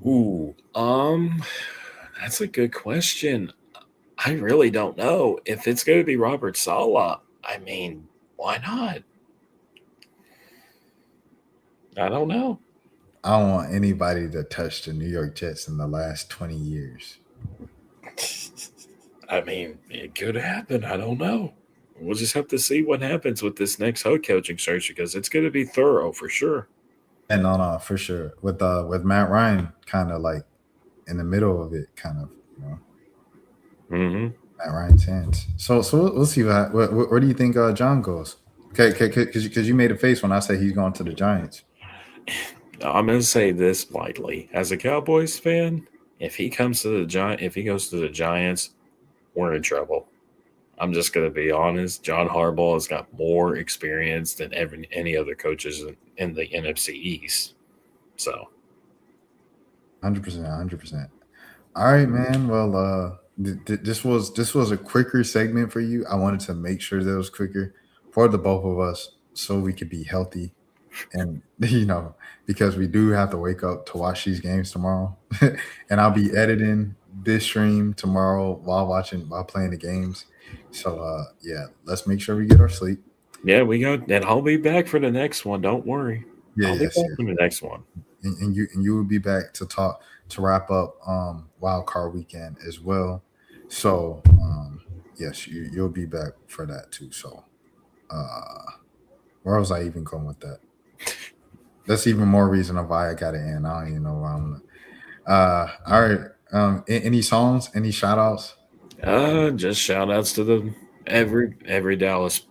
Ooh, that's a good question. I really don't know. If it's going to be Robert Saleh, I mean, why not? I don't know. I don't want anybody to touch the New York Jets in the last 20 years. I mean, it could happen. I don't know. We'll just have to see what happens with this next head coaching search because it's going to be thorough for sure. And no, for sure. With Matt Ryan kind of like in the middle of it, kind of, you know. Mm-hmm. Matt Ryan's hands. So we'll see where do you think John goes? Okay, because you made a face when I said he's going to the Giants. I'm going to say this lightly. As a Cowboys fan, if he goes to the Giants, we're in trouble. I'm just going to be honest. John Harbaugh has got more experience than any other coaches in the NFC East. So, 100%. All right, man. Well, this was a quicker segment for you. I wanted to make sure that it was quicker for the both of us, so we could be healthy, and because we do have to wake up to watch these games tomorrow, and I'll be editing this stream tomorrow while playing the games. So yeah, let's make sure we get our sleep. Yeah, and I'll be back for the next one. Don't worry. Yeah, I'll be back for the next one. And you will be back to wrap up Wild Card Weekend as well. So yes, you'll be back for that too. So where was I even going with that? That's even more reason of why I got it in. I don't even know why I'm all right. Any songs, any shout outs? Just shout outs to every Dallas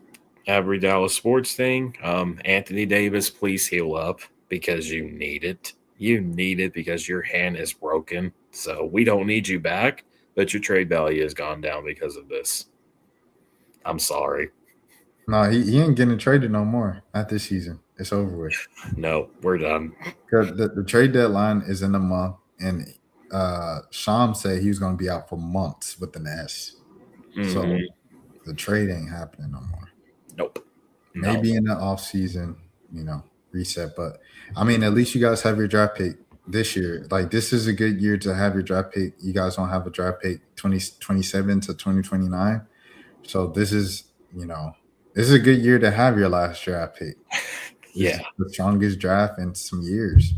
sports thing. Anthony Davis, please heal up because you need it. You need it because your hand is broken. So we don't need you back, but your trade value has gone down because of this. I'm sorry. No, he ain't getting traded no more. Not this season. It's over with. No, we're done. The trade deadline is in a month, and Sham said he was going to be out for months with an S. Mm-hmm. So the trade ain't happening no more. Nope. Maybe in the off season, reset. But I mean, at least you guys have your draft pick this year. Like, this is a good year to have your draft pick. You guys don't have a draft pick 2027 to 2029. So this is a good year to have your last draft pick. Yeah. The strongest draft in some years.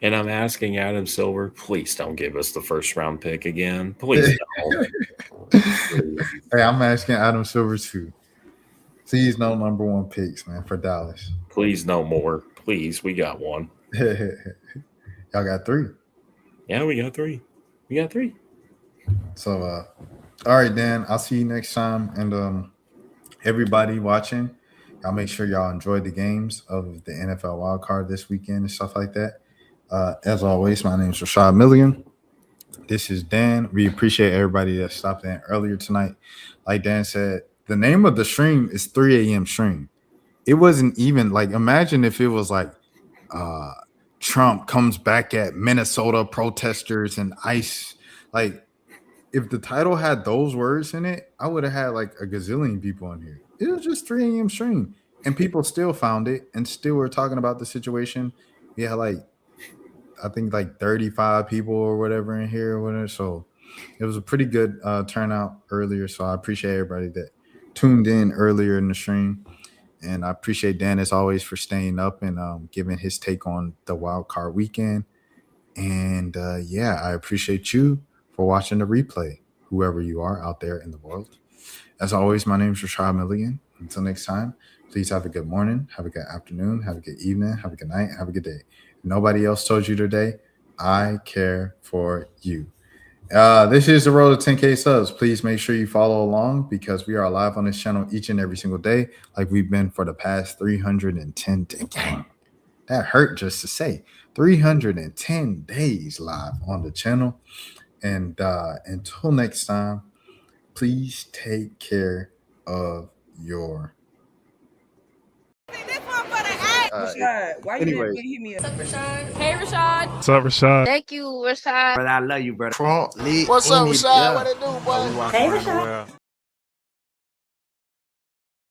And I'm asking Adam Silver, please don't give us the first round pick again. Please don't. Hey, I'm asking Adam Silver too. Please no number one picks, man, for Dallas. Please no more. Please, we got one. Y'all got 3. Yeah, we got 3. So all right, Dan, I'll see you next time. And everybody watching, y'all make sure y'all enjoy the games of the NFL wild card this weekend and stuff like that. As always, my name is Rashad Milligan. This is Dan. We appreciate everybody that stopped in earlier tonight. Like Dan said, the name of the stream is 3 a.m. stream. It wasn't even like, imagine if it was like Trump comes back at Minnesota protesters and ICE. Like, if the title had those words in it, I would have had like a gazillion people in here. It was just 3 a.m. stream, and people still found it and still were talking about the situation. We had I think 35 people or whatever in here or whatever. So it was a pretty good turnout earlier. So I appreciate everybody that tuned in earlier in the stream. And I appreciate Dan as always for staying up and giving his take on the wild card weekend. And yeah, I appreciate you for watching the replay, whoever you are out there in the world. As always, my name is Rashad Milligan. Until next time, please have a good morning, have a good afternoon, have a good evening, have a good night, have a good day. If nobody else told you today, I care for you. This is the road to 10K subs. Please make sure you follow along because we are live on this channel each and every single day, like we've been for the past 310 days. That hurt just to say. 310 days live on the channel. And until next time, please take care of your. Rashad, why anyway. you didn't hit me up? Rashad. Hey, Rashad. What's up, Rashad? Thank you, Rashad. Brother, I love you, brother. What's up, Rashad? What it do, boy? Hey, Rashad.